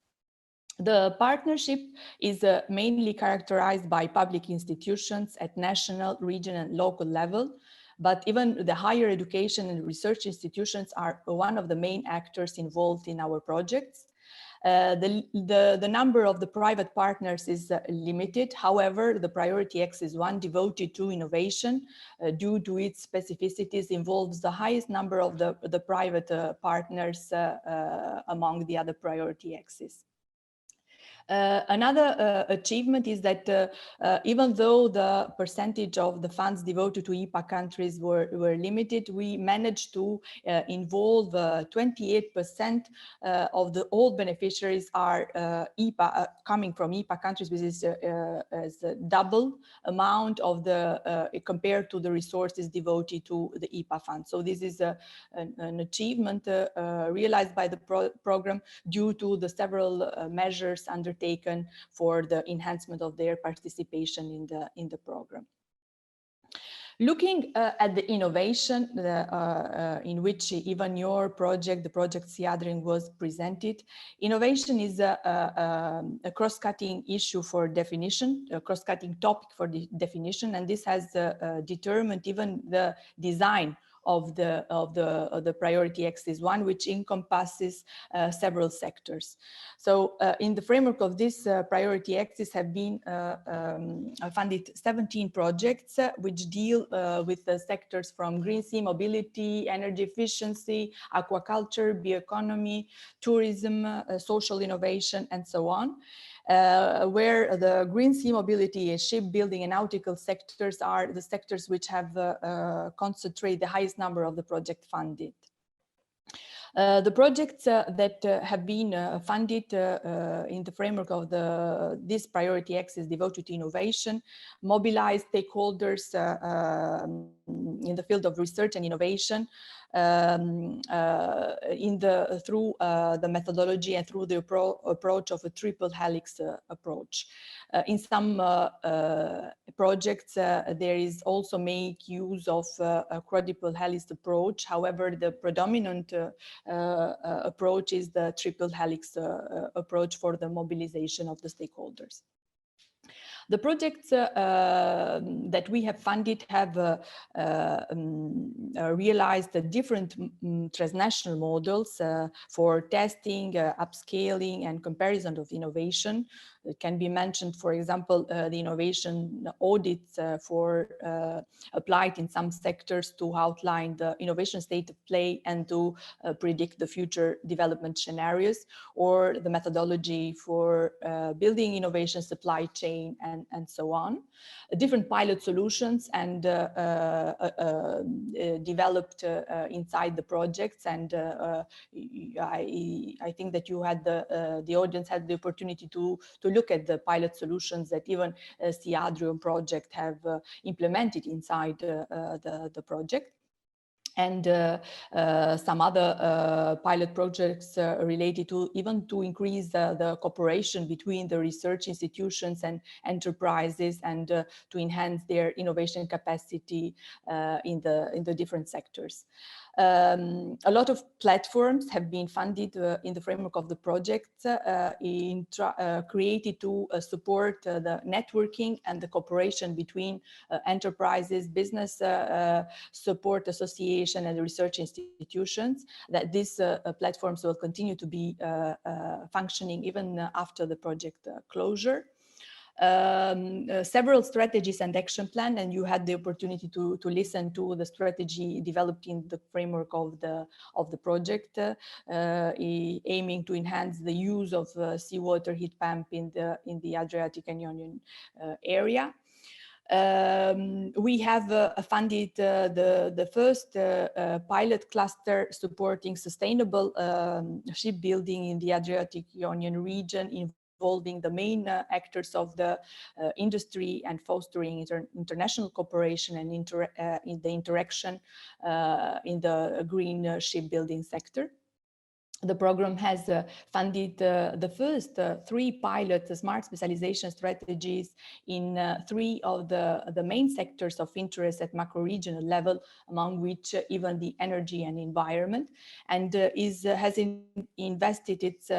[SPEAKER 7] The partnership is mainly characterized by public institutions at national, regional, and local level, but even the higher education and research institutions are one of the main actors involved in our projects. The number of the private partners is limited. However, the priority axis 1 devoted to innovation, due to its specificities, involves the highest number of the private partners among the other priority axes. Another achievement is that even though the percentage of the funds devoted to EPA countries were limited, we managed to involve 28% of all beneficiaries are EPA, coming from EPA countries, which is a double amount of compared to the resources devoted to the EPA fund. So this is an achievement realized by the program due to the several measures undertaken for the enhancement of their participation in the program. Looking at the innovation in which even your project, the project SEADRION, was presented, innovation is a cross-cutting issue for definition, a cross-cutting topic for the definition, and this has determined even the design of the priority axis 1, which encompasses several sectors. So in the framework of this priority axis have been funded 17 projects which deal with the sectors from green sea mobility, energy efficiency, aquaculture, bioeconomy, tourism, social innovation, and so on. Where the green sea mobility, shipbuilding, and nautical sectors are the sectors which have concentrated the highest number of the project funded. The projects that have been funded in the framework of this priority axis devoted to innovation mobilize stakeholders in the field of research and innovation through the methodology and through the approach of a triple helix approach. In some projects, there is also make use of a quadruple helix approach. However, the predominant approach is the triple helix approach for the mobilization of the stakeholders. The projects that we have funded have realized different transnational models for testing, upscaling, and comparison of innovation. It can be mentioned, for example, the innovation audits applied in some sectors to outline the innovation state of play and to predict the future development scenarios, or the methodology for building innovation supply chain, and so on. Different pilot solutions and developed inside the projects, and I think that you had the audience had the opportunity to look at the pilot solutions that even SEADRION project have implemented inside the project. And some other pilot projects related to even to increase the cooperation between the research institutions and enterprises, and to enhance their innovation capacity in the different sectors. A lot of platforms have been funded in the framework of the project, created to support the networking and the cooperation between enterprises, business support association, and research institutions. That these platforms will continue to be functioning even after the project closure. Several strategies and action plan, and you had the opportunity to listen to the strategy developed in the framework of the project, aiming to enhance the use of seawater heat pump in the Adriatic-Ionian area. We have funded the first pilot cluster supporting sustainable shipbuilding in the Adriatic-Ionian region, involving the main actors of the industry and fostering international cooperation and in the interaction in the green shipbuilding sector. The program has funded the first 3 pilot smart specialization strategies in 3 of the main sectors of interest at macro-regional level, among which even the energy and environment, and has invested its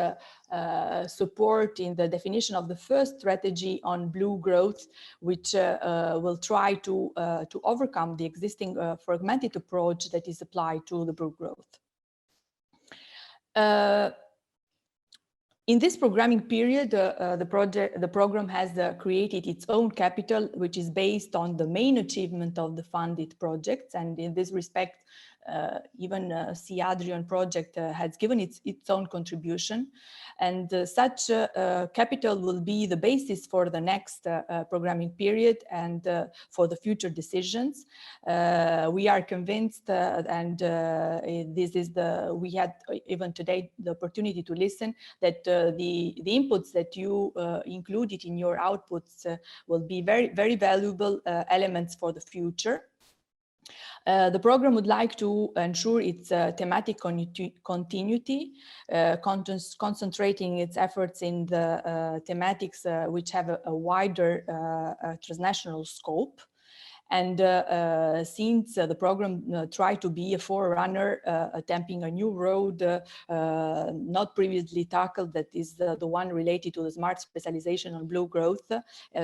[SPEAKER 7] support in the definition of the first strategy on blue growth, which will try to overcome the existing fragmented approach that is applied to the blue growth. In this programming period, the program has created its own capital, which is based on the main achievement of the funded projects. And in this respect, even SEADRION project has given its own contribution. And such capital will be the basis for the next programming period and for the future decisions. We are convinced, and this is we had even today the opportunity to listen, that the inputs that you included in your outputs will be very, very valuable elements for the future. The program would like to ensure its thematic continuity, concentrating its efforts in the thematics which have a wider transnational scope. And since the program tried to be a forerunner, attempting a new road not previously tackled, that is the one related to the smart specialization on blue growth,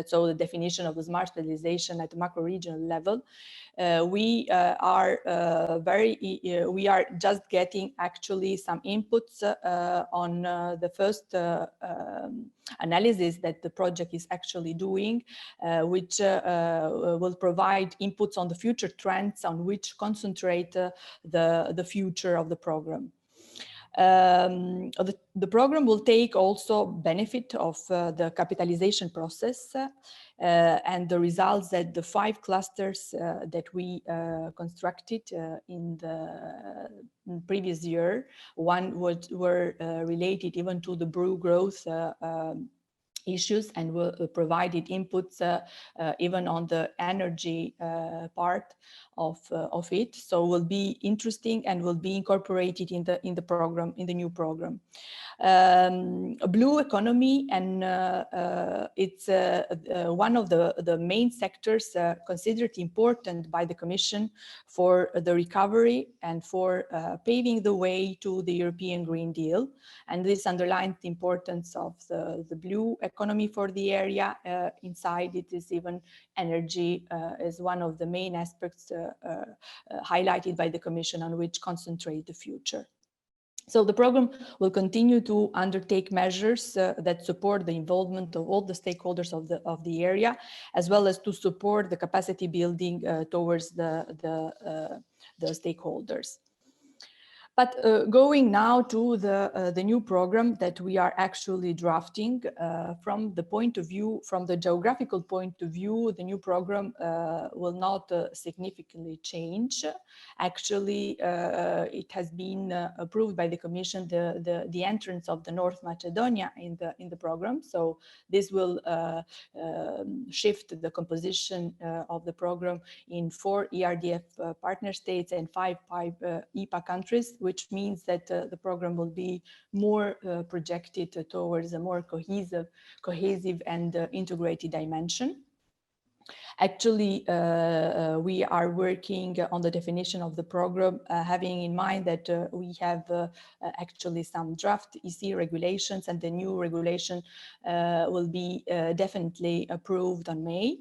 [SPEAKER 7] so the definition of the smart specialization at the macro regional level, we are just getting actually some inputs on the first analysis that the project is actually doing, which will provide inputs on the future trends on which concentrate the future of the program. The program will take also benefit of the capitalization process and the results that the 5 clusters that we constructed in the previous year. Were related even to the blue growth issues, and provided inputs even on the energy part of it. So will be interesting and will be incorporated in the program, in the new program. A blue economy, and it's one of the main sectors considered important by the Commission for the recovery and for paving the way to the European Green Deal. And this underlines the importance of the blue economy for the area. Inside it is even energy is one of the main aspects highlighted by the Commission on which concentrate the future. So the program will continue to undertake measures that support the involvement of all the stakeholders of the area, as well as to support the capacity building towards the stakeholders. But going now to the new program that we are actually drafting, from the point of view, from the geographical point of view, the new program will not significantly change. Actually, it has been approved by the Commission the entrance of the North Macedonia in the program. So this will shift the composition of the program in 4 ERDF partner states and 5 EPA countries, which means that the program will be more projected towards a more cohesive and integrated dimension. Actually, we are working on the definition of the program, having in mind that we have actually some draft EC regulations, and the new regulation will be definitely approved on May.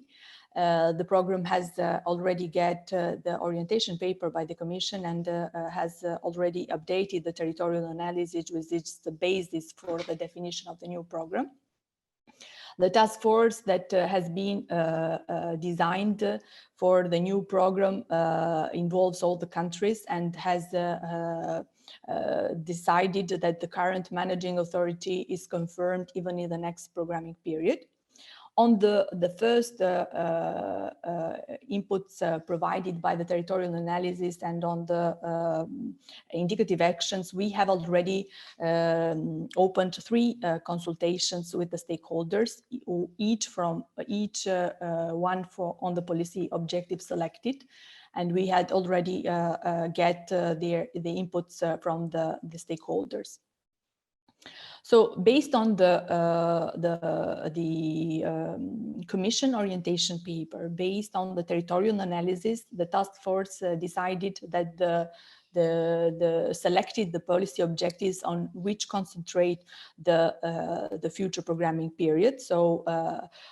[SPEAKER 7] The program has already got the orientation paper by the Commission and has already updated the territorial analysis, which is the basis for the definition of the new program. The task force that has been designed for the new program involves all the countries and has decided that the current managing authority is confirmed even in the next programming period. On the first inputs provided by the territorial analysis and on the indicative actions, we have already opened 3 consultations with the stakeholders, each one on the policy objective selected. And we had already get the inputs from the stakeholders. So based on the Commission orientation paper, based on the territorial analysis, the task force decided that selected the policy objectives on which concentrate the future programming period. So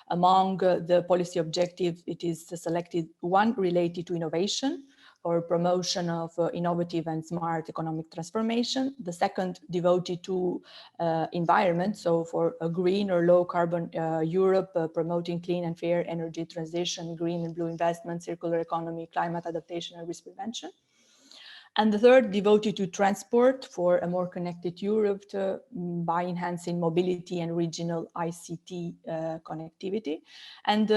[SPEAKER 7] among the policy objectives, it is selected 1 related to innovation, or promotion of innovative and smart economic transformation. The second devoted to environment, so for a green or low carbon Europe, promoting clean and fair energy transition, green and blue investment, circular economy, climate adaptation and risk prevention. And the third devoted to transport for a more connected Europe by enhancing mobility and regional ICT connectivity. And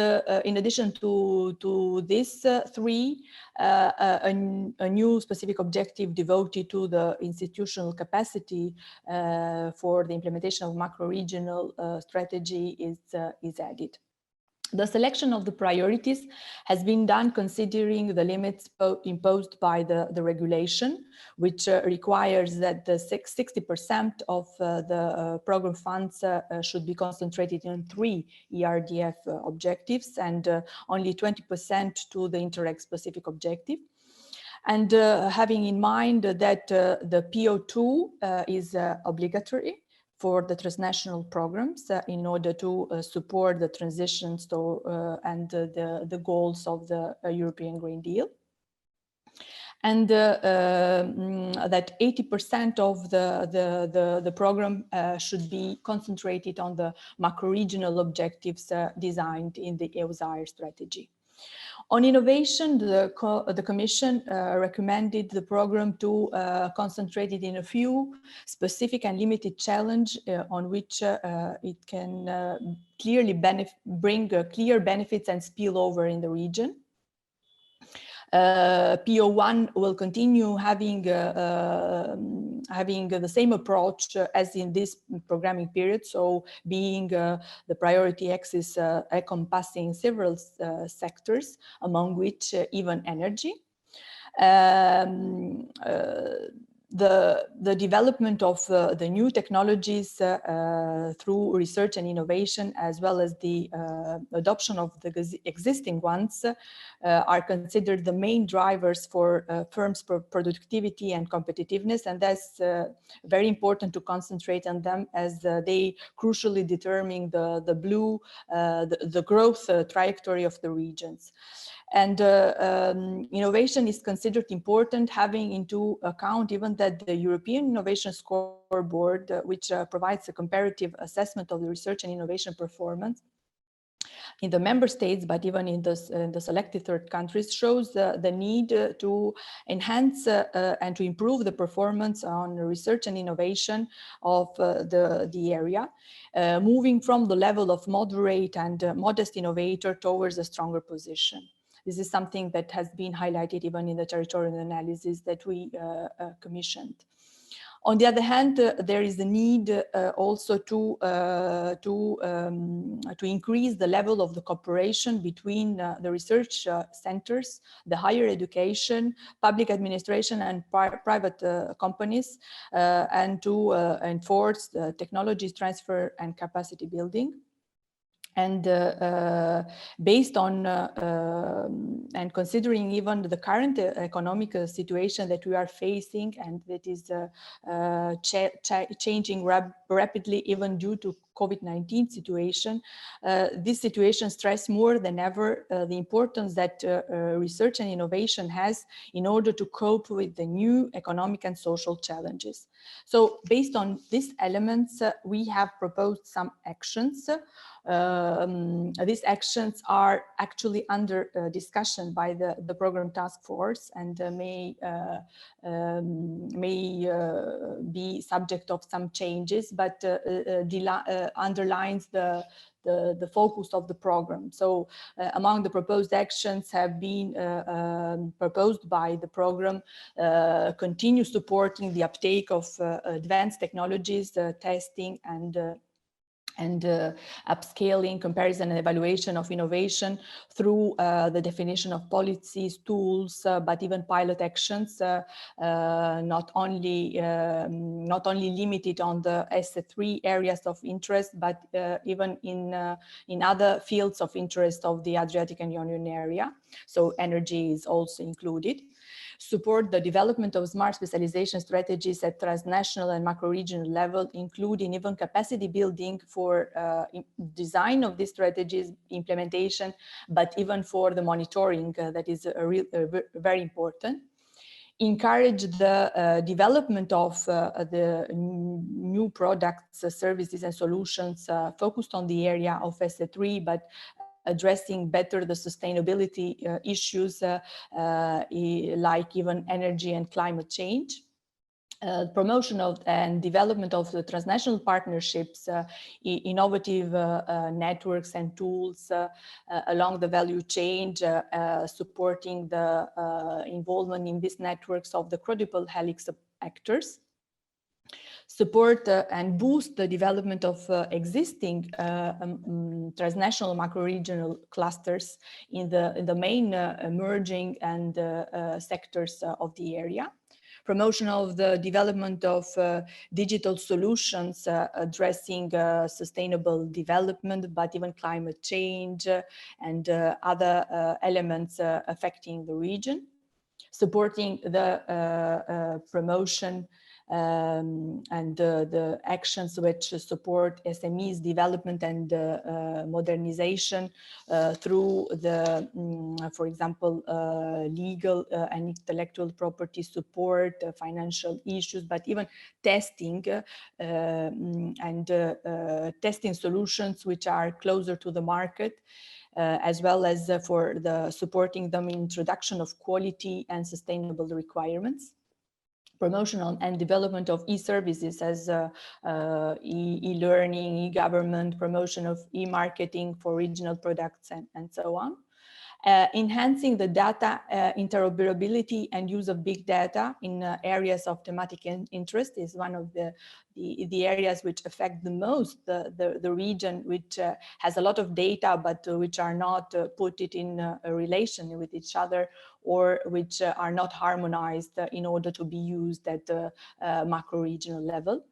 [SPEAKER 7] in addition to these 3, a new specific objective devoted to the institutional capacity for the implementation of macro-regional strategy is added. The selection of the priorities has been done considering the limits imposed by the regulation, which requires that the 60% of the program funds should be concentrated in 3 ERDF objectives and only 20% to the Interreg specific objective. And having in mind that the PO2 is obligatory for the transnational programs in order to support the transitions to, and the goals of the European Green Deal. And that 80% of the program should be concentrated on the macro-regional objectives designed in the EUSAR strategy. On innovation, the Commission recommended the program to concentrate it in a few specific and limited challenges on which it can clearly bring clear benefits and spill over in the region. PO1 will continue having the same approach as in this programming period, so being the priority axis encompassing several sectors, among which even energy. The development of the new technologies through research and innovation, as well as the adoption of the existing ones, are considered the main drivers for firms' productivity and competitiveness, and that's very important to concentrate on them, as they crucially determine the growth trajectory of the regions. And innovation is considered important, having into account even that the European Innovation Scoreboard, which provides a comparative assessment of the research and innovation performance in the member states, but even in the selected third countries, shows the need to enhance and to improve the performance on research and innovation of the area, moving from the level of moderate and modest innovator towards a stronger position. This is something that has been highlighted even in the territorial analysis that we commissioned. On the other hand, there is a need also to increase the level of the cooperation between the research centers, the higher education, public administration, and private companies, and to enforce the technology transfer and capacity building. And based on and considering even the current economic situation that we are facing, and that is changing rapidly even due to COVID-19 situation, this situation stress more than ever the importance that research and innovation has in order to cope with the new economic and social challenges. So based on these elements, we have proposed some actions. These actions are actually under discussion by the program task force, and may be subject of some changes, but underlines the focus of the program. So among the proposed actions have been proposed by the program, continue supporting the uptake of advanced technologies, testing and upscaling, comparison and evaluation of innovation through the definition of policies, tools, but even pilot actions, not only limited on the SE3 areas of interest, but even in other fields of interest of the Adriatic-Ionian area. So energy is also included. Support the development of smart specialization strategies at transnational and macro-regional level, including even capacity building for design of these strategies, implementation, but even for the monitoring, that is very important. Encourage the development of the new products, services, and solutions focused on the area of SE3, but addressing better the sustainability issues like even energy and climate change. Promotion of and development of the transnational partnerships, innovative networks and tools along the value chain, supporting the involvement in these networks of the credible helix actors. Support and boost the development of existing transnational macro-regional clusters in the main emerging and sectors of the area. Promotion of the development of digital solutions addressing sustainable development, but even climate change and other elements affecting the region. Supporting the promotion and the actions which support SMEs development and modernization through the, for example, legal and intellectual property support, financial issues, but even testing and testing solutions which are closer to the market. As well as for the supporting them in introduction of quality and sustainable requirements. Promotion and development of e-services as e-learning, e-government, promotion of e-marketing for regional products and so on. Enhancing the data interoperability and use of big data in areas of thematic interest is one of the areas which affect the most the region, which has a lot of data, but which are not put it in a relation with each other, or which are not harmonized in order to be used at the macro-regional level.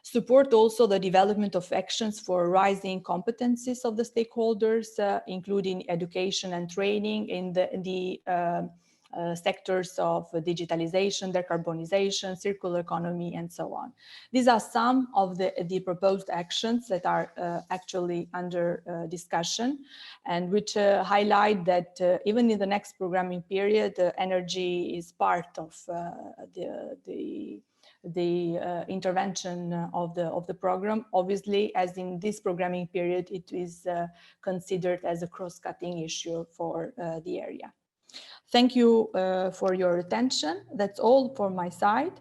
[SPEAKER 7] Support also the development of actions for rising competencies of the stakeholders, including education and training in the sectors of digitalization, decarbonization, circular economy, and so on. These are some of the proposed actions that are actually under discussion, and which highlight that even in the next programming period, energy is part of the intervention of the program. Obviously, as in this programming period, it is considered as a cross-cutting issue for the area. Thank you for your attention. That's all for my side.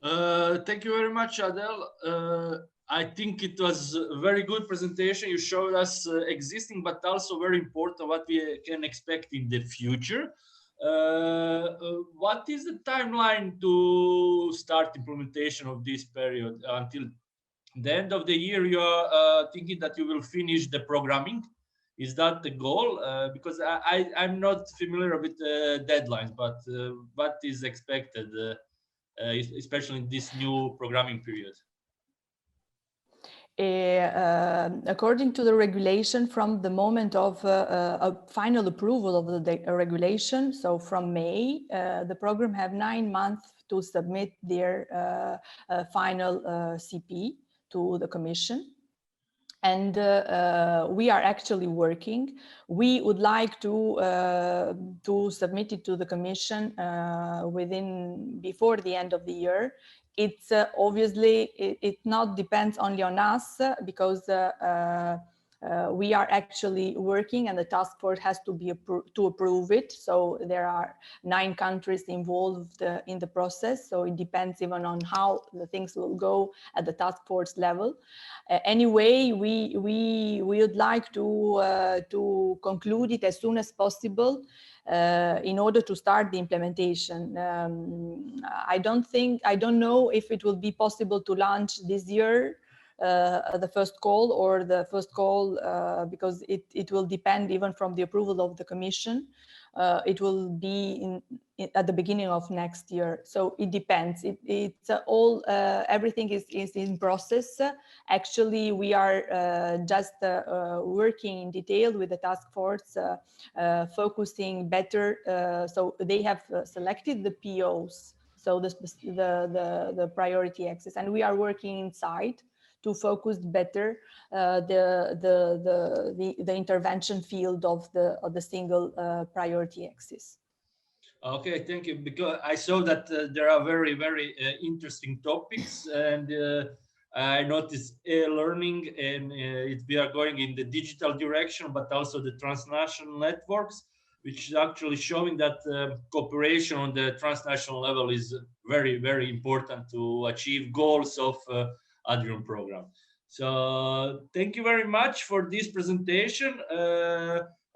[SPEAKER 1] Thank you very much, Adele. I think it was a very good presentation. You showed us existing, but also very important what we can expect in the future. What is the timeline to start implementation of this period? Until the end of the year, you are thinking that you will finish the programming. Is that the goal? Because I'm not familiar with the deadlines, but what is expected, especially in this new programming period?
[SPEAKER 7] According to the regulation, from the moment of a final approval of the regulation, so from May, the program have 9 months to submit their final CP to the Commission. And we are actually working. We would like to submit it to the Commission before the end of the year. It's obviously, it not depends only on us, because we are actually working and the task force has to approve it. So there are 9 countries involved in the process. So it depends even on how the things will go at the task force level. Anyway, we would like to conclude it as soon as possible in order to start the implementation. I don't know if it will be possible to launch this year the first call or the first call, because it will depend even from the approval of the Commission. It will be at the beginning of next year. So it depends. It's all, everything is in process. Actually, we are just working in detail with the task force, focusing better. So they have selected the POs, so the priority axis, and we are working inside to focus better the intervention field of the single priority axis.
[SPEAKER 1] Okay, thank you. Because I saw that there are very, very interesting topics, and I noticed e-learning, and we are going in the digital direction, but also the transnational networks, which is actually showing that cooperation on the transnational level is very, very important to achieve goals of ADRION program. So thank you very much for this presentation,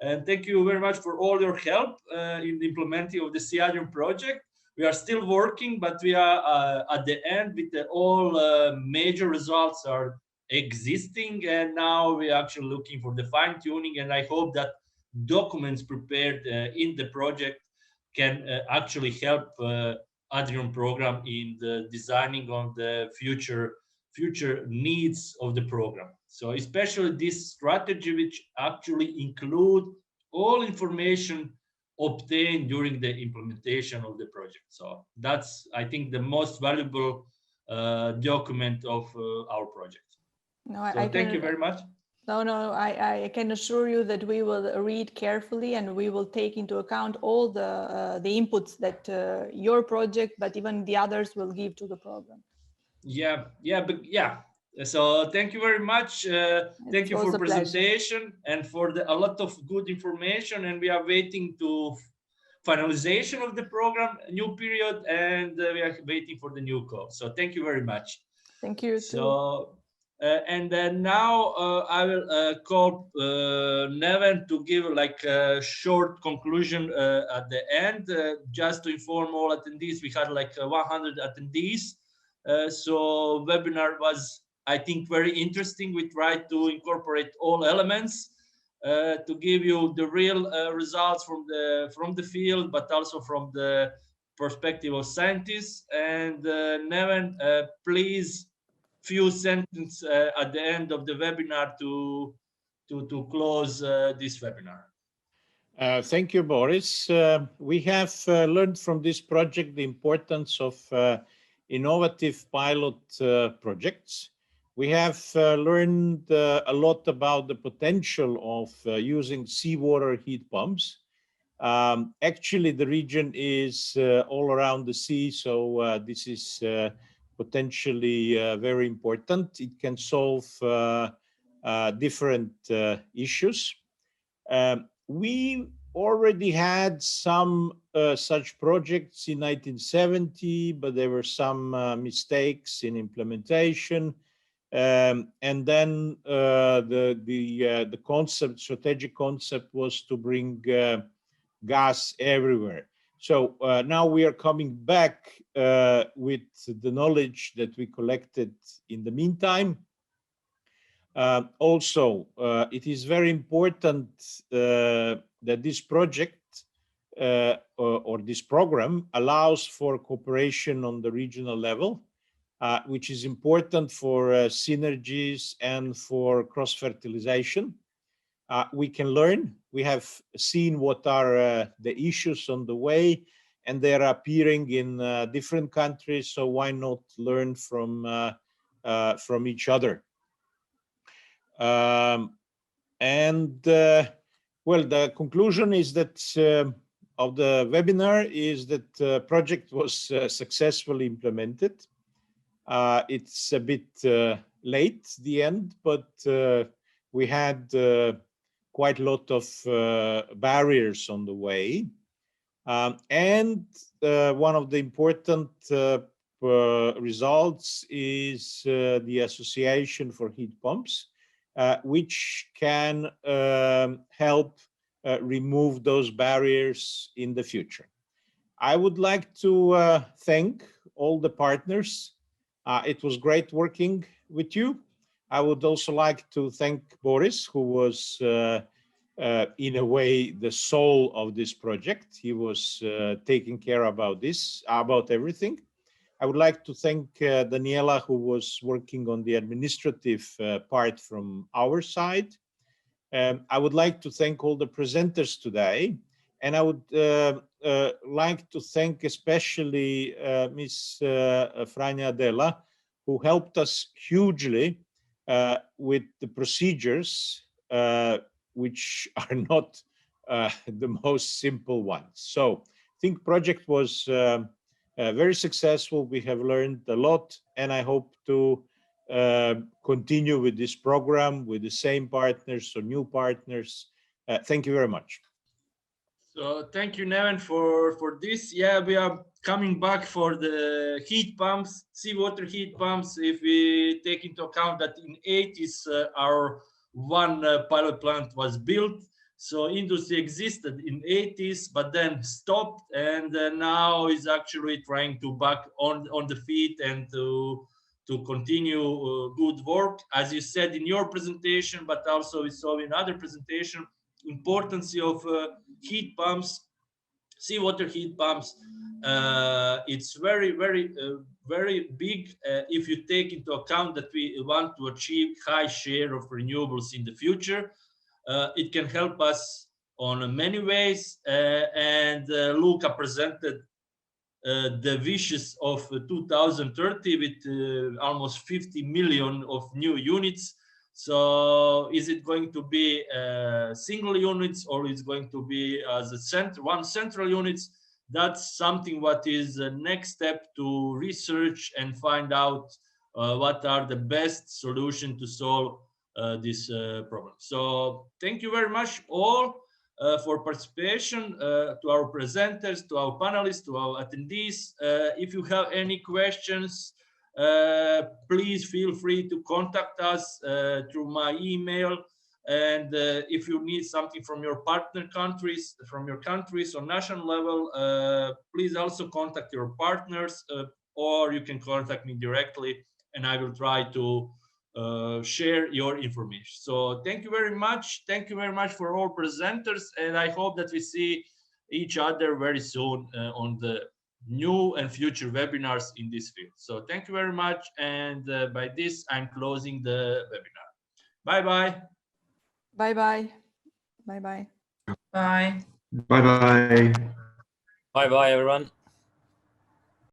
[SPEAKER 1] and thank you very much for all your help in the implementing of the SEADRION project. We are still working, but we are at the end with all major results are existing, and now we are actually looking for the fine tuning, and I hope that documents prepared in the project can actually help ADRION program in the designing of the future needs of the program. So especially this strategy, which actually include all information obtained during the implementation of the project. So that's, I think, the most valuable document of our project.
[SPEAKER 7] No,
[SPEAKER 1] so thank you very much.
[SPEAKER 7] No, I can assure you that we will read carefully and we will take into account all the inputs that your project, but even the others, will give to the program.
[SPEAKER 1] Yeah. So thank you very much. Thank you for presentation and for a lot of good information. And we are waiting to finalization of the program, new period, and we are waiting for the new call. So thank you very much.
[SPEAKER 7] Thank you.
[SPEAKER 1] So and then now I will call Neven to give like a short conclusion at the end, just to inform all attendees. We had like 100 attendees. So webinar was, I think, very interesting. We tried to incorporate all elements to give you the real results from the field, but also from the perspective of scientists. And Neven, please, few sentences at the end of the webinar to close this webinar.
[SPEAKER 2] Thank you, Boris. We have learned from this project the importance of innovative pilot projects. We have learned a lot about the potential of using seawater heat pumps. Actually, the region is all around the sea, so this is potentially very important. It can solve different issues. We already had some such projects in 1970, but there were some mistakes in implementation. And then the concept, strategic concept, was to bring gas everywhere. So now we are coming back with the knowledge that we collected in the meantime. Also, it is very important that this project or this program allows for cooperation on the regional level, which is important for synergies and for cross-fertilization. We can learn. We have seen what are the issues on the way, and they're appearing in different countries, so why not learn from each other? Well, the conclusion is that of the webinar is that the project was successfully implemented. It's a bit late, the end, but we had quite a lot of barriers on the way. And one of the important results is the Association for Heat Pumps, which can help remove those barriers in the future. I would like to thank all the partners. It was great working with you. I would also like to thank Boris, who was in a way the soul of this project. He was taking care about this, about everything. I would like to thank Daniela, who was working on the administrative part from our side. I would like to thank all the presenters today. And I would like to thank especially Ms. Franja Adela, who helped us hugely with the procedures, which are not the most simple ones. So I think project was very successful. We have learned a lot, and I hope to continue with this program with the same partners or new partners. Thank you very much.
[SPEAKER 1] So thank you, Neven, for this. Yeah, we are coming back for the heat pumps, seawater heat pumps. If we take into account that in 80s our one pilot plant was built, so industry existed in 80s, but then stopped, and now is actually trying to back on the feet and to continue good work, as you said in your presentation, but also we saw in other presentation, importance of heat pumps, seawater heat pumps. It's very, very big if you take into account that we want to achieve high share of renewables in the future. It can help us on many ways, and Luca presented the wishes of 2030 with almost 50 million of new units. So is it going to be single units, or is it going to be as a one central units? That's something what is the next step to research and find out what are the best solution to solve this problem. So thank you very much all for participation, to our presenters, to our panelists, to our attendees. If you have any questions, please feel free to contact us through my email. And if you need something from your partner countries, on national level, please also contact your partners, or you can contact me directly, and I will try to share your information. So thank you very much. Thank you very much for all presenters, and I hope that we see each other very soon on the new and future webinars in this field. So thank you very much, and by this I'm closing the webinar. Bye bye.
[SPEAKER 7] Bye bye. Bye bye.
[SPEAKER 5] Bye.
[SPEAKER 4] Bye-bye.
[SPEAKER 6] Bye bye, everyone.